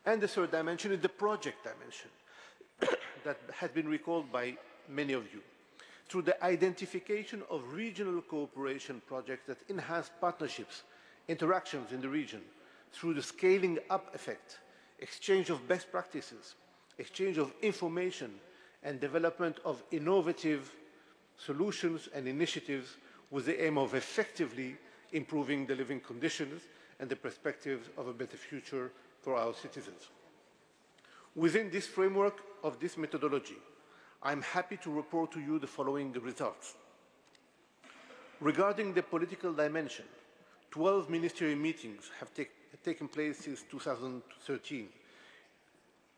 And the third dimension is the project dimension that has been recalled by many of you, through the identification of regional cooperation projects that enhance partnerships, interactions in the region, through the scaling up effect, exchange of best practices, exchange of information, and development of innovative solutions and initiatives with the aim of effectively improving the living conditions and the perspectives of a better future for our citizens. Within this framework of this methodology, I'm happy to report to you the following results. Regarding the political dimension, 12 ministerial meetings have taken place since 2013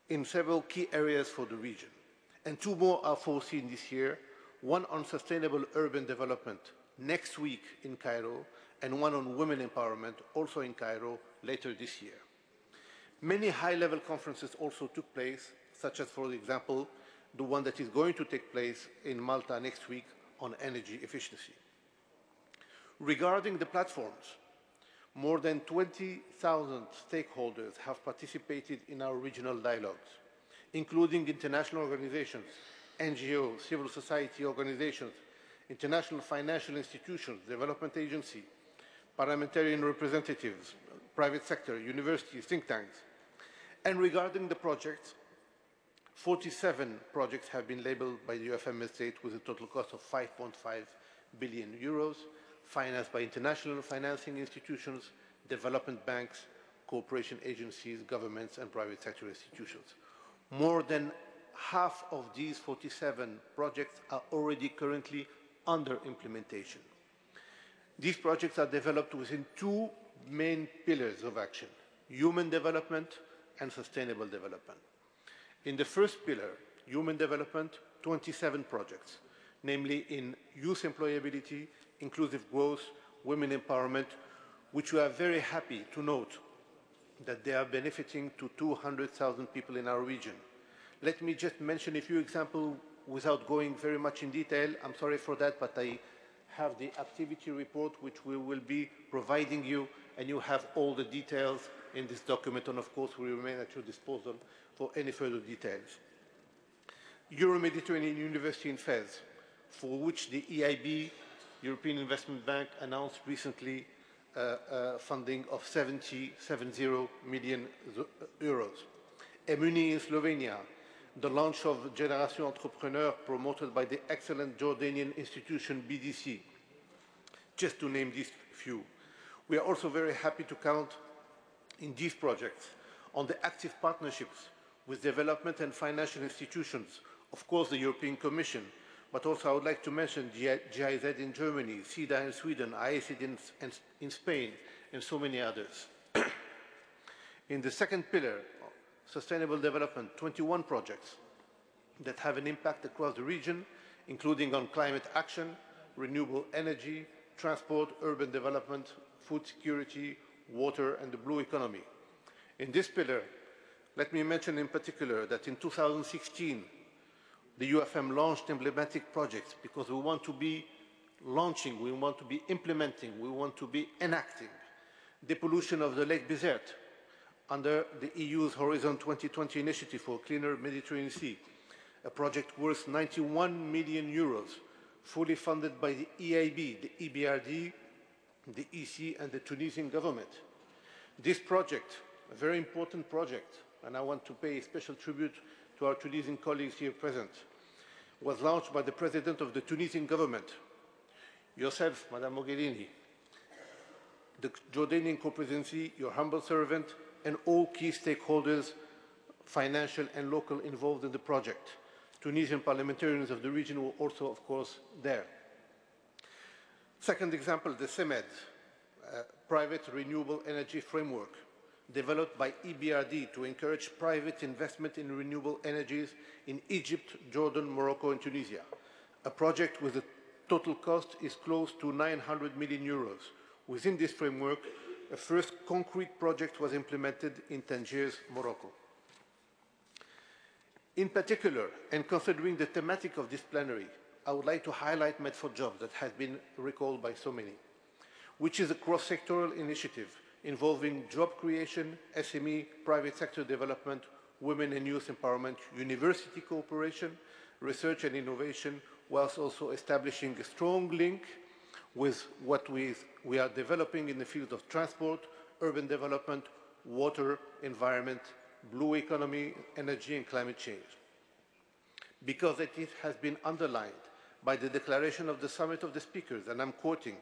in several key areas for the region, and 2 more are foreseen this year, one on sustainable urban development next week in Cairo, and one on women empowerment also in Cairo later this year. Many high-level conferences also took place, such as, for example, the one that is going to take place in Malta next week on energy efficiency. Regarding the platforms, more than 20,000 stakeholders have participated in our regional dialogues, including international organizations, NGOs, civil society organizations, international financial institutions, development agencies, parliamentarian representatives, private sector, universities, think tanks. And regarding the projects, 47 projects have been labeled by the UFM member state with a total cost of 5.5 billion euros, financed by international financing institutions, development banks, cooperation agencies, governments, and private sector institutions. More than half of these 47 projects are already currently under implementation. These projects are developed within 2 main pillars of action: human development and sustainable development. In the first pillar, human development, 27 projects, namely in youth employability, inclusive growth, women empowerment, which we are very happy to note that they are benefiting to 200,000 people in our region. Let me just mention a few examples without going very much in detail. I'm sorry for that, but I have the activity report which we will be providing you, and you have all the details in this document, and of course we remain at your disposal for any further details. Euro-Mediterranean University in Fez, for which the EIB, European Investment Bank, announced recently funding of 70 million euros. Emuni in Slovenia, the launch of Generation Entrepreneur promoted by the excellent Jordanian institution BDC, just to name these few. We are also very happy to count in these projects on the active partnerships with development and financial institutions, of course the European Commission, but also I would like to mention GIZ in Germany, SIDA in Sweden, IACID in Spain, and so many others. In the second pillar, sustainable development, 21 projects that have an impact across the region, including on climate action, renewable energy, transport, urban development, food security, water, and the blue economy. In this pillar, let me mention in particular that in 2016, the UFM launched emblematic projects because we want to be launching, we want to be implementing, we want to be enacting depollution of the Lake Bizerte under the EU's Horizon 2020 initiative for a cleaner Mediterranean Sea, a project worth 91 million euros, fully funded by the EIB, the EBRD, the EC, and the Tunisian government. This project, a very important project, and I want to pay special tribute to our Tunisian colleagues here present, was launched by the President of the Tunisian government, yourself, Madame Mogherini, the Jordanian co-presidency, your humble servant, and all key stakeholders, financial and local, involved in the project. Tunisian parliamentarians of the region were also, of course, there. Second example, the CEMED, private renewable energy framework developed by EBRD to encourage private investment in renewable energies in Egypt, Jordan, Morocco, and Tunisia. A project with a total cost is close to 900 million euros. Within this framework, a first concrete project was implemented in Tangiers, Morocco. In particular, and considering the thematic of this plenary, I would like to highlight Med for Jobs that has been recalled by so many, which is a cross-sectoral initiative involving job creation, SME, private sector development, women and youth empowerment, university cooperation, research and innovation, whilst also establishing a strong link with what we are developing in the field of transport, urban development, water, environment, blue economy, energy and climate change. Because it has been underlined by the declaration of the Summit of the Speakers, and I'm quoting,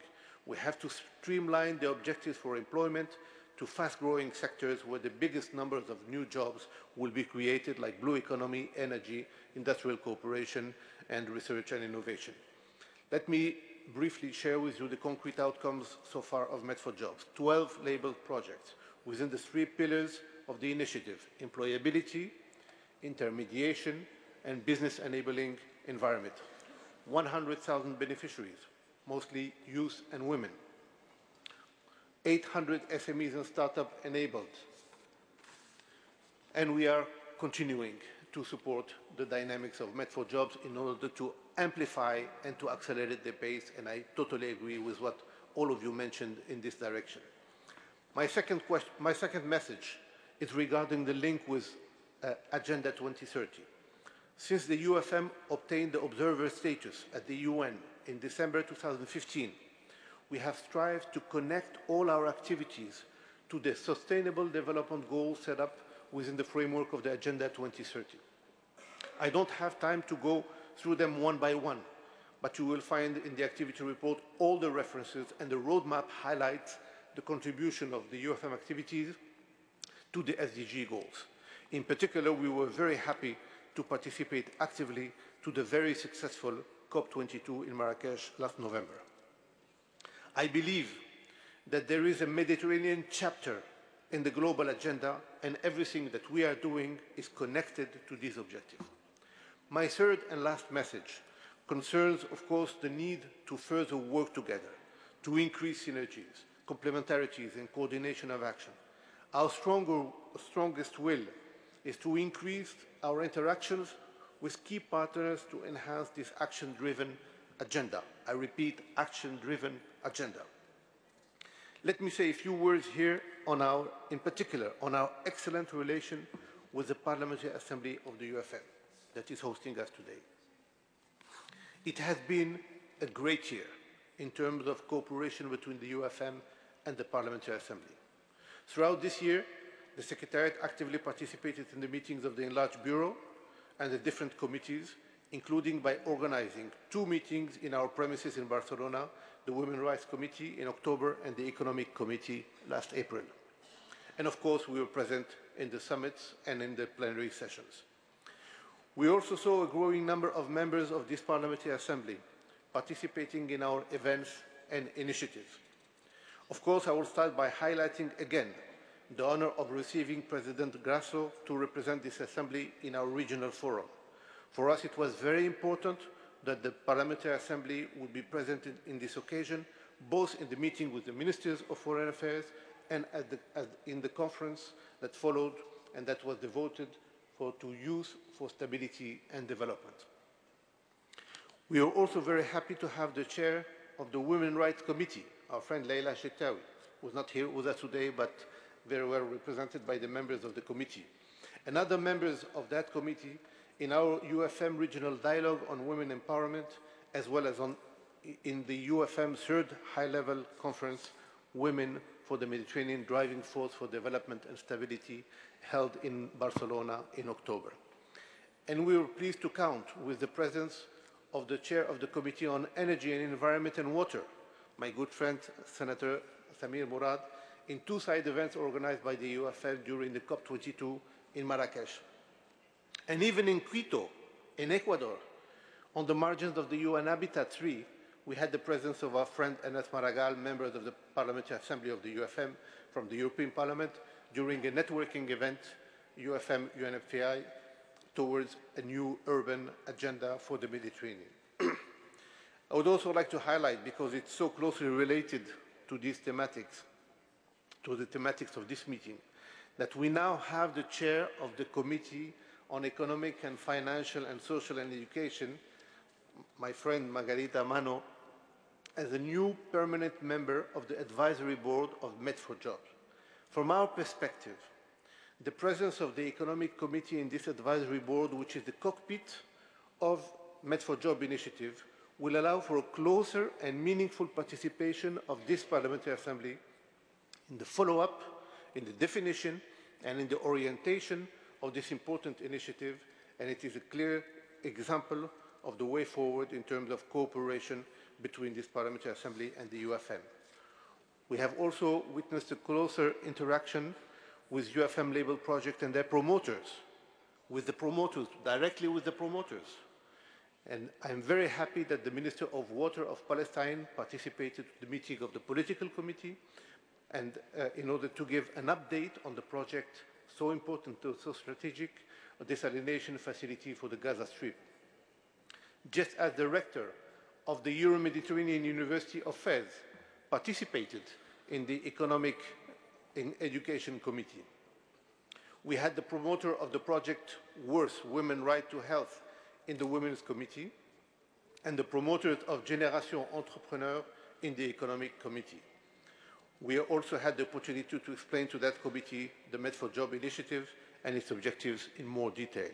we have to streamline the objectives for employment to fast-growing sectors where the biggest numbers of new jobs will be created, like blue economy, energy, industrial cooperation, and research and innovation. Let me briefly share with you the concrete outcomes so far of Med for Jobs. 12 labeled projects within the 3 pillars of the initiative: employability, intermediation, and business enabling environment. 100,000 beneficiaries, mostly youth and women. 800 SMEs and startup enabled. And we are continuing to support the dynamics of Med for Jobs in order to amplify and to accelerate the pace, and I totally agree with what all of you mentioned in this direction. My second message is regarding the link with Agenda 2030. Since the UFM obtained the observer status at the UN in December 2015, we have strived to connect all our activities to the Sustainable Development Goals set up within the framework of the Agenda 2030. I don't have time to go through them one by one, but you will find in the activity report all the references, and the roadmap highlights the contribution of the UFM activities to the SDG goals. In particular, we were very happy to participate actively to the very successful COP22 in Marrakesh last November. I believe that there is a Mediterranean chapter in the global agenda, and everything that we are doing is connected to these objectives. My third and last message concerns, of course, the need to further work together, to increase synergies, complementarities, and coordination of action. Our strongest will is to increase our interactions with key partners to enhance this action-driven agenda. I repeat, action-driven agenda. Let me say a few words here on in particular, on our excellent relation with the Parliamentary Assembly of the UFM that is hosting us today. It has been a great year in terms of cooperation between the UFM and the Parliamentary Assembly. Throughout this year, the Secretariat actively participated in the meetings of the Enlarged Bureau and the different committees, including by organizing 2 meetings in our premises in Barcelona, the Women's Rights Committee in October and the Economic Committee last April. And of course, we were present in the summits and in the plenary sessions. We also saw a growing number of members of this Parliamentary Assembly participating in our events and initiatives. Of course, I will start by highlighting again the honor of receiving President Grasso to represent this Assembly in our regional forum. For us, it was very important that the Parliamentary Assembly would be present in this occasion, both in the meeting with the Ministers of Foreign Affairs and in the conference that followed and that was devoted to youth for stability and development. We are also very happy to have the chair of the Women's Rights Committee, our friend Leila Shetawi, who is not here with us today, but very well represented by the members of the committee, and other members of that committee in our UFM Regional Dialogue on Women Empowerment, as well as in the UFM third high-level conference, Women for the Mediterranean, Driving Force for Development and Stability, held in Barcelona in October. And we were pleased to count with the presence of the chair of the Committee on Energy and Environment and Water, my good friend, Senator Samir Murad, in 2 side events organized by the UFM during the COP22 in Marrakesh. And even in Quito, in Ecuador, on the margins of the UN Habitat 3, We had the presence of our friend Enes Maragall, members of the Parliamentary Assembly of the UFM from the European Parliament, during a networking event, UFM-UNFPI, towards a new urban agenda for the Mediterranean. I would also like to highlight, because it's so closely related to these thematics, to the thematics of this meeting, that we now have the chair of the Committee on Economic and Financial and Social and Education, my friend Margarita Mano, as a new permanent member of the advisory board of Med4Jobs. From our perspective, the presence of the Economic Committee in this advisory board, which is the cockpit of Med4Jobs initiative, will allow for a closer and meaningful participation of this Parliamentary Assembly in the follow-up, in the definition, and in the orientation of this important initiative, and it is a clear example of the way forward in terms of cooperation between this Parliamentary Assembly and the UFM. We have also witnessed a closer interaction with UFM Label Project and their promoters, directly with the promoters. And I'm very happy that the Minister of Water of Palestine participated in the meeting of the political committee, and in order to give an update on the project so important, so strategic, a desalination facility for the Gaza Strip. Just as the rector of the Euro-Mediterranean University of Fez participated in the Economic and Education Committee. We had the promoter of the project Worth, Women Right to Health, in the Women's Committee, and the promoters of Génération Entrepreneur in the Economic Committee. We also had the opportunity to explain to that committee the Med4Jobs initiative and its objectives in more detail.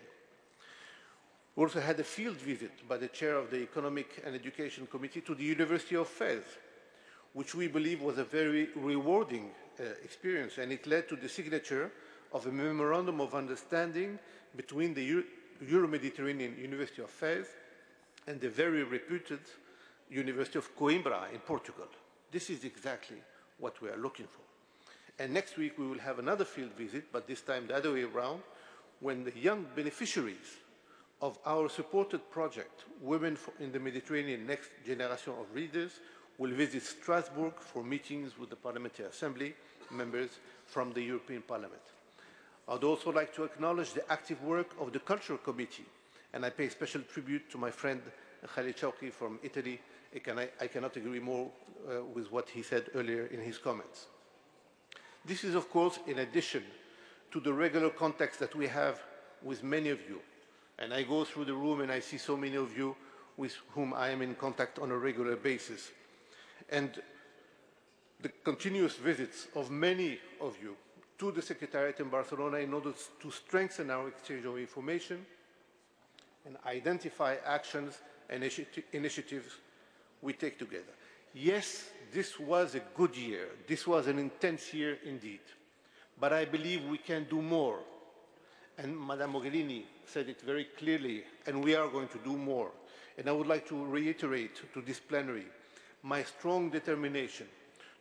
We also had a field visit by the chair of the Economic and Education Committee to the University of Fez, which we believe was a very rewarding experience, and it led to the signature of a memorandum of understanding between the Euro-Mediterranean University of Fez and the very reputed University of Coimbra in Portugal. This is exactly what we are looking for. And next week we will have another field visit, but this time the other way around, when the young beneficiaries of our supported project, Women in the Mediterranean, Next Generation of Leaders, will visit Strasbourg for meetings with the Parliamentary Assembly members from the European Parliament. I'd also like to acknowledge the active work of the Cultural Committee, and I pay special tribute to my friend Khalid Chowki from Italy. I cannot agree more with what he said earlier in his comments. This is, of course, in addition to the regular contacts that we have with many of you. And I go through the room and I see so many of you with whom I am in contact on a regular basis. And the continuous visits of many of you to the Secretariat in Barcelona in order to strengthen our exchange of information and identify actions and initiatives we take together. Yes, this was a good year. This was an intense year indeed. But I believe we can do more. And Madame Mogherini said it very clearly, and we are going to do more. And I would like to reiterate to this plenary my strong determination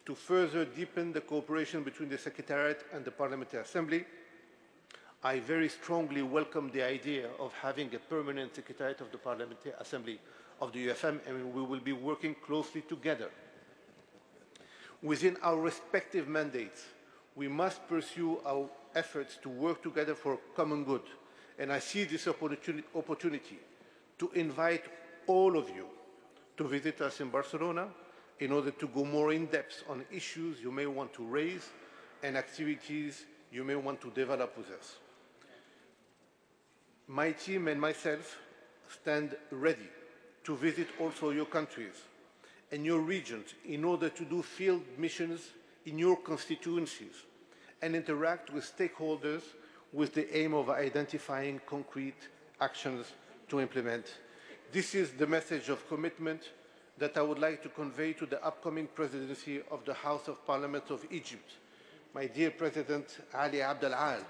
to further deepen the cooperation between the Secretariat and the Parliamentary Assembly. I very strongly welcome the idea of having a permanent Secretariat of the Parliamentary Assembly of the UFM, and we will be working closely together. Within our respective mandates, we must pursue our efforts to work together for common good. And I see this opportunity to invite all of you to visit us in Barcelona in order to go more in depth on issues you may want to raise and activities you may want to develop with us. My team and myself stand ready to visit also your countries and your regions in order to do field missions in your constituencies and interact with stakeholders with the aim of identifying concrete actions to implement. This is the message of commitment that I would like to convey to the upcoming presidency of the House of Parliament of Egypt, my dear President Ali Abdel Aal,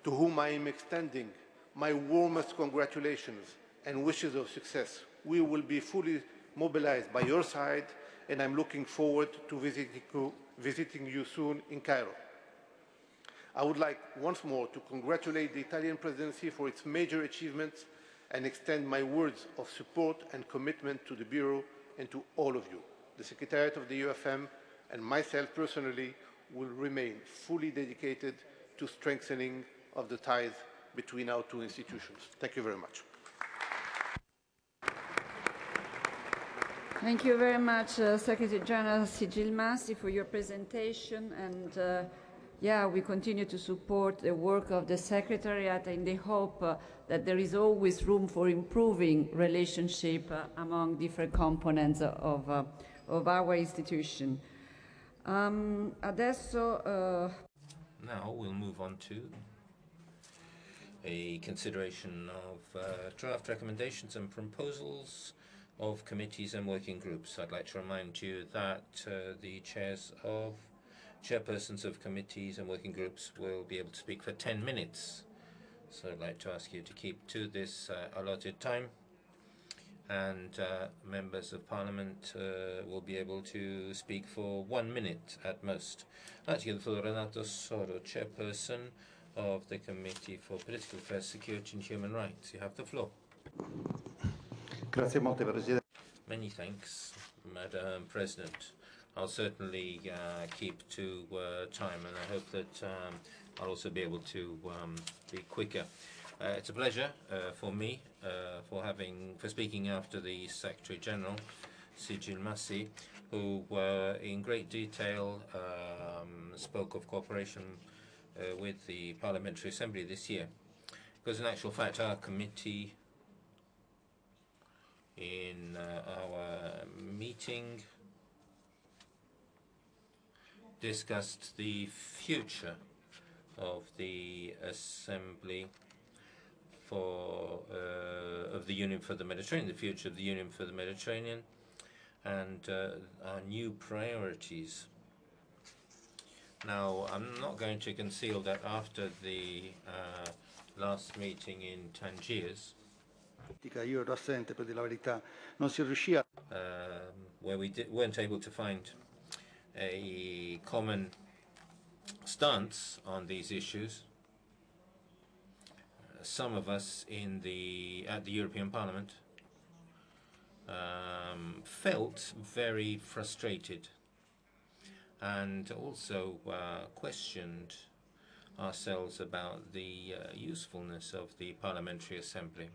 to whom I am extending my warmest congratulations and wishes of success. We will be fully mobilized by your side, and I'm looking forward to visiting you soon in Cairo. I would like once more to congratulate the Italian presidency for its major achievements and extend my words of support and commitment to the Bureau and to all of you. The Secretariat of the UFM and myself personally will remain fully dedicated to strengthening of the ties between our two institutions. Thank you very much. Thank you very much, Secretary General Sigil Massi, for your presentation. And yeah, we continue to support the work of the Secretariat in the hope that there is always room for improving relationship among different components of our institution. Adesso now we'll move on to a consideration of draft recommendations and proposals of committees and working groups. I'd like to remind you that the chairpersons of committees and working groups will be able to speak for 10 minutes. So I'd like to ask you to keep to this allotted time. And members of Parliament will be able to speak for 1 minute at most. I'd like to give the floor to Renato Soro, chairperson of the Committee for Political Affairs, Security and Human Rights. You have the floor. Grazie molte, Presidente. Many thanks, Madam President. I'll certainly keep to time, and I hope that I'll also be able to be quicker. It's a pleasure for me for speaking after the Secretary General, Sigil Massi, who in great detail spoke of cooperation with the Parliamentary Assembly this year. Because in actual fact, our committee in our meeting discussed the future of the Assembly of the Union for the Mediterranean, the future of the Union for the Mediterranean, and our new priorities. Now, I'm not going to conceal that after the last meeting in Tangiers, where we weren't able to find a common stance on these issues, some of us at the European Parliament felt very frustrated and also questioned ourselves about the usefulness of the Parliamentary Assembly.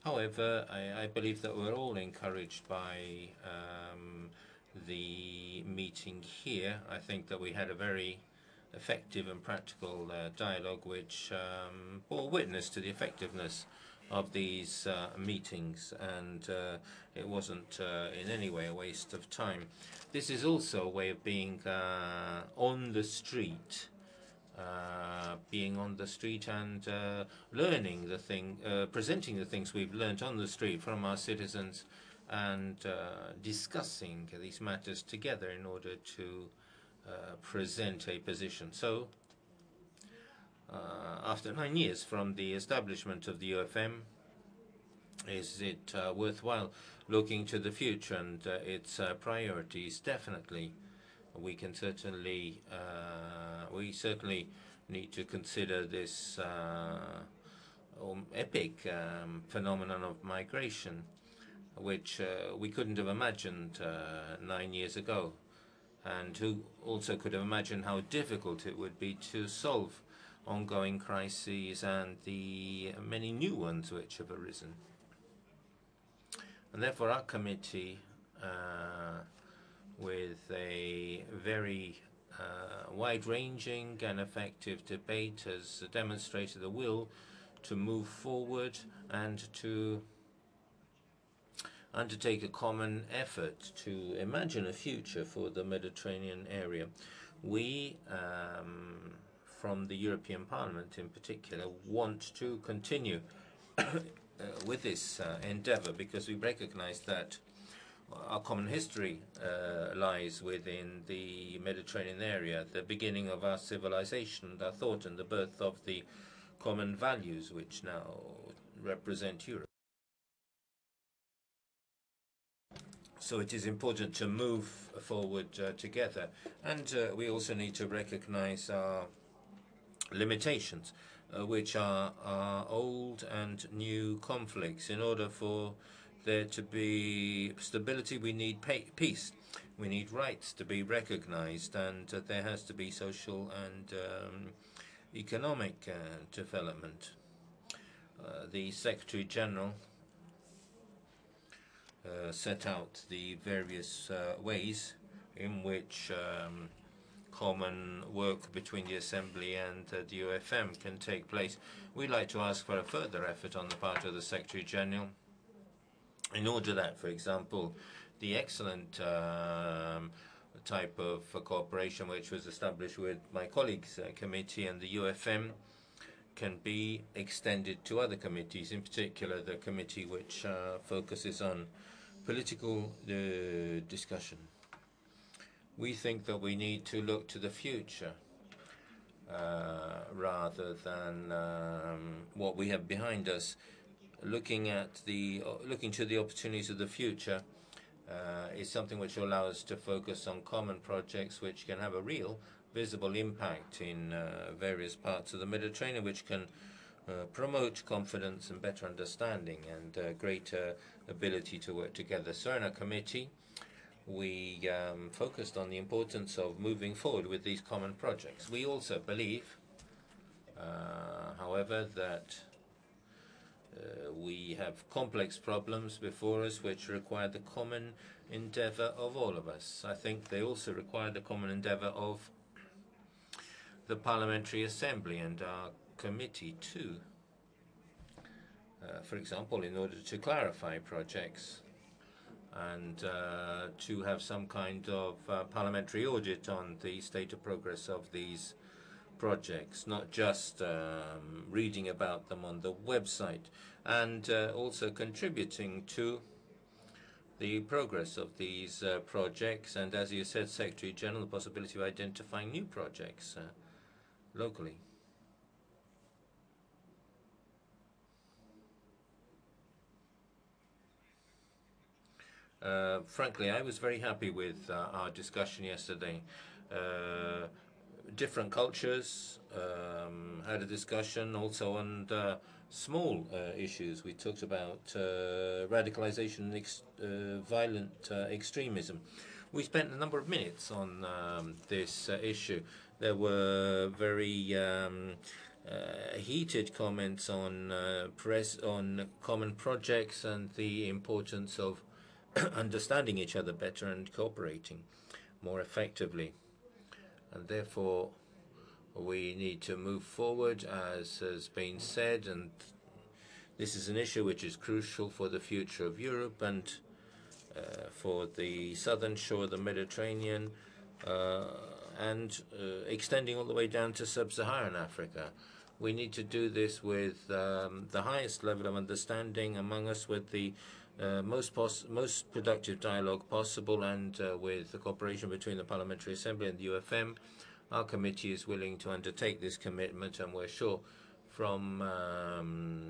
However, I believe that we're all encouraged by the meeting here. I think that we had a very effective and practical dialogue which bore witness to the effectiveness of these meetings, and it wasn't in any way a waste of time. This is also a way of being on the street, and learning presenting the things we've learned on the street from our citizens, and discussing these matters together in order to present a position. So, after 9 years from the establishment of the UFM, is it worthwhile looking to the future and its priorities? Definitely. We certainly need to consider this epic phenomenon of migration, which we couldn't have imagined 9 years ago. And who also could have imagined how difficult it would be to solve ongoing crises and the many new ones which have arisen. And therefore our committee, with a very wide-ranging and effective debate, has demonstrated the will to move forward and to undertake a common effort to imagine a future for the Mediterranean area. We, from the European Parliament in particular, want to continue with this endeavor, because we recognize that our common history lies within the Mediterranean area, the beginning of our civilization, our thought, and the birth of the common values which now represent Europe. So it is important to move forward together, and we also need to recognize our limitations, which are our old and new conflicts, in order for there to be stability, we need peace. We need rights to be recognized, and there has to be social and economic development. The Secretary General set out the various ways in which common work between the Assembly and the UFM can take place. We'd like to ask for a further effort on the part of the Secretary General in order that, for example, the excellent type of cooperation which was established with my colleagues' committee and the UFM can be extended to other committees, in particular the committee which focuses on political discussion. We think that we need to look to the future rather than what we have behind us. Looking to the opportunities of the future is something which will allow us to focus on common projects which can have a real visible impact in various parts of the Mediterranean, which can promote confidence and better understanding and greater ability to work together. So in our committee, we focused on the importance of moving forward with these common projects. We also believe, however, that we have complex problems before us which require the common endeavor of all of us. I think they also require the common endeavor of the Parliamentary Assembly and our committee too. For example, in order to clarify projects and to have some kind of parliamentary audit on the state of progress of these projects, not just reading about them on the website, and also contributing to the progress of these projects, and as you said, Secretary General, the possibility of identifying new projects locally. Frankly, I was very happy with our discussion yesterday. Different cultures had a discussion also on small issues. We talked about radicalization and violent extremism. We spent a number of minutes on this issue. There were very heated comments on on common projects and the importance of understanding each other better and cooperating more effectively. And therefore, we need to move forward, as has been said, and this is an issue which is crucial for the future of Europe and for the southern shore of the Mediterranean and extending all the way down to sub-Saharan Africa. We need to do this with the highest level of understanding among us, with the most productive dialogue possible, and with the cooperation between the Parliamentary Assembly and the UFM. Our committee is willing to undertake this commitment, and we're sure from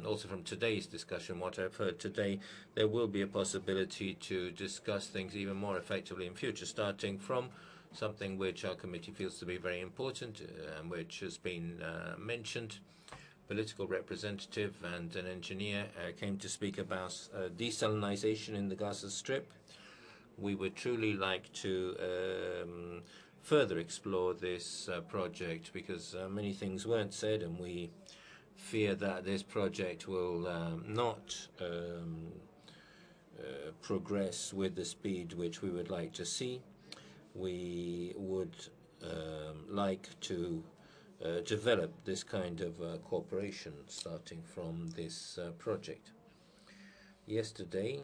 also from today's discussion, what I've heard today, there will be a possibility to discuss things even more effectively in future, starting from something which our committee feels to be very important and which has been mentioned. Political representative and an engineer came to speak about desalinization in the Gaza Strip. We would truly like to further explore this project, because many things weren't said, and we fear that this project will not progress with the speed which we would like to see. We would like to develop this kind of cooperation starting from this project. Yesterday,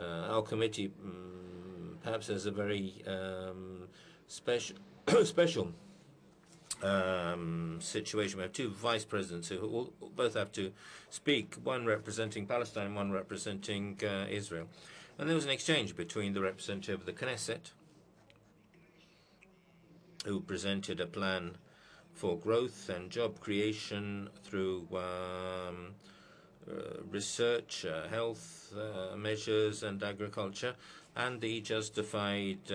our committee perhaps has a very special situation. We have two vice presidents who both have to speak, one representing Palestine, one representing Israel. And there was an exchange between the representative of the Knesset, who presented a plan for growth and job creation through research, health measures, and agriculture, and the justified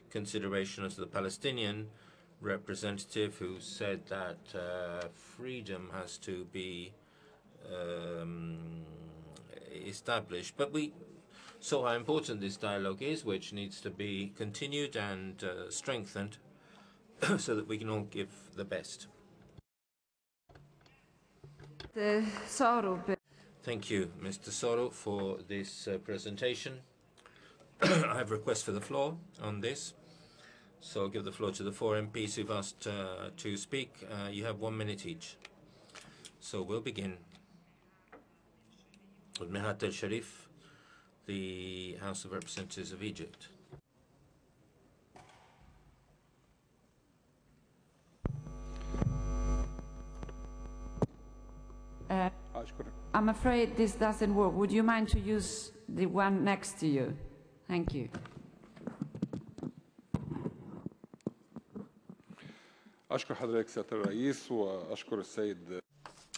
considerations of the Palestinian representative, who said that freedom has to be established. But we saw how important this dialogue is, which needs to be continued and strengthened so that we can all give the best. Thank you, Mr. Soro, for this presentation. I have a request for the floor on this. So I'll give the floor to the 4 MPs who've asked to speak. You have 1 minute each. So we'll begin with Mehat El Sharif, the House of Representatives of Egypt. I'm afraid this doesn't work. Would you mind to use the one next to you? Thank you.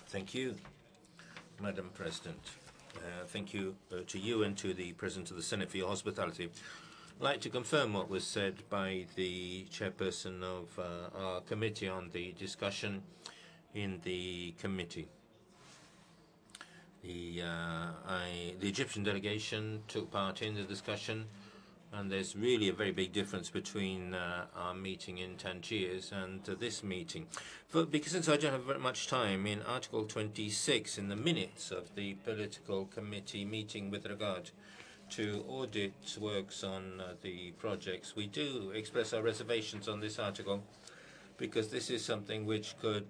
Thank you, Madam President. Thank you to you and to the President of the Senate for your hospitality. I'd like to confirm what was said by the chairperson of our committee on the discussion in the committee. The Egyptian delegation took part in the discussion, and there's really a very big difference between our meeting in Tangiers and this meeting. Because since I don't have very much time, in Article 26, in the minutes of the political committee meeting with regard to audit works on the projects, we do express our reservations on this article, because this is something which could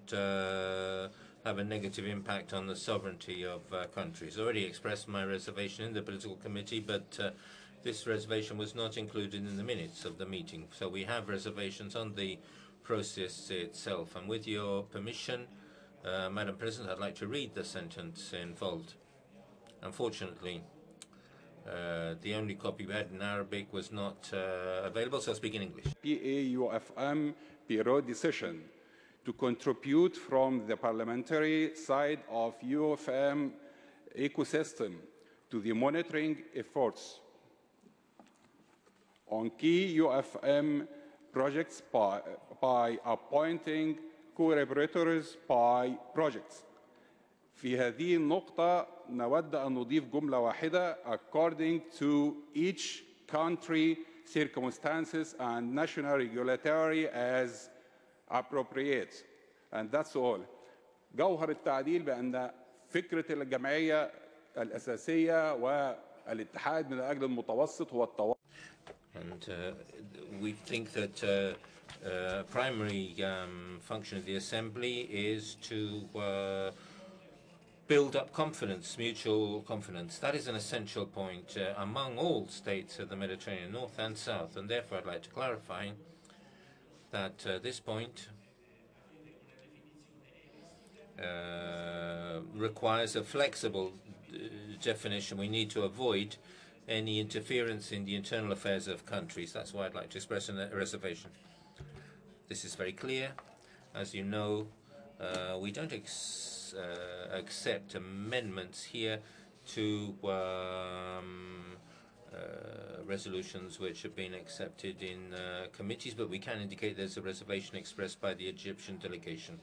have a negative impact on the sovereignty of countries. I already expressed my reservation in the political committee, but this reservation was not included in the minutes of the meeting. So we have reservations on the process itself. And with your permission, Madam President, I'd like to read the sentence involved. Unfortunately, the only copy we had in Arabic was not available, so I'll speak in English. AP-UpM Bureau decision to contribute from the parliamentary side of UFM ecosystem to the monitoring efforts on key UFM projects by appointing collaborators by projects. في هذه النقطة نود أن نضيف جملة واحدة according to each country circumstances and national regulatory as appropriate. And that's all. جوهر التعديل بأن فكرة الجمعية الأساسية والاتحاد من أجل المتوسط هو التوسط. And we think that primary function of the Assembly is to build up confidence, mutual confidence. That is an essential point among all states of the Mediterranean, North and South. And therefore, I'd like to clarify that this point requires a flexible definition. We need to avoid any interference in the internal affairs of countries. That's why I'd like to express a reservation. This is very clear. As you know, we don't accept amendments here to resolutions which have been accepted in committees, but we can indicate there's a reservation expressed by the Egyptian delegation.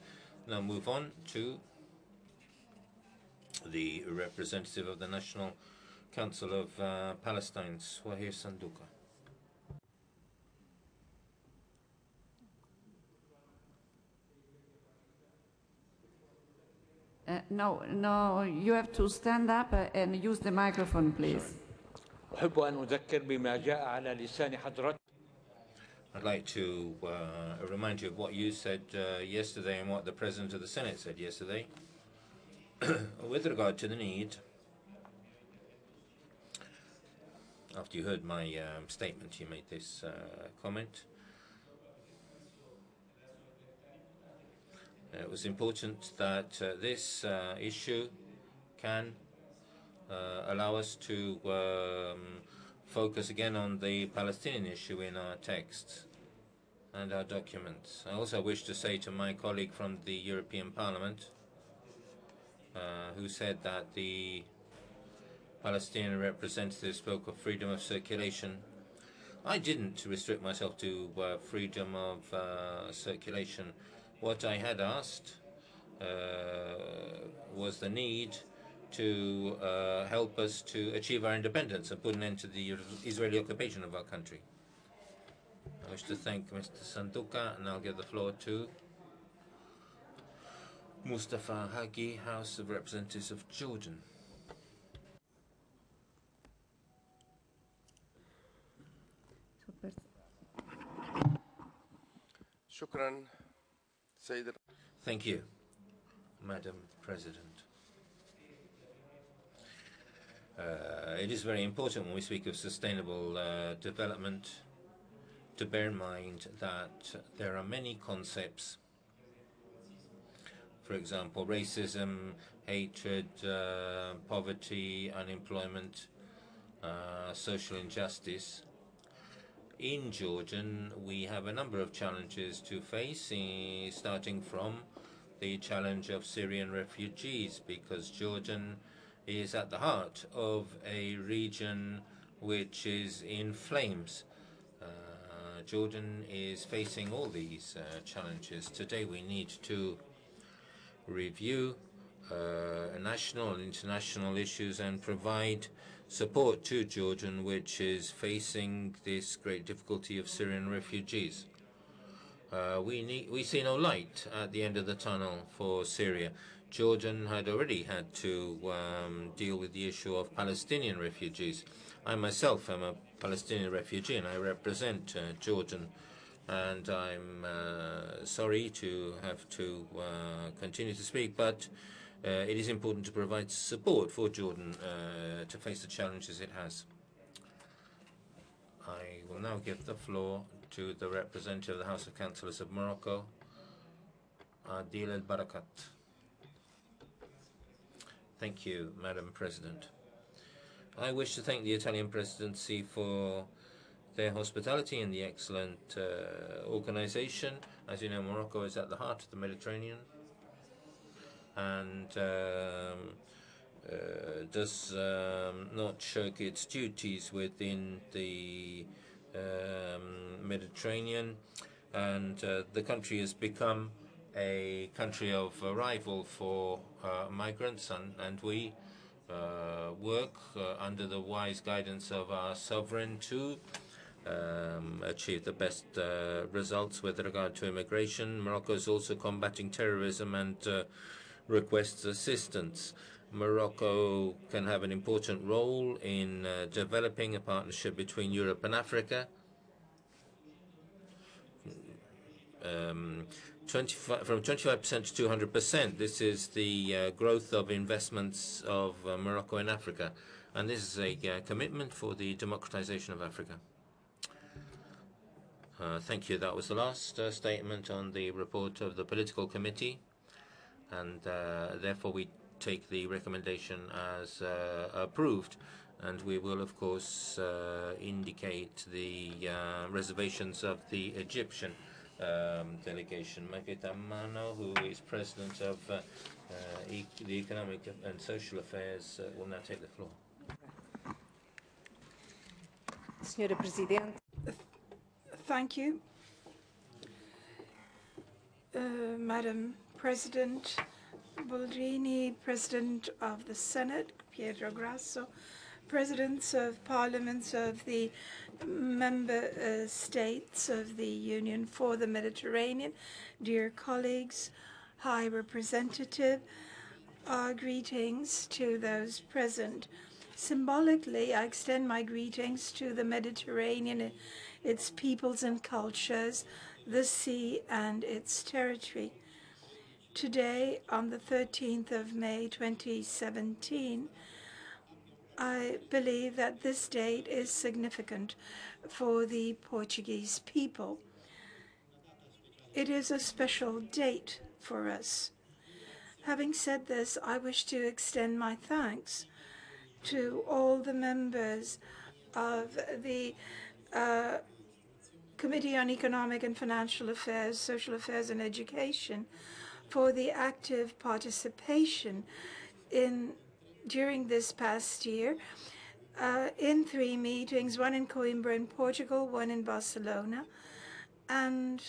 Now move on to the representative of the National Council of Palestine, Swahir Sanduka. No, you have to stand up and use the microphone, please. أحب أن أذكر بما جاء على لسان حضرتك. I'd like to remind you of what you said yesterday and what the President of the Senate said yesterday with regard to the need, after you heard my statement, you made this comment. It was important that this issue can allow us to focus again on the Palestinian issue in our texts and our documents. I also wish to say to my colleague from the European Parliament, who said that the Palestinian representative spoke of freedom of circulation. I didn't restrict myself to freedom of circulation. What I had asked was the need to help us to achieve our independence and put an end to the Israeli occupation of our country. I wish to thank Mr. Sanduka, and I'll give the floor to Mustafa Hagi, House of Representatives of Jordan. Thank you, Madam President. It is very important when we speak of sustainable development to bear in mind that there are many concepts, for example, racism, hatred, poverty, unemployment, social injustice. In Jordan, we have a number of challenges to face, starting from the challenge of Syrian refugees, because Jordan is at the heart of a region which is in flames. Jordan is facing all these challenges. Today we need to review national and international issues and provide support to Jordan, which is facing this great difficulty of Syrian refugees. We see no light at the end of the tunnel for Syria. Jordan had already had to deal with the issue of Palestinian refugees. I myself am a Palestinian refugee and I represent Jordan, and I'm sorry to have to continue to speak, but it is important to provide support for Jordan to face the challenges it has. I will now give the floor to the representative of the House of Councillors of Morocco, Adil El-Barakat. Thank you, Madam President. I wish to thank the Italian presidency for their hospitality and the excellent organization. As you know, Morocco is at the heart of the Mediterranean and does not shirk its duties within the Mediterranean, and the country has become a country of arrival for migrants, and we work under the wise guidance of our sovereign to achieve the best results with regard to immigration. Morocco is also combating terrorism and requests assistance. Morocco can have an important role in developing a partnership between Europe and Africa. 25, from 25% to 200%, this is the growth of investments of Morocco in Africa. And this is a commitment for the democratization of Africa. Thank you. That was the last statement on the report of the political committee. And therefore, we take the recommendation as approved. And we will, of course, indicate the reservations of the Egyptian delegation. Maketa Mano, who is president of the Economic and Social Affairs, will now take the floor. Senhora Presidente. Thank you. Madam President Boldrini, President of the Senate, Pietro Grasso, Presidents of Parliaments of the member states of the Union for the Mediterranean, dear colleagues, High Representative, our greetings to those present. Symbolically, I extend my greetings to the Mediterranean, its peoples and cultures, the sea and its territory. Today, on the 13th of May 2017, I believe that this date is significant for the Portuguese people. It is a special date for us. Having said this, I wish to extend my thanks to all the members of the Committee on Economic and Financial Affairs, Social Affairs and Education for the active participation during this past year in 3 meetings, one in Coimbra in Portugal, one in Barcelona, and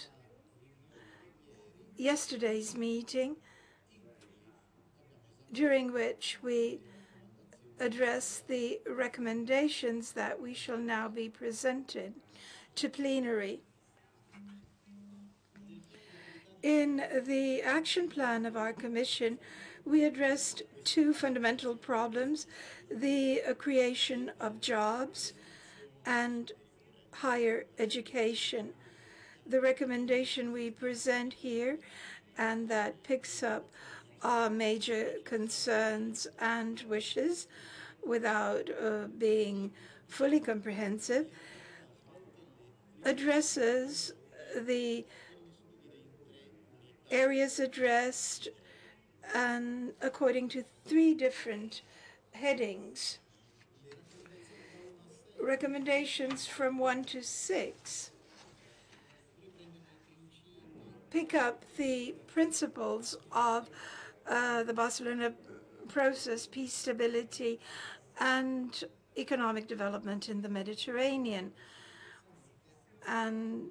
yesterday's meeting during which we address the recommendations that we shall now be presented to plenary. In the action plan of our Commission, we addressed two fundamental problems: the creation of jobs and higher education. The recommendation we present here, and that picks up our major concerns and wishes without being fully comprehensive, addresses the areas addressed and according to three different headings. Recommendations from 1 to 6 pick up the principles of the Barcelona process, peace, stability, and economic development in the Mediterranean. And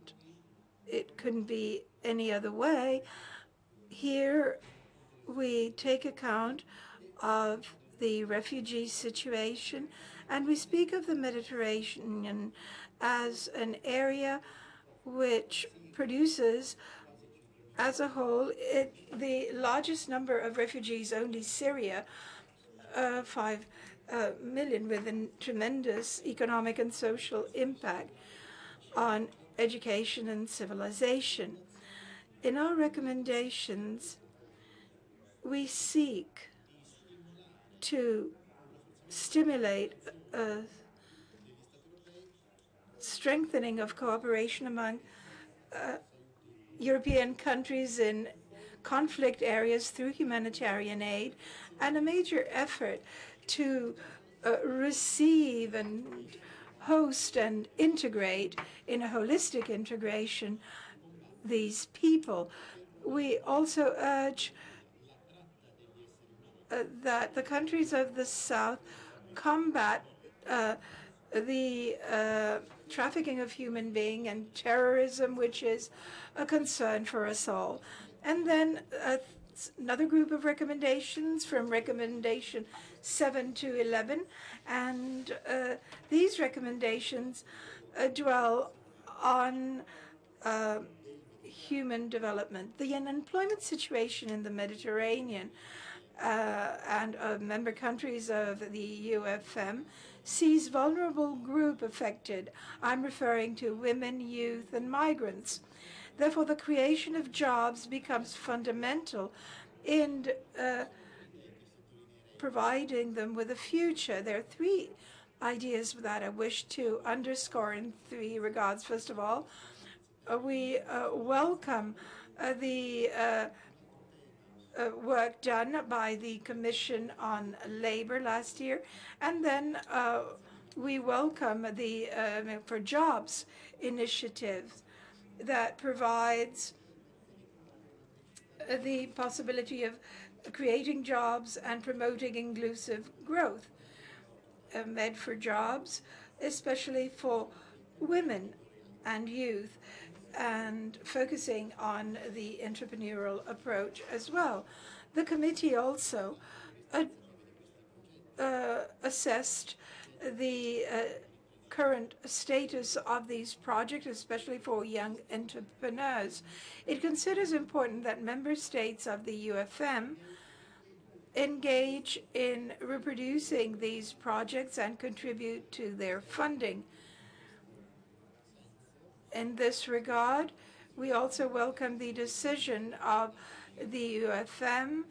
it couldn't be any other way. Here we take account of the refugee situation, and we speak of the Mediterranean as an area which produces, as a whole, the largest number of refugees, only Syria, 5 million, with a tremendous economic and social impact on education and civilization. In our recommendations, we seek to stimulate a strengthening of cooperation among European countries in conflict areas through humanitarian aid, and a major effort to receive and host and integrate in a holistic integration these people. We also urge that the countries of the South combat the trafficking of human beings and terrorism, which is a concern for us all. And then another group of recommendations from recommendation 7 to 11, and these recommendations dwell on human development. The unemployment situation in the Mediterranean and member countries of the UFM sees vulnerable group affected. I'm referring to women, youth, and migrants. Therefore, the creation of jobs becomes fundamental in providing them with a future. There are three ideas that I wish to underscore in three regards. First of all, we welcome the work done by the Commission on Labor last year, and then we welcome the for Jobs initiative that provides the possibility of creating jobs and promoting inclusive growth. Med for Jobs, especially for women and youth, and focusing on the entrepreneurial approach as well. The committee also assessed the current status of these projects, especially for young entrepreneurs. It considers important that member states of the UFM engage in reproducing these projects and contribute to their funding. In this regard, we also welcome the decision of the UFM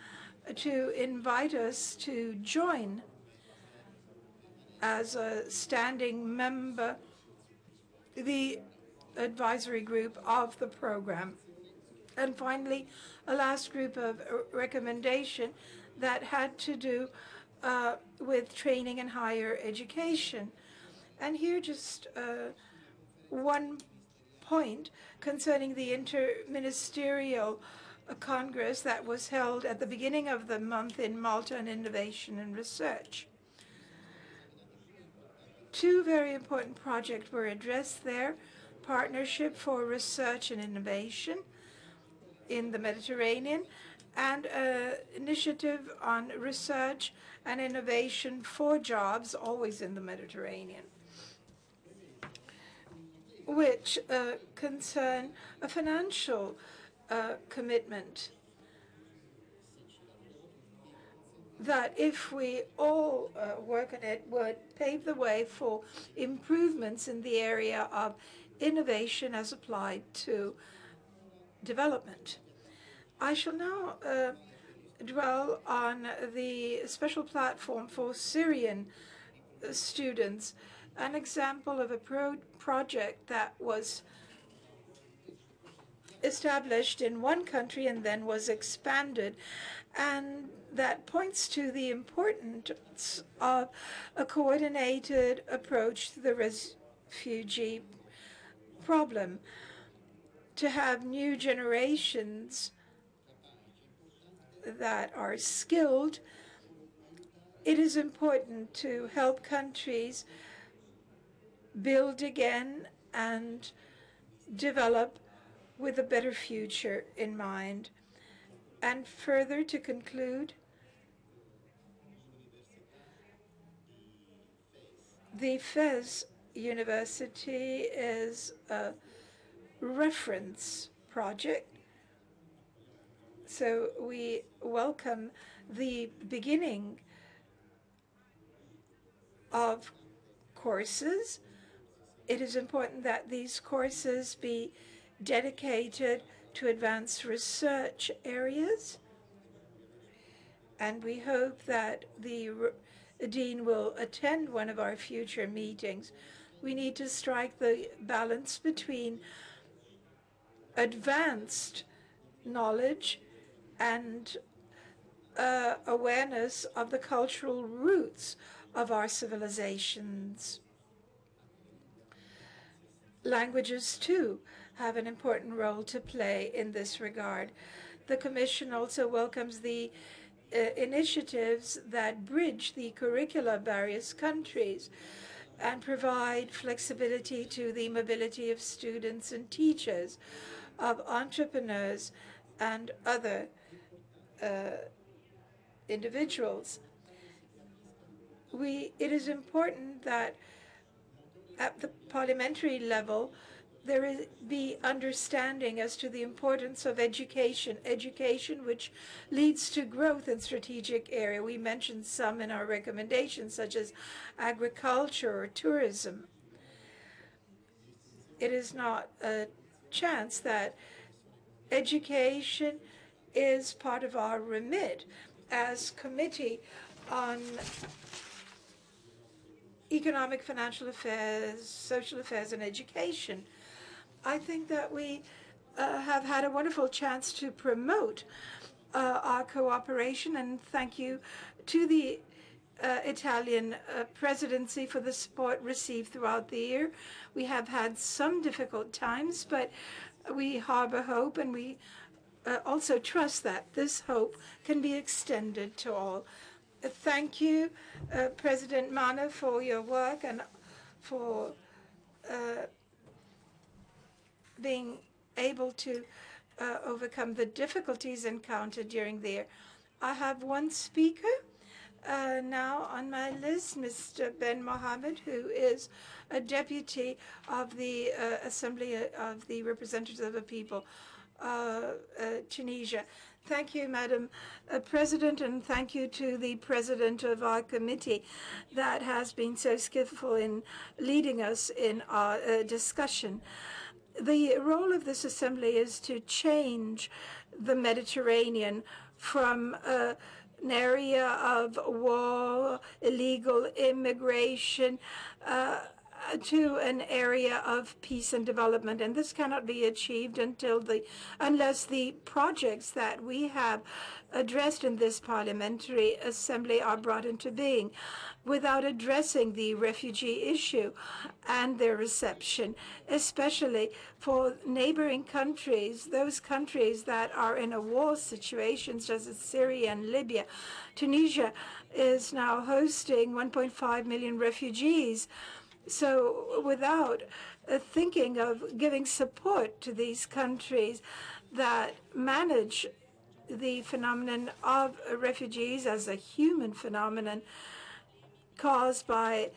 to invite us to join as a standing member the advisory group of the program. And finally, a last group of recommendation that had to do with training and higher education. And here just one point concerning the interministerial congress that was held at the beginning of the month in Malta on innovation and research. Two very important projects were addressed there: Partnership for Research and Innovation in the Mediterranean, and an initiative on research and innovation for jobs, always in the Mediterranean, which concern a financial commitment that, if we all work on it, would pave the way for improvements in the area of innovation as applied to development. I shall now dwell on the special platform for Syrian students, an example of a project that was established in one country and then was expanded, and that points to the importance of a coordinated approach to the refugee problem. To have new generations that are skilled, it is important to help countries build again and develop with a better future in mind. And further, to conclude, the Fez University is a reference project, so we welcome the beginning of courses. It is important that these courses be dedicated to advanced research areas, and we hope that the Dean will attend one of our future meetings. We need to strike the balance between advanced knowledge and awareness of the cultural roots of our civilizations. Languages, too, have an important role to play in this regard. The Commission also welcomes the initiatives that bridge the curricula of various countries and provide flexibility to the mobility of students and teachers, of entrepreneurs and other individuals. It is important that at the parliamentary level there be understanding as to the importance of education which leads to growth in strategic area. We mentioned some in our recommendations, such as agriculture or tourism. It is not a chance that education is part of our remit as Committee on Economic, Financial Affairs, Social Affairs, and Education. I think that we have had a wonderful chance to promote our cooperation, and thank you to the Italian presidency for the support received throughout the year. We have had some difficult times, but we harbor hope, and we also trust that this hope can be extended to all. Thank you, President Mana, for your work and for being able to overcome the difficulties encountered during the year. I have one speaker now on my list, Mr. Ben Mohammed, who is a deputy of the Assembly of the Representatives of the People, Tunisia. Thank you, Madam President, and thank you to the President of our committee that has been so skillful in leading us in our discussion. The role of this assembly is to change the Mediterranean from an area of war, illegal immigration, to an area of peace and development. And this cannot be achieved unless the projects that we have addressed in this parliamentary assembly are brought into being. Without addressing the refugee issue and their reception, especially for neighboring countries, those countries that are in a war situation, such as Syria and Libya. Tunisia is now hosting 1.5 million refugees. So without thinking of giving support to these countries that manage the phenomenon of refugees as a human phenomenon caused by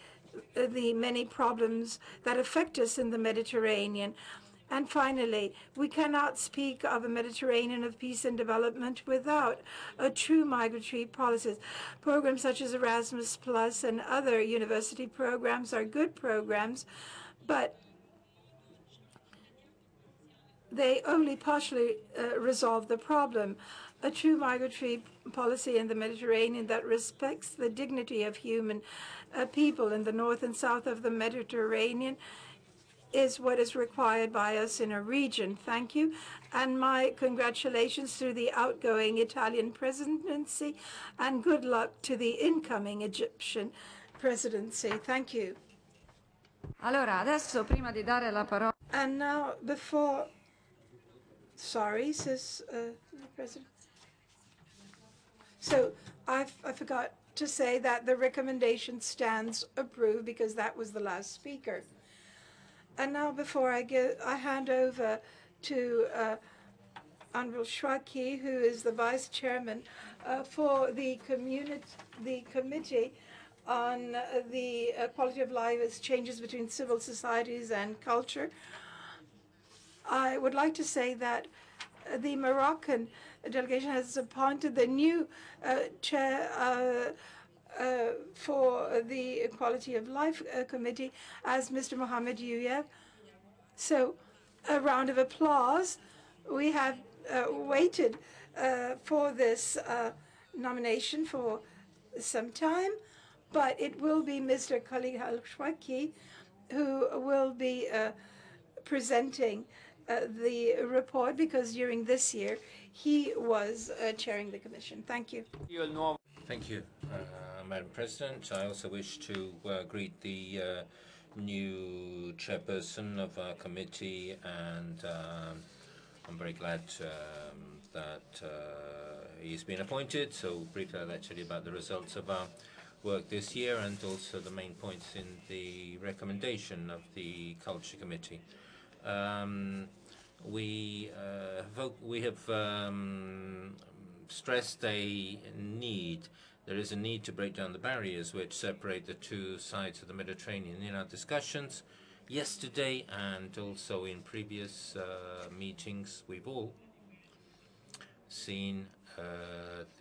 the many problems that affect us in the Mediterranean. And finally, we cannot speak of a Mediterranean of peace and development without a true migratory policies. Programs such as Erasmus Plus and other university programs are good programs, but they only partially resolve the problem. A true migratory policy in the Mediterranean that respects the dignity of human people in the north and south of the Mediterranean is what is required by us in a region. Thank you. And my congratulations to the outgoing Italian presidency, and good luck to the incoming Egyptian presidency. Thank you. Allora, adesso prima di dare la parola. And now, before, sorry, says the President. So I forgot to say that the recommendation stands approved because that was the last speaker. And now, before I hand over to Honorable Shwaki, who is the Vice Chairman for the Committee on the Quality of Life as Changes Between Civil Societies and Culture, I would like to say that the Moroccan delegation has appointed the new chair for the Quality of Life Committee as Mr. Mohamed Youyef. So a round of applause. We have waited for this nomination for some time, but it will be Mr. Khalid Al-Shwaki who will be presenting the report, because during this year he was chairing the commission. Thank you. Thank you, Madam President. I also wish to greet the new chairperson of our committee, and I'm very glad that he's been appointed. So briefly, I'd like to tell you about the results of our work this year and also the main points in the recommendation of the Culture Committee. We have stressed a need. There is a need to break down the barriers which separate the two sides of the Mediterranean. In our discussions yesterday and also in previous meetings, we've all seen that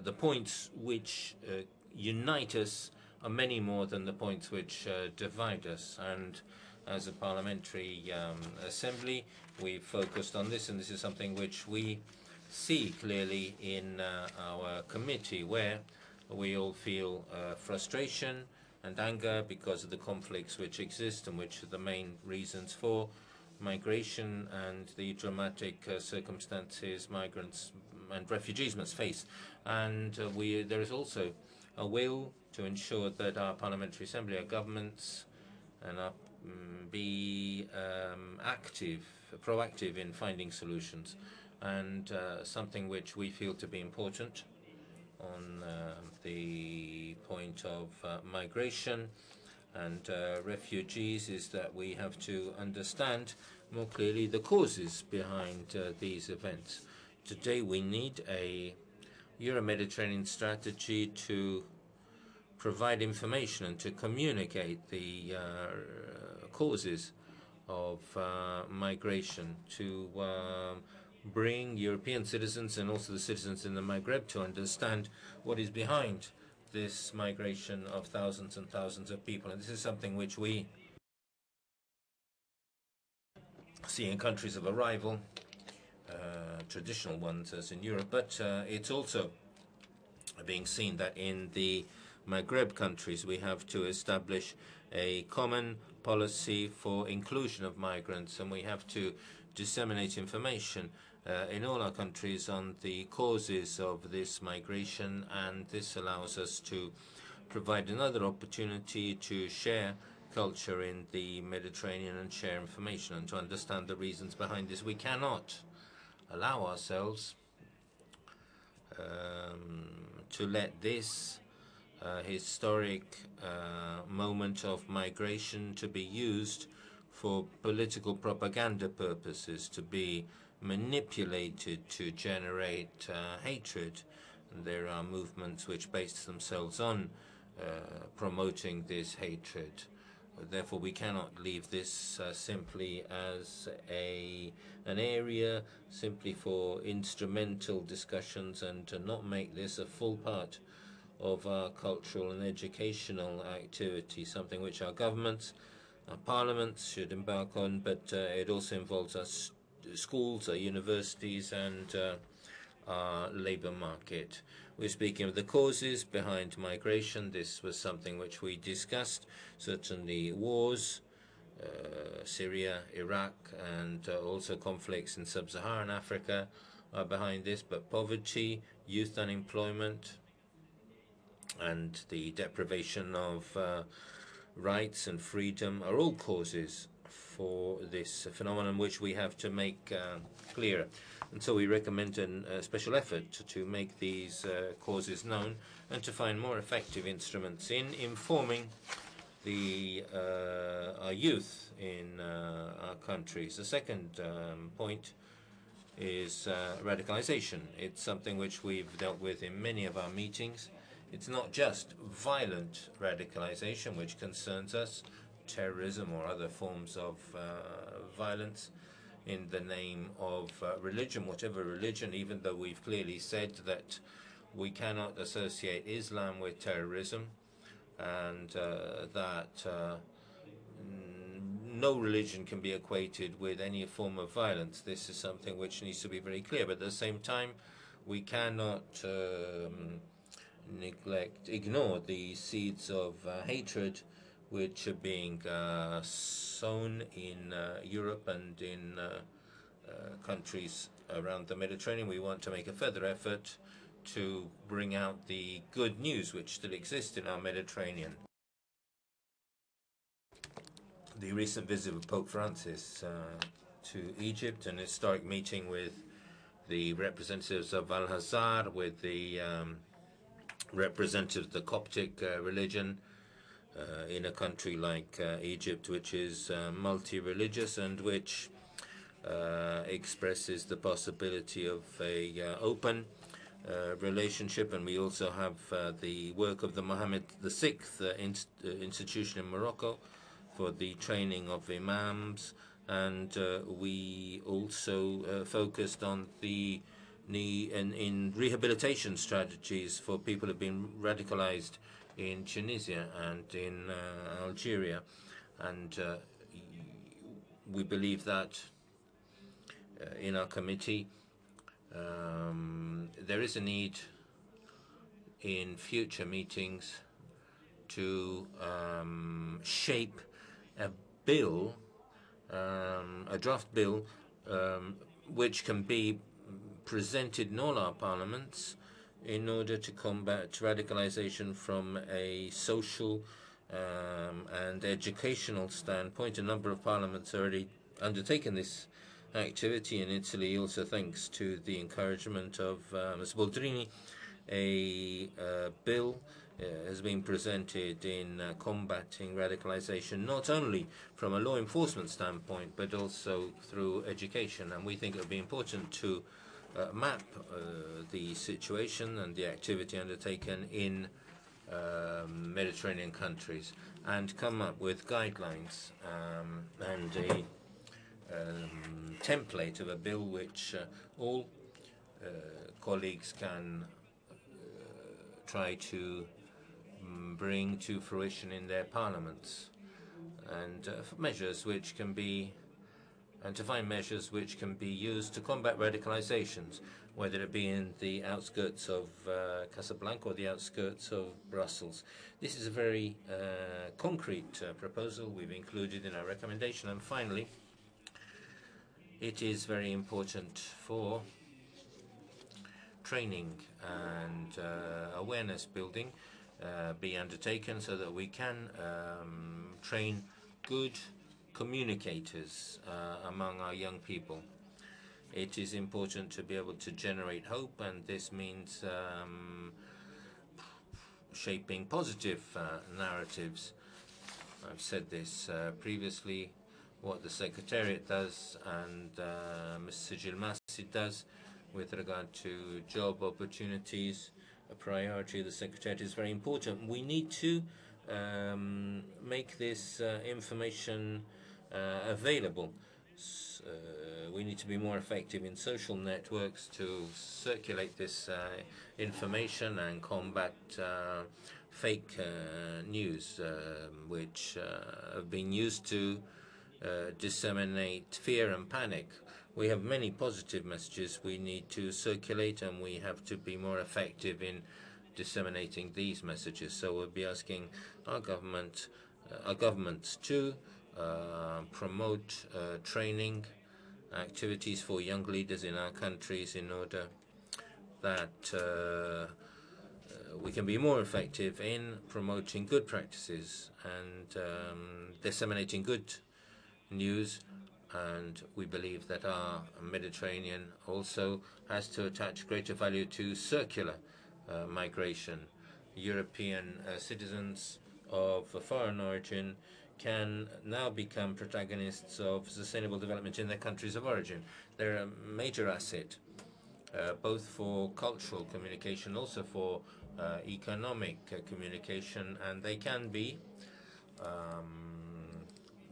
the points which unite us are many more than the points which divide us. And as a parliamentary assembly, we've focused on this, and this is something which we see clearly in our committee, where we all feel frustration and anger because of the conflicts which exist and which are the main reasons for migration and the dramatic circumstances migrants and refugees must face. And there is also a will to ensure that our parliamentary assembly, our governments, and be proactive in finding solutions. And something which we feel to be important on the point of migration and refugees is that we have to understand more clearly the causes behind these events. Today we need a euro-Mediterranean strategy to provide information and to communicate the causes of migration, to bring European citizens and also the citizens in the Maghreb to understand what is behind this migration of thousands and thousands of people. And this is something which we see in countries of arrival, traditional ones as in Europe, but it's also being seen that in the Maghreb countries we have to establish a common policy for inclusion of migrants, and we have to disseminate information in all our countries on the causes of this migration, and this allows us to provide another opportunity to share culture in the Mediterranean and share information and to understand the reasons behind this. We cannot allow ourselves to let this historic moment of migration to be used for political propaganda purposes, to be manipulated to generate hatred. And there are movements which base themselves on promoting this hatred. Therefore, we cannot leave this simply as an area simply for instrumental discussions and to not make this a full part of our cultural and educational activity, something which our governments, our parliaments should embark on, but it also involves our schools, our universities, and our labour market. We're speaking of the causes behind migration. This was something which we discussed. Certainly wars, Syria, Iraq, and also conflicts in sub-Saharan Africa are behind this, but poverty, youth unemployment, and the deprivation of rights and freedom are all causes for this phenomenon, which we have to make clearer. And so we recommend a special effort to make these causes known and to find more effective instruments in informing our youth in our countries. The second point is radicalization. It's something which we've dealt with in many of our meetings. It's not just violent radicalization which concerns us, terrorism or other forms of violence in the name of religion, whatever religion, even though we've clearly said that we cannot associate Islam with terrorism and that no religion can be equated with any form of violence. This is something which needs to be very clear, but at the same time, we cannot ignore the seeds of hatred which are being sown in Europe and in countries around the Mediterranean. We want to make a further effort to bring out the good news which still exists in our Mediterranean. The recent visit of Pope Francis to Egypt, an historic meeting with the representatives of Al-Azhar, with the representatives of the Coptic religion, in a country like Egypt, which is multi-religious and which expresses the possibility of a open relationship. And we also have the work of the Mohammed VI institution in Morocco for the training of imams, and we also focused on the need in rehabilitation strategies for people who have been radicalized in Tunisia and in Algeria, and we believe that in our committee there is a need in future meetings to shape a bill, a draft bill, which can be presented in all our parliaments in order to combat radicalization from a social and educational standpoint. A number of parliaments have already undertaken this activity in Italy, also thanks to the encouragement of Ms. Boldrini. A bill has been presented in combating radicalization, not only from a law enforcement standpoint, but also through education. And we think it would be important to map the situation and the activity undertaken in Mediterranean countries and come up with guidelines and a template of a bill which all colleagues can try to bring to fruition in their parliaments, and measures which can be, and to find measures which can be used to combat radicalizations, whether it be in the outskirts of Casablanca or the outskirts of Brussels. This is a very concrete proposal we've included in our recommendation. And finally, it is very important for training and awareness building be undertaken so that we can train good communicators among our young people. It is important to be able to generate hope, and this means shaping positive narratives. I've said this previously. what the Secretariat does and Mr. Gilmasi does with regard to job opportunities. A priority of the Secretariat is very important. We need to make this information available. We need to be more effective in social networks to circulate this information and combat fake news, which have been used to disseminate fear and panic. We have many positive messages we need to circulate, and we have to be more effective in disseminating these messages. So we'll be asking our governments to promote training activities for young leaders in our countries in order that we can be more effective in promoting good practices and disseminating good news. And we believe that our Mediterranean also has to attach greater value to circular migration. European citizens of foreign origin can now become protagonists of sustainable development in their countries of origin. They're a major asset, both for cultural communication, also for economic communication, and they can be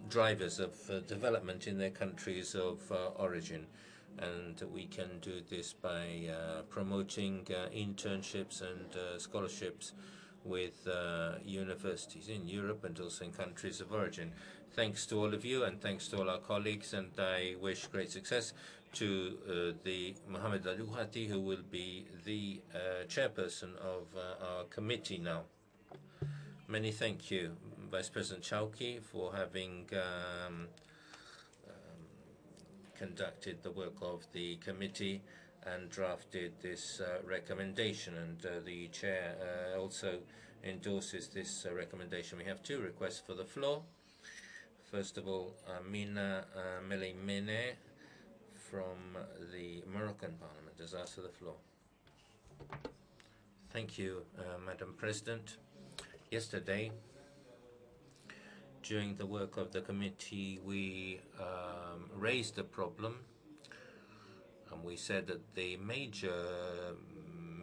drivers of development in their countries of origin. And we can do this by promoting internships and scholarships with universities in Europe and also in countries of origin. Thanks to all of you, and thanks to all our colleagues, and I wish great success to the Mohammed Al-Luhati, who will be the chairperson of our committee now. Many thank you, Vice President Chowki, for having conducted the work of the committee and drafted this recommendation, and the chair also endorses this recommendation. We have two requests for the floor. First of all, Mina Melimene from the Moroccan Parliament has asked for the floor. Thank you, Madam President. Yesterday, during the work of the committee, we raised the problem, and we said that the major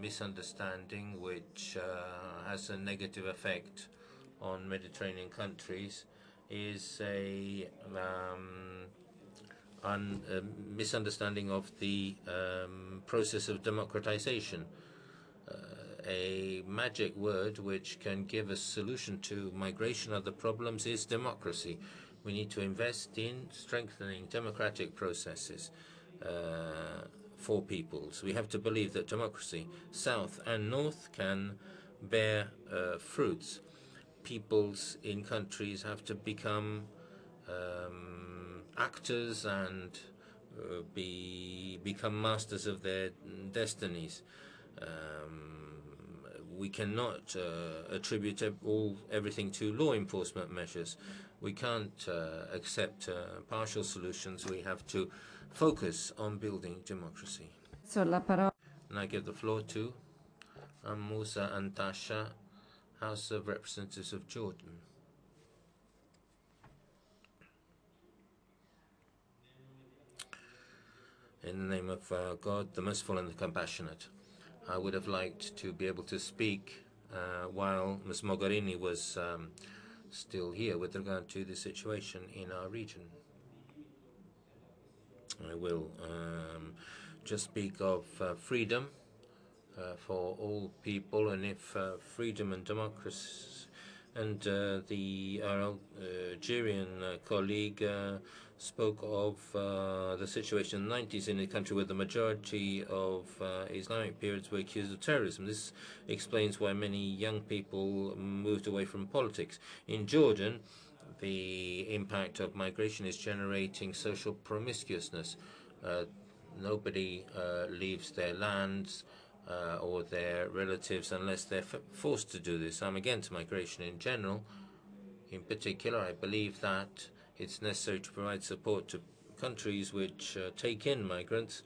misunderstanding which has a negative effect on Mediterranean countries is a misunderstanding of the process of democratization. A magic word which can give a solution to migration of the problems is democracy. We need to invest in strengthening democratic processes for peoples. We have to believe that democracy, south and north, can bear fruits. Peoples in countries have to become actors and become masters of their destinies. We cannot attribute everything to law enforcement measures. We can't accept partial solutions. We have to focus on building democracy. And I give the floor to Musa Antasha, House of Representatives of Jordan. In the name of God, the merciful and the compassionate, I would have liked to be able to speak while Ms. Mogherini was still here with regard to the situation in our region. I will just speak of freedom for all people, and if freedom and democracy, and our Algerian colleague spoke of the situation in the 90s in a country where the majority of Islamic periods were accused of terrorism. This explains why many young people moved away from politics. In Jordan, the impact of migration is generating social promiscuousness. Nobody leaves their lands or their relatives unless they're forced to do this. I'm against migration in general. In particular, I believe that it's necessary to provide support to countries which take in migrants,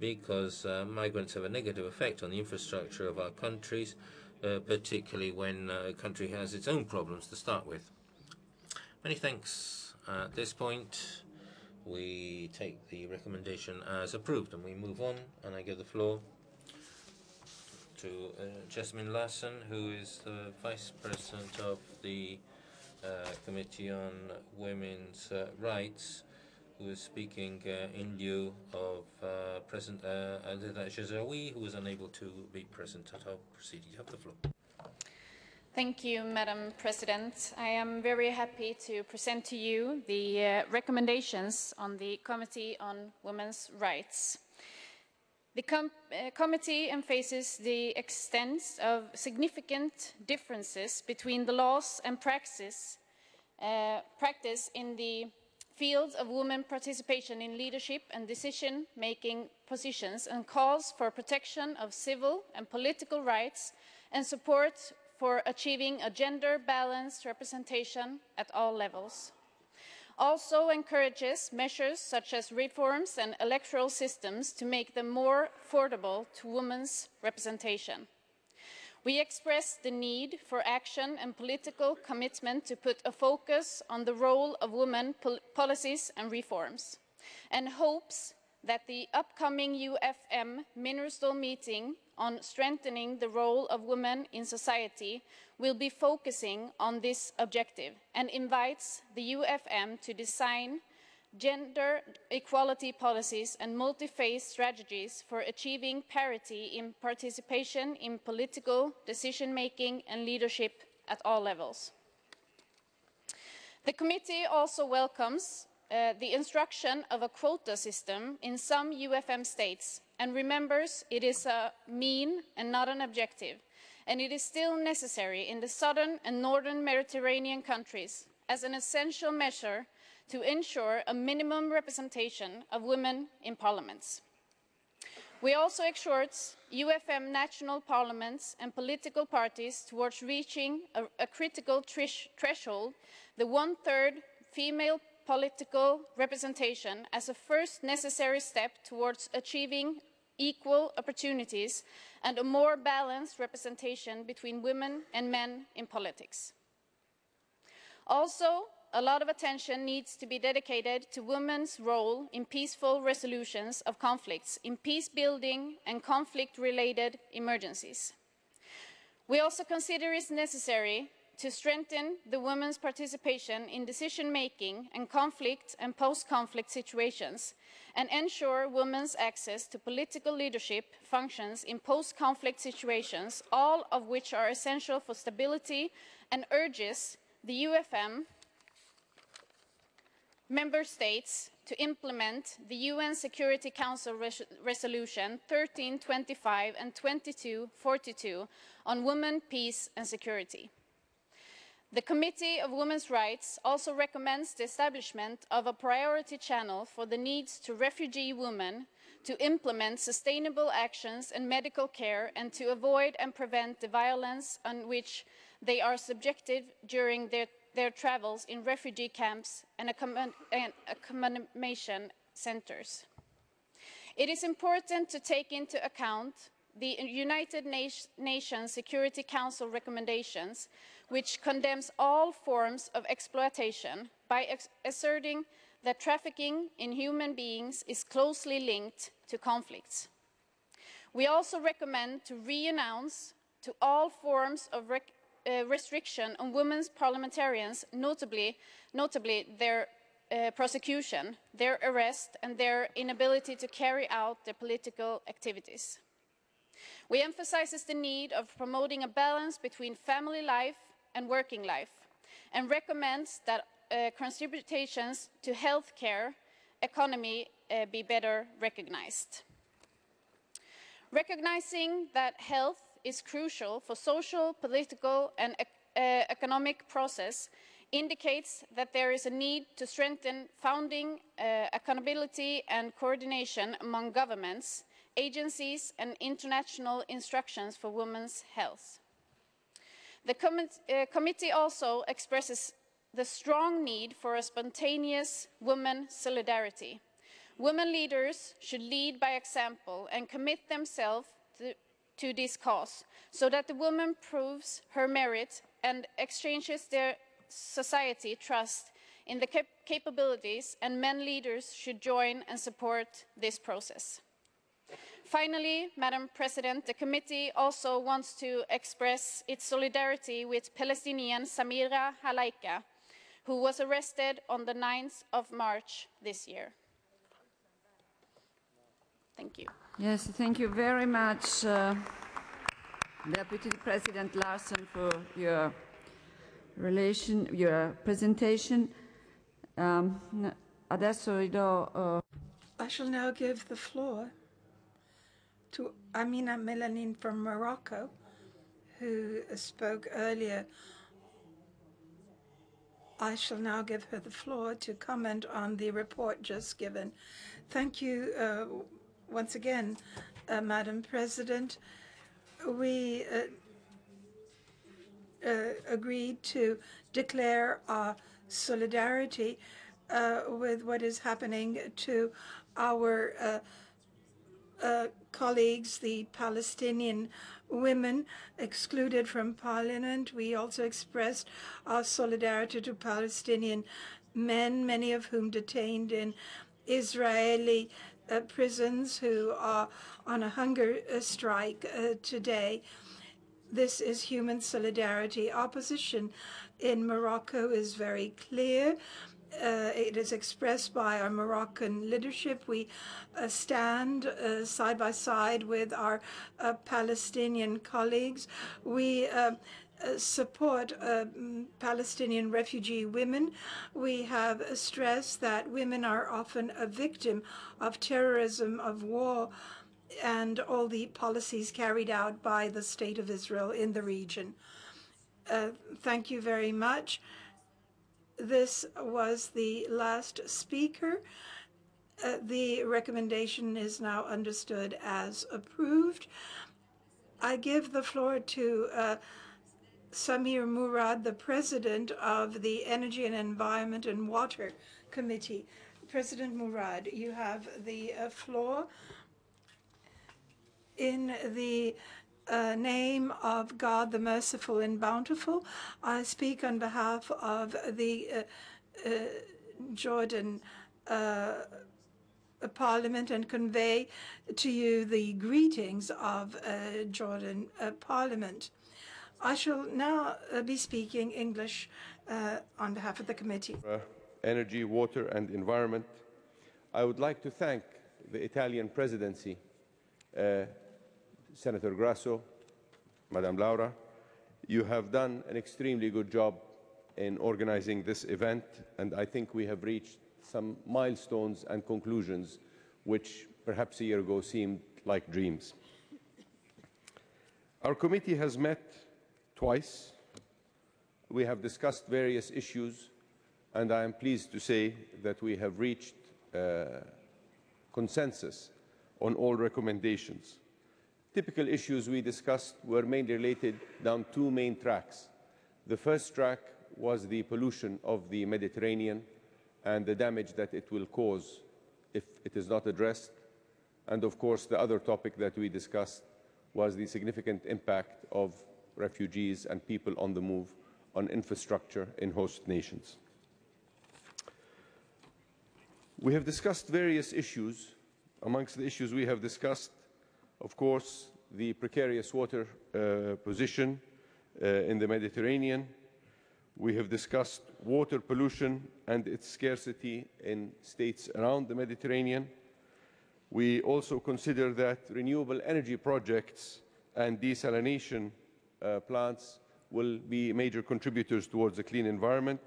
because migrants have a negative effect on the infrastructure of our countries, particularly when a country has its own problems to start with. Many thanks, At this point, we take the recommendation as approved, and we move on, and I give the floor to Jasmine Lassen, who is the Vice President of the Committee on Women's Rights, who is speaking in lieu of President Jazawi, who is unable to be present at our proceeding. You have the floor. Thank you, Madam President. I am very happy to present to you the recommendations on the Committee on Women's Rights. The committee emphasizes the extent of significant differences between the laws and practice in the field of women participation in leadership and decision-making positions, and calls for protection of civil and political rights and support for achieving a gender-balanced representation at all levels. Also encourages measures such as reforms and electoral systems to make them more affordable to women's representation. We express the need for action and political commitment to put a focus on the role of women policies and reforms, and hopes that the upcoming UFM Ministerial meeting on strengthening the role of women in society will be focusing on this objective, and invites the UFM to design gender equality policies and multi-phase strategies for achieving parity in participation in political decision-making and leadership at all levels. The committee also welcomes the instruction of a quota system in some UFM states, and remembers it is a mean and not an objective, and it is still necessary in the southern and northern Mediterranean countries as an essential measure to ensure a minimum representation of women in parliaments. We also exhort UFM national parliaments and political parties towards reaching a critical threshold, the one-third female political representation, as a first necessary step towards achieving equal opportunities and a more balanced representation between women and men in politics. Also, a lot of attention needs to be dedicated to women's role in peaceful resolutions of conflicts, in peace building and conflict-related emergencies. We also consider it necessary to strengthen the women's participation in decision-making and conflict and post-conflict situations, and ensure women's access to political leadership functions in post-conflict situations, all of which are essential for stability, and urges the UFM member states to implement the UN Security Council Resolution 1325 and 2242 on women, peace and security. The Committee of Women's Rights also recommends the establishment of a priority channel for the needs to refugee women to implement sustainable actions and medical care, and to avoid and prevent the violence on which they are subjected during their travels in refugee camps and accommodation centers. It is important to take into account the United Nations Security Council recommendations, which condemns all forms of exploitation by asserting that trafficking in human beings is closely linked to conflicts. We also recommend to re-announce to all forms of restriction on women's parliamentarians, notably their prosecution, their arrest, and their inability to carry out their political activities. We emphasize the need of promoting a balance between family life and working life, and recommends that contributions to healthcare economy be better recognized. Recognizing that health is crucial for social, political and economic process indicates that there is a need to strengthen founding accountability and coordination among governments, agencies and international instructions for women's health. The committee also expresses the strong need for a spontaneous women solidarity. Women leaders should lead by example and commit themselves to this cause, so that the woman proves her merit and exchanges their society trust in the capabilities, and men leaders should join and support this process. Finally, Madam President, the committee also wants to express its solidarity with Palestinian Samira Halaika, who was arrested on the 9th of March this year. Thank you. Yes, thank you very much, Deputy President Larsen, for your presentation. Adesso I shall now give the floor to Amina Melanin from Morocco, who spoke earlier. I shall now give her the floor to comment on the report just given. Thank you once again, Madam President. We agreed to declare our solidarity with what is happening to our colleagues, the Palestinian women excluded from parliament. We also expressed our solidarity to Palestinian men, many of whom detained in Israeli prisons, who are on a hunger strike today. This is human solidarity. Our position in Morocco is very clear. It is expressed by our Moroccan leadership. We stand side by side with our Palestinian colleagues. We support Palestinian refugee women. We have stressed that women are often a victim of terrorism, of war, and all the policies carried out by the State of Israel in the region. Thank you very much. This was the last speaker. The recommendation is now understood as approved. I give the floor to Samir Murad, the President of the Energy and Environment and Water Committee. President Murad, you have the floor. In the name of God, the merciful and bountiful, I speak on behalf of the Jordan Parliament and convey to you the greetings of Jordan Parliament. I shall now be speaking English on behalf of the committee. Energy, water and environment. I would like to thank the Italian presidency, Senator Grasso, Madame Laura. You have done an extremely good job in organizing this event, and I think we have reached some milestones and conclusions which perhaps a year ago seemed like dreams. Our committee has met twice. We have discussed various issues, and I am pleased to say that we have reached consensus on all recommendations. Typical issues we discussed were mainly related down two main tracks. The first track was the pollution of the Mediterranean and the damage that it will cause if it is not addressed. And of course, the other topic that we discussed was the significant impact of refugees and people on the move on infrastructure in host nations. We have discussed various issues. Amongst the issues we have discussed, of course, the precarious water position in the Mediterranean. We have discussed water pollution and its scarcity in states around the Mediterranean. We also consider that renewable energy projects and desalination plants will be major contributors towards a clean environment.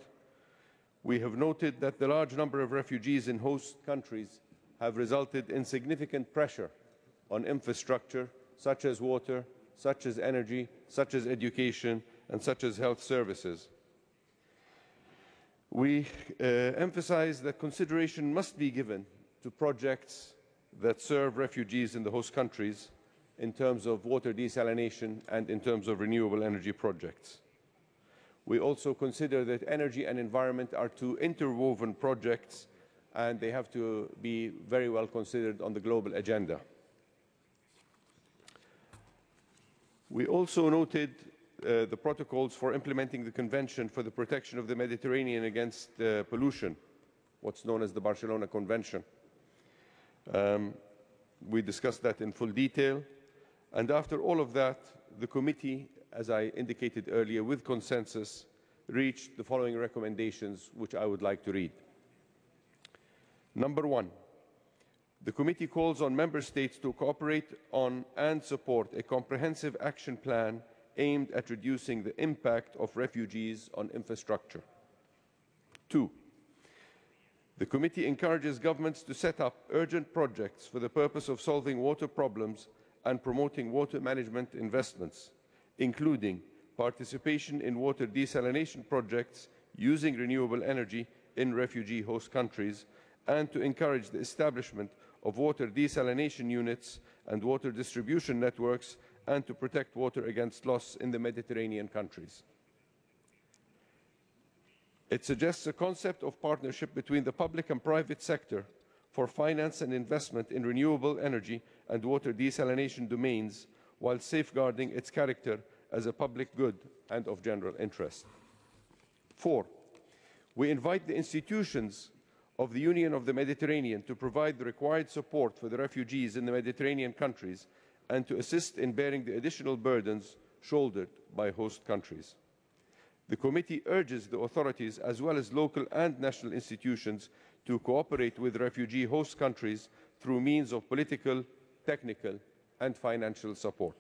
We have noted that the large number of refugees in host countries have resulted in significant pressure on infrastructure such as water, such as energy, such as education, and such as health services. We emphasize that consideration must be given to projects that serve refugees in the host countries in terms of water desalination and in terms of renewable energy projects. We also consider that energy and environment are two interwoven projects, and they have to be very well considered on the global agenda. We also noted the protocols for implementing the Convention for the Protection of the Mediterranean against Pollution, what's known as the Barcelona Convention. We discussed that in full detail. And after all of that, the committee, as I indicated earlier, with consensus, reached the following recommendations, which I would like to read. Number one, the committee calls on member states to cooperate on and support a comprehensive action plan aimed at reducing the impact of refugees on infrastructure. Two, the committee encourages governments to set up urgent projects for the purpose of solving water problems and promoting water management investments, including participation in water desalination projects using renewable energy in refugee host countries, and to encourage the establishment of water desalination units and water distribution networks, and to protect water against loss in the Mediterranean countries. It suggests a concept of partnership between the public and private sector for finance and investment in renewable energy and water desalination domains, while safeguarding its character as a public good and of general interest. Four, we invite the institutions of the Union of the Mediterranean to provide the required support for the refugees in the Mediterranean countries and to assist in bearing the additional burdens shouldered by host countries. The committee urges the authorities, as well as local and national institutions, to cooperate with refugee host countries through means of political, technical, and financial support.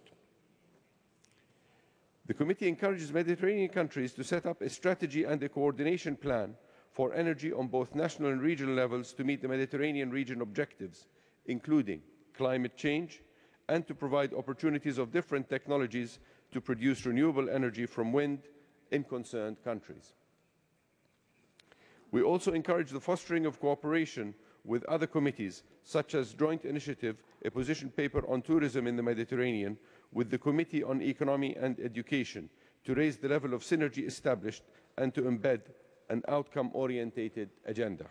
The committee encourages Mediterranean countries to set up a strategy and a coordination plan for energy on both national and regional levels to meet the Mediterranean region objectives, including climate change, and to provide opportunities of different technologies to produce renewable energy from wind in concerned countries. We also encourage the fostering of cooperation with other committees, such as Joint Initiative, a position paper on tourism in the Mediterranean, with the Committee on Economy and Education, to raise the level of synergy established and to embed an outcome-orientated agenda.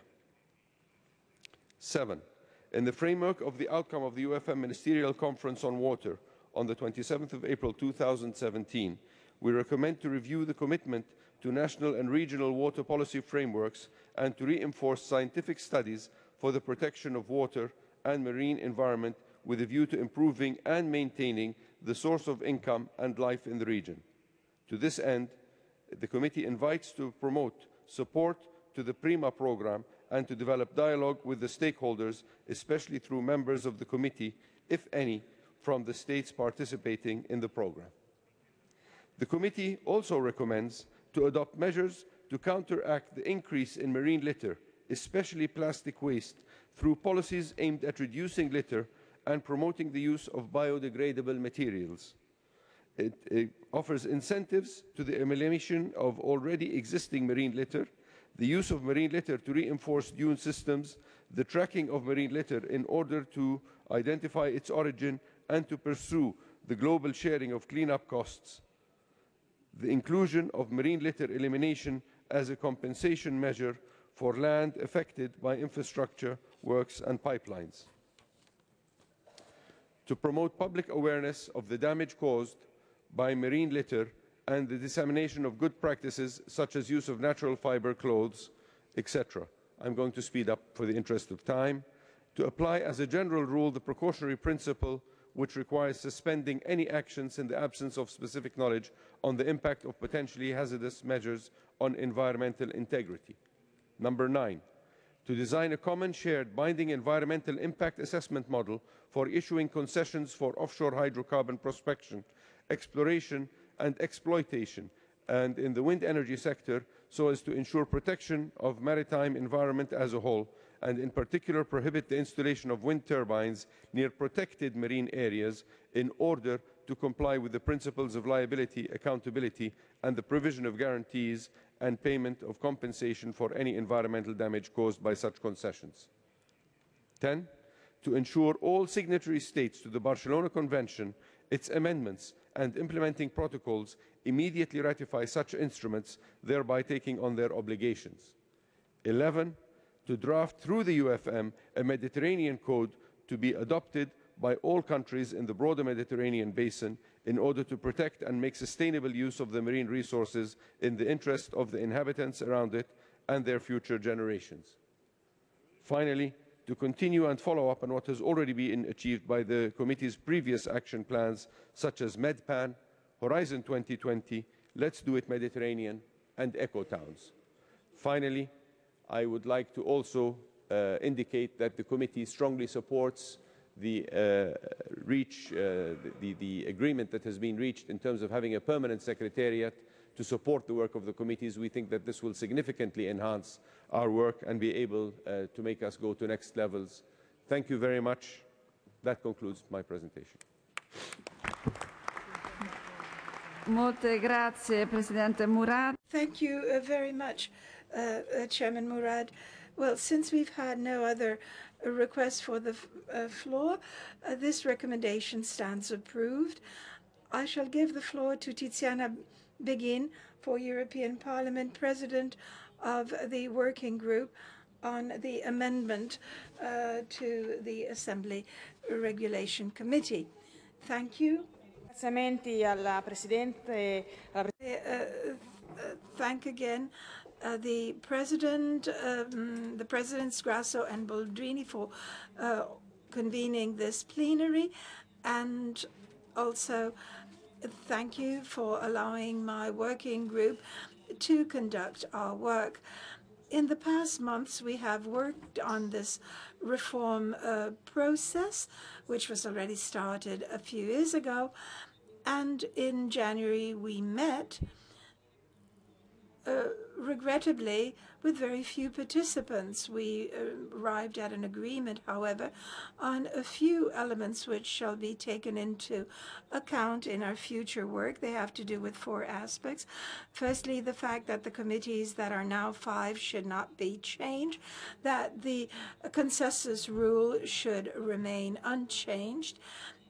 7. In the framework of the outcome of the UFM Ministerial Conference on Water on the 27th of April 2017, we recommend to review the commitment to national and regional water policy frameworks and to reinforce scientific studies for the protection of water and marine environment with a view to improving and maintaining the source of income and life in the region. To this end, the committee invites to promote support to the PRIMA programme and to develop dialogue with the stakeholders, especially through members of the committee, if any, from the states participating in the programme. The committee also recommends to adopt measures to counteract the increase in marine litter, especially plastic waste, through policies aimed at reducing litter and promoting the use of biodegradable materials. It offers incentives to the elimination of already existing marine litter, the use of marine litter to reinforce dune systems, the tracking of marine litter in order to identify its origin and to pursue the global sharing of cleanup costs, the inclusion of marine litter elimination as a compensation measure for land affected by infrastructure works and pipelines, to promote public awareness of the damage caused by marine litter and the dissemination of good practices such as use of natural fiber clothes, etc. I'm going to speed up for the interest of time. To apply as a general rule the precautionary principle, which requires suspending any actions in the absence of specific knowledge on the impact of potentially hazardous measures on environmental integrity. Number 9, to design a common shared binding environmental impact assessment model for issuing concessions for offshore hydrocarbon prospection, exploration and exploitation, and in the wind energy sector, so as to ensure protection of maritime environment as a whole, and in particular prohibit the installation of wind turbines near protected marine areas in order to comply with the principles of liability, accountability, and the provision of guarantees and payment of compensation for any environmental damage caused by such concessions. 10. To ensure all signatory states to the Barcelona Convention, its amendments and implementing protocols immediately ratify such instruments, thereby taking on their obligations. 11. To draft through the UFM a Mediterranean code to be adopted by all countries in the broader Mediterranean basin in order to protect and make sustainable use of the marine resources in the interest of the inhabitants around it and their future generations. Finally, to continue and follow up on what has already been achieved by the Committee's previous action plans, such as MedPan, Horizon 2020, Let's Do It Mediterranean, and Eco Towns. Finally, I would like to also indicate that the Committee strongly supports the agreement that has been reached in terms of having a permanent secretariat to support the work of the committees. We think that this will significantly enhance our work and be able to make us go to next levels. Thank you very much. That concludes my presentation. Molte grazie, Presidente Murad. Thank you very much, Chairman Murad. Well, since we've had no other requests for the floor, this recommendation stands approved. I shall give the floor to Tiziana Begin for European Parliament, President of the Working Group on the amendment to the Assembly Regulation Committee. Thank you. Thank again the Presidents Grasso and Boldrini for convening this plenary, and also thank you for allowing my working group to conduct our work. In the past months, we have worked on this reform process, which was already started a few years ago, and in January we met, regrettably, with very few participants. We arrived at an agreement, however, on a few elements which shall be taken into account in our future work. They have to do with 4 aspects. Firstly, the fact that the committees that are now 5 should not be changed, that the consensus rule should remain unchanged,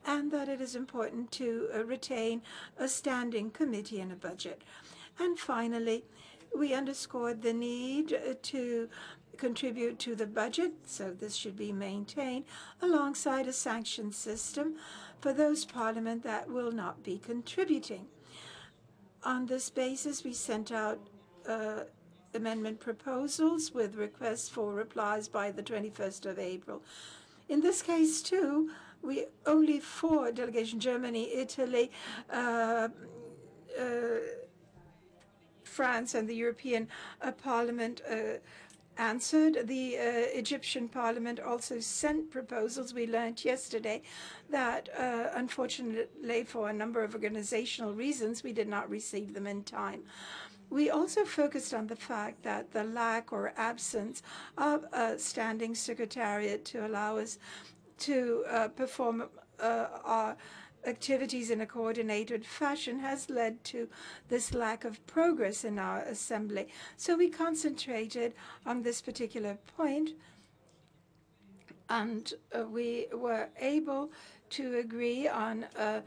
and that it is important to retain a standing committee and a budget. And finally, we underscored the need to contribute to the budget, so this should be maintained, alongside a sanction system for those parliament that will not be contributing. On this basis, we sent out amendment proposals with requests for replies by the 21st of April. In this case, too, we only 4 delegations, Germany, Italy, France, and the European Parliament answered. The Egyptian Parliament also sent proposals. We learned yesterday that, unfortunately, for a number of organizational reasons, we did not receive them in time. We also focused on the fact that the lack or absence of a standing secretariat to allow us to perform our activities in a coordinated fashion has led to this lack of progress in our assembly. So we concentrated on this particular point, and we were able to agree on a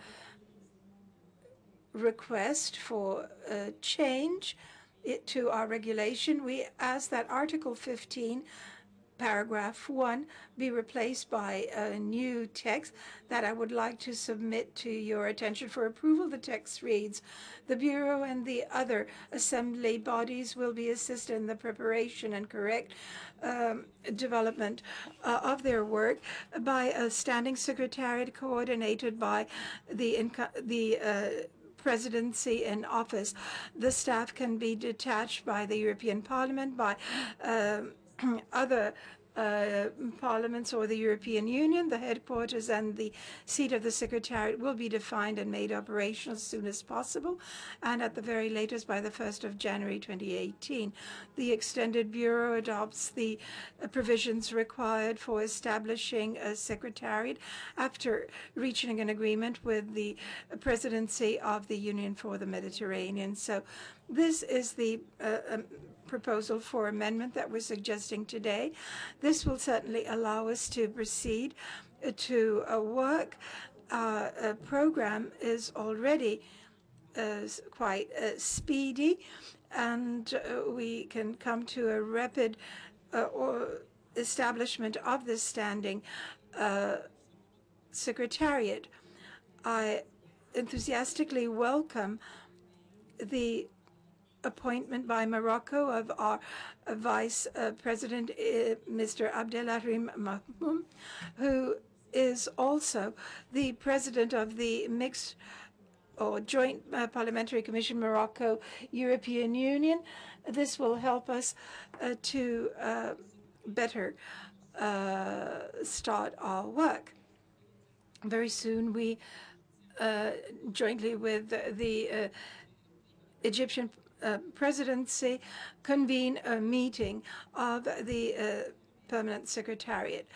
request for a change to our regulation. We asked that Article 15, Paragraph 1 be replaced by a new text that I would like to submit to your attention for approval. The text reads, "The Bureau and the other assembly bodies will be assisted in the preparation and correct development of their work by a standing secretariat coordinated by the presidency in office. The staff can be detached by the European Parliament, by other parliaments or the European Union. The headquarters and the seat of the Secretariat will be defined and made operational as soon as possible, and at the very latest by the 1st of January 2018. The Extended Bureau adopts the provisions required for establishing a Secretariat after reaching an agreement with the Presidency of the Union for the Mediterranean." So this is the proposal for amendment that we're suggesting today. This will certainly allow us to proceed to work. Our program is already quite speedy, and we can come to a rapid establishment of this standing Secretariat. I enthusiastically welcome the appointment by Morocco of our Vice President, Mr. Abdelrahim Mahmoud, who is also the President of the Mixed or Joint Parliamentary Commission Morocco-European Union. This will help us to better start our work. Very soon we, jointly with the Egyptian presidency, convene a meeting of the Permanent Secretariat.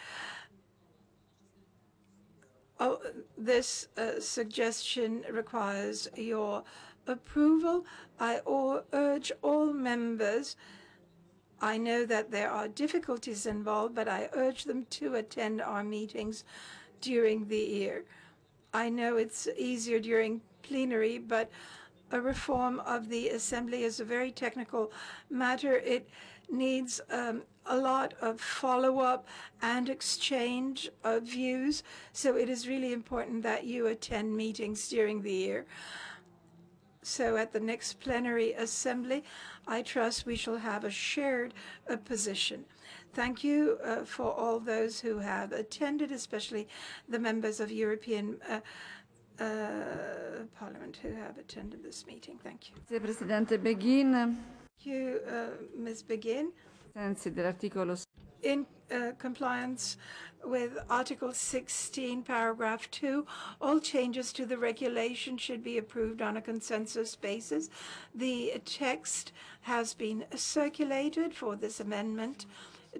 This suggestion requires your approval. I urge all members, I know that there are difficulties involved, but I urge them to attend our meetings during the year. I know it's easier during plenary, but a reform of the Assembly is a very technical matter. It needs a lot of follow-up and exchange of views, so it is really important that you attend meetings during the year. So at the next plenary assembly, I trust we shall have a shared position. Thank you for all those who have attended, especially the members of European Parliament who have attended this meeting. Thank you. Presidente Beghin. Thank you, Ms. Beghin. In compliance with Article 16, paragraph 2, all changes to the regulation should be approved on a consensus basis. The text has been circulated for this amendment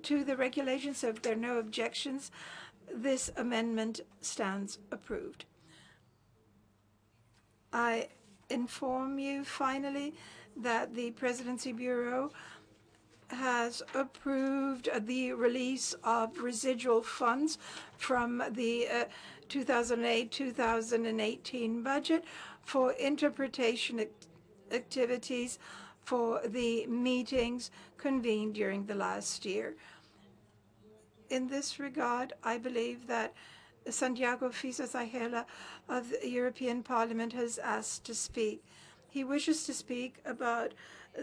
to the regulation, so if there are no objections, this amendment stands approved. I inform you finally that the Presidency Bureau has approved the release of residual funds from the 2008-2018 budget for interpretation activities for the meetings convened during the last year. In this regard, I believe that Santiago Fisas Ayala of the European Parliament has asked to speak. He wishes to speak about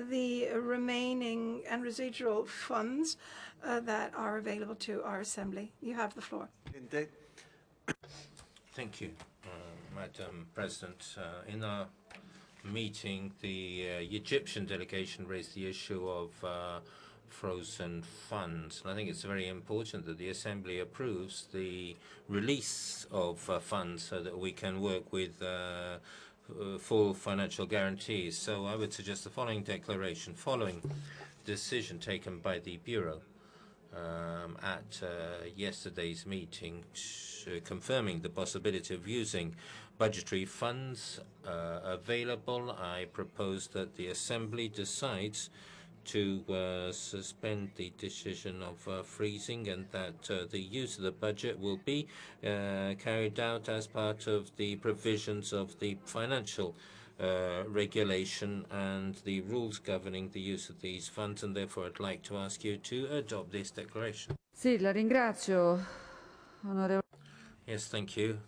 the remaining and residual funds that are available to our Assembly. You have the floor. Thank you, Madam President. In our meeting, the Egyptian delegation raised the issue of frozen funds. And I think it's very important that the Assembly approves the release of funds so that we can work with full financial guarantees. So I would suggest the following declaration. Following decision taken by the Bureau at yesterday's meeting, confirming the possibility of using budgetary funds available, I propose that the Assembly decides to suspend the decision of freezing, and that the use of the budget will be carried out as part of the provisions of the financial regulation and the rules governing the use of these funds, and therefore I'd like to ask you to adopt this declaration. Sì, la ringrazio, onorevole. Yes, thank you.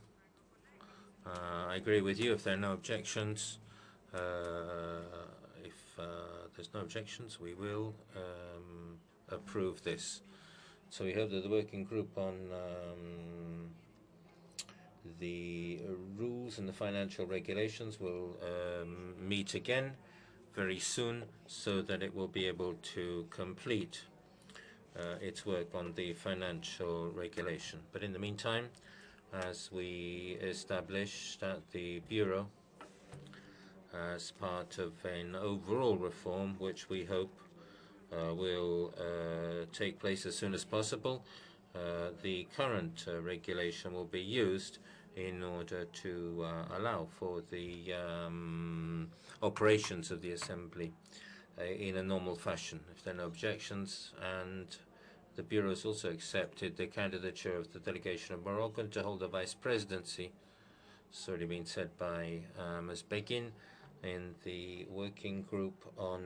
I agree with you. If there are no objections, there's no objections, we will approve this. So we hope that the working group on the rules and the financial regulations will meet again very soon so that it will be able to complete its work on the financial regulation. But in the meantime, as we established at the Bureau, as part of an overall reform, which we hope will take place as soon as possible, the current regulation will be used in order to allow for the operations of the Assembly in a normal fashion. If there are no objections, and the Bureau has also accepted the candidature of the delegation of Morocco to hold the vice presidency. It's already been said by Ms. Beghin in the working group on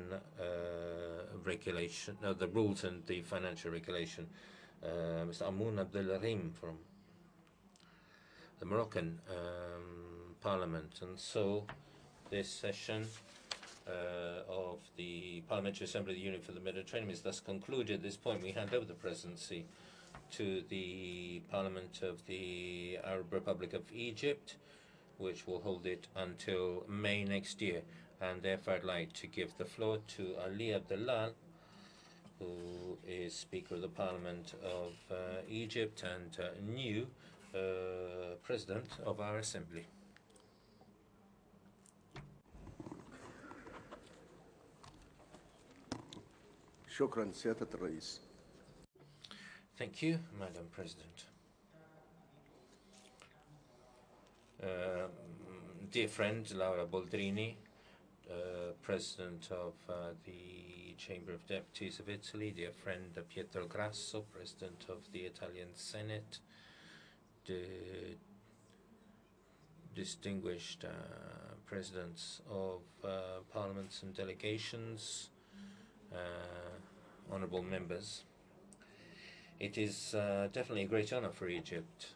regulation, the rules and the financial regulation. Mr. Ahmed Abdel Ali Aal from the Moroccan Parliament. And so this session of the Parliamentary Assembly of the Union for the Mediterranean is thus concluded. At this point, we hand over the presidency to the Parliament of the Arab Republic of Egypt, which will hold it until May next year. And therefore, I'd like to give the floor to Ahmed Abdel Ali Aal, who is Speaker of the Parliament of Egypt and new President of our Assembly. شكرا سيادة الرئيس. Thank you, Madam President. Dear friend Laura Boldrini, President of the Chamber of Deputies of Italy, dear friend Pietro Grasso, President of the Italian Senate, distinguished presidents of parliaments and delegations, honorable members. It is definitely a great honor for Egypt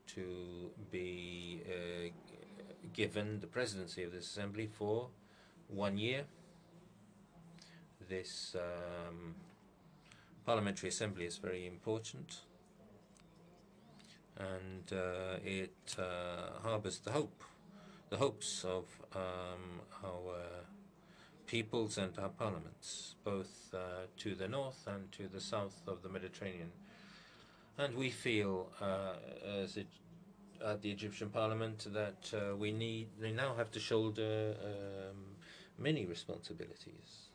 to be given the presidency of this assembly for 1 year. This parliamentary assembly is very important, and it harbors the hopes of our peoples and our parliaments, both to the north and to the south of the Mediterranean. And we feel, at the Egyptian Parliament, that we now have to shoulder many responsibilities.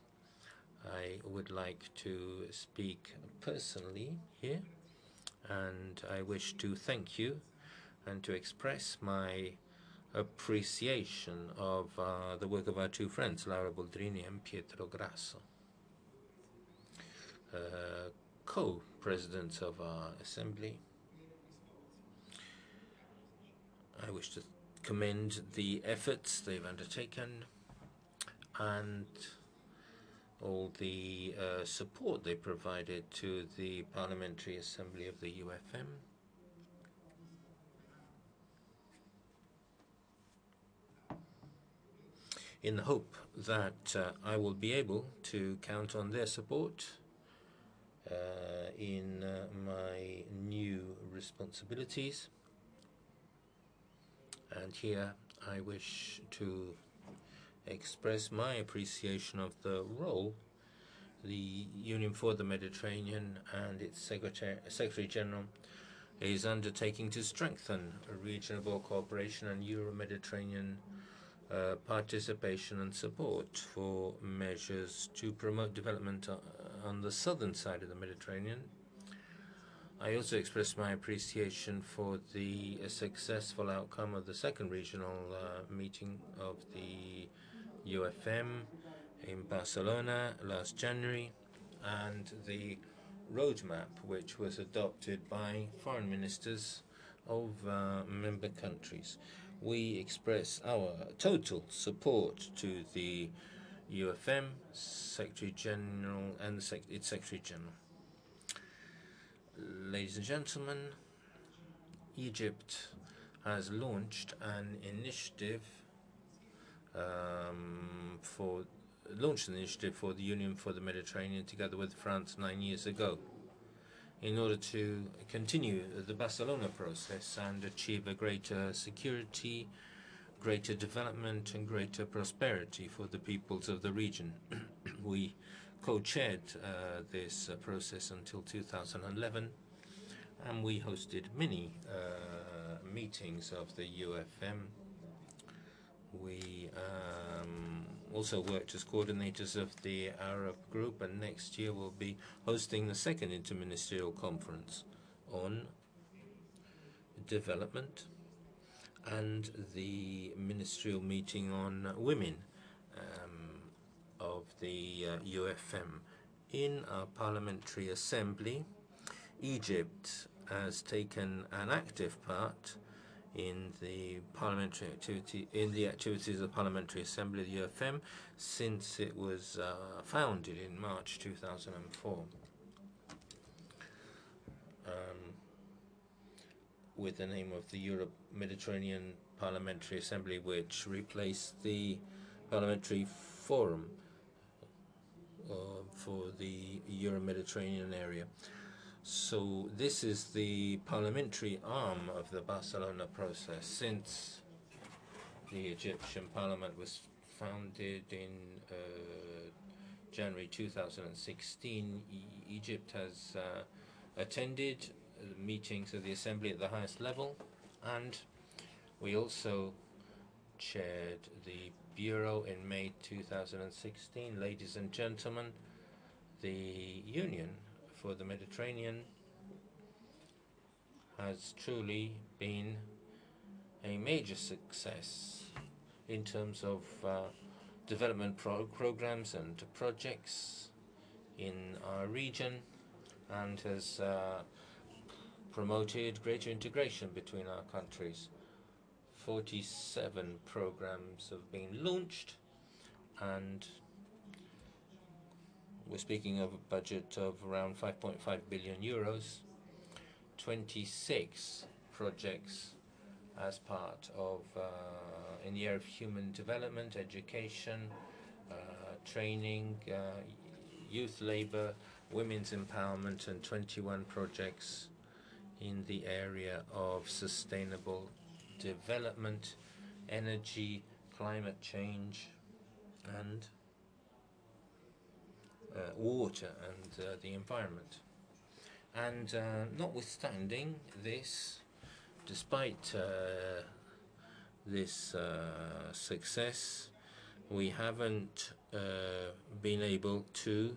I would like to speak personally here, and I wish to thank you and to express my appreciation of the work of our two friends, Laura Boldrini and Pietro Grasso, co-presidents of our Assembly. I wish to commend the efforts they've undertaken and all the support they provided to the Parliamentary Assembly of the UFM. In the hope that I will be able to count on their support in my new responsibilities. And here I wish to express my appreciation of the role the Union for the Mediterranean and its Secretary General is undertaking to strengthen regional cooperation and Euro-Mediterranean participation and support for measures to promote development on the southern side of the Mediterranean. I also express my appreciation for the successful outcome of the second regional meeting of the UFM in Barcelona last January, and the roadmap which was adopted by foreign ministers of member countries. We express our total support to the UFM, Secretary General, and its Secretary General. Ladies and gentlemen, Egypt has launched an initiative for the Union for the Mediterranean together with France 9 years ago in order to continue the Barcelona process and achieve a greater security, greater development and greater prosperity for the peoples of the region. We co-chaired this process until 2011, and we hosted many meetings of the UFM. We also worked as coordinators of the Arab group, and next year we'll be hosting the second interministerial conference on development and the ministerial meeting on women of the UFM. In our Parliamentary Assembly, Egypt has taken an active part in the parliamentary activities of the Parliamentary Assembly of the UFM since it was founded in March 2004. with the name of the Euro-Mediterranean Parliamentary Assembly, which replaced the Parliamentary Forum for the Euro-Mediterranean area. So this is the parliamentary arm of the Barcelona process. Since the Egyptian parliament was founded in January 2016, Egypt has attended meetings of the Assembly at the highest level, and we also chaired the Bureau in May 2016. Ladies and gentlemen, the Union for the Mediterranean has truly been a major success in terms of development programs and projects in our region, and has promoted greater integration between our countries. 47 programs have been launched, and we're speaking of a budget of around 5.5 billion euros, 26 projects as part of in the area of human development, education, training, youth labor, women's empowerment, and 21 projects in the area of sustainable development, energy, climate change, and water and the environment. And notwithstanding this, despite this success, we haven't been able to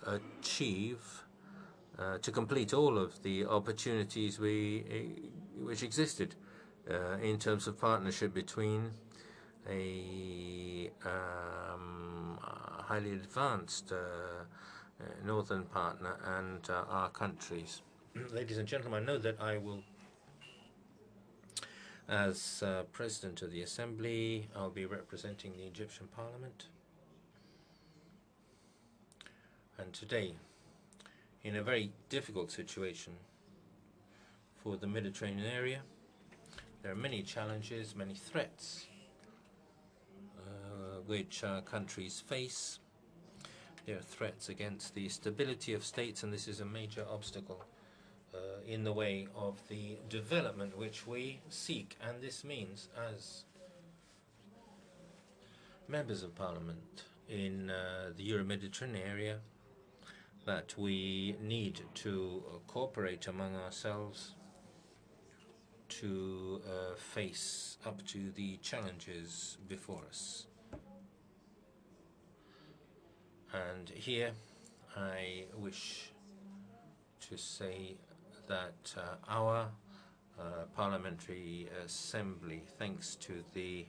achieve, to complete all of the opportunities which existed in terms of partnership between a highly advanced northern partner and our countries. Ladies and gentlemen, I know that I will, as President of the Assembly, I'll be representing the Egyptian Parliament. And today, in a very difficult situation for the Mediterranean area, there are many challenges, many threats which our countries face. There are threats against the stability of states, and this is a major obstacle in the way of the development which we seek. And this means, as members of Parliament in the Euro-Mediterranean area, that we need to cooperate among ourselves to face up to the challenges before us. And here I wish to say that our Parliamentary Assembly, thanks to the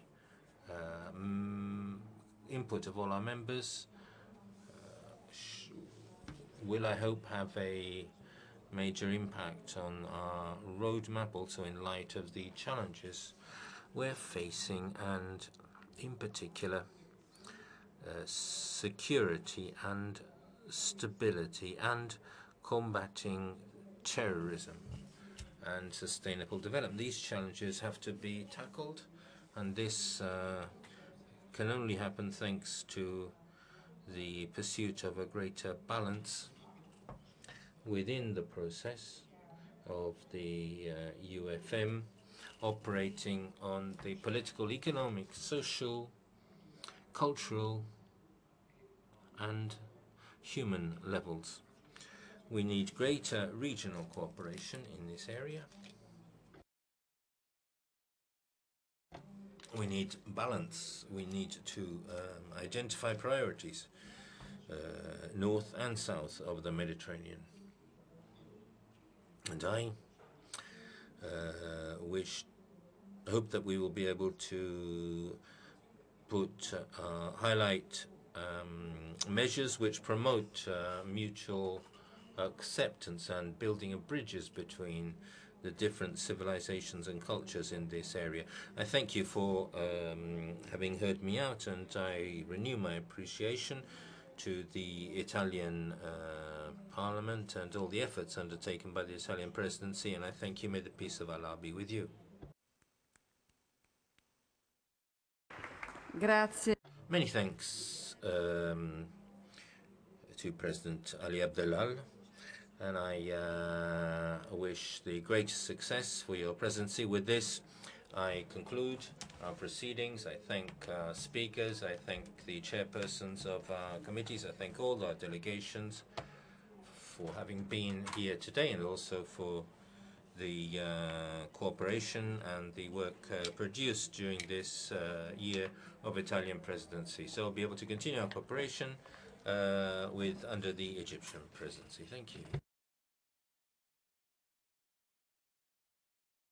input of all our members, will, I hope, have a major impact on our roadmap, also in light of the challenges we're facing, and in particular security and stability, and combating terrorism and sustainable development. These challenges have to be tackled, and this can only happen thanks to the pursuit of a greater balance within the process of the UFM, operating on the political, economic, social, cultural, and human levels. We need greater regional cooperation in this area. We need balance. We need to identify priorities, north and south of the Mediterranean. And I hope that we will be able to highlight measures which promote mutual acceptance and building of bridges between the different civilizations and cultures in this area. I thank you for having heard me out, and I renew my appreciation to the Italian Parliament and all the efforts undertaken by the Italian presidency, and I thank you. May the peace of Allah be with you. Grazie. Many thanks to President Ali Abdel Ali Aal, and I wish the greatest success for your presidency. With this, I conclude our proceedings. I thank speakers. I thank the chairpersons of our committees. I thank all our delegations for having been here today, and also for the cooperation and the work produced during this year of Italian presidency. So we'll be able to continue our cooperation under the Egyptian presidency. Thank you.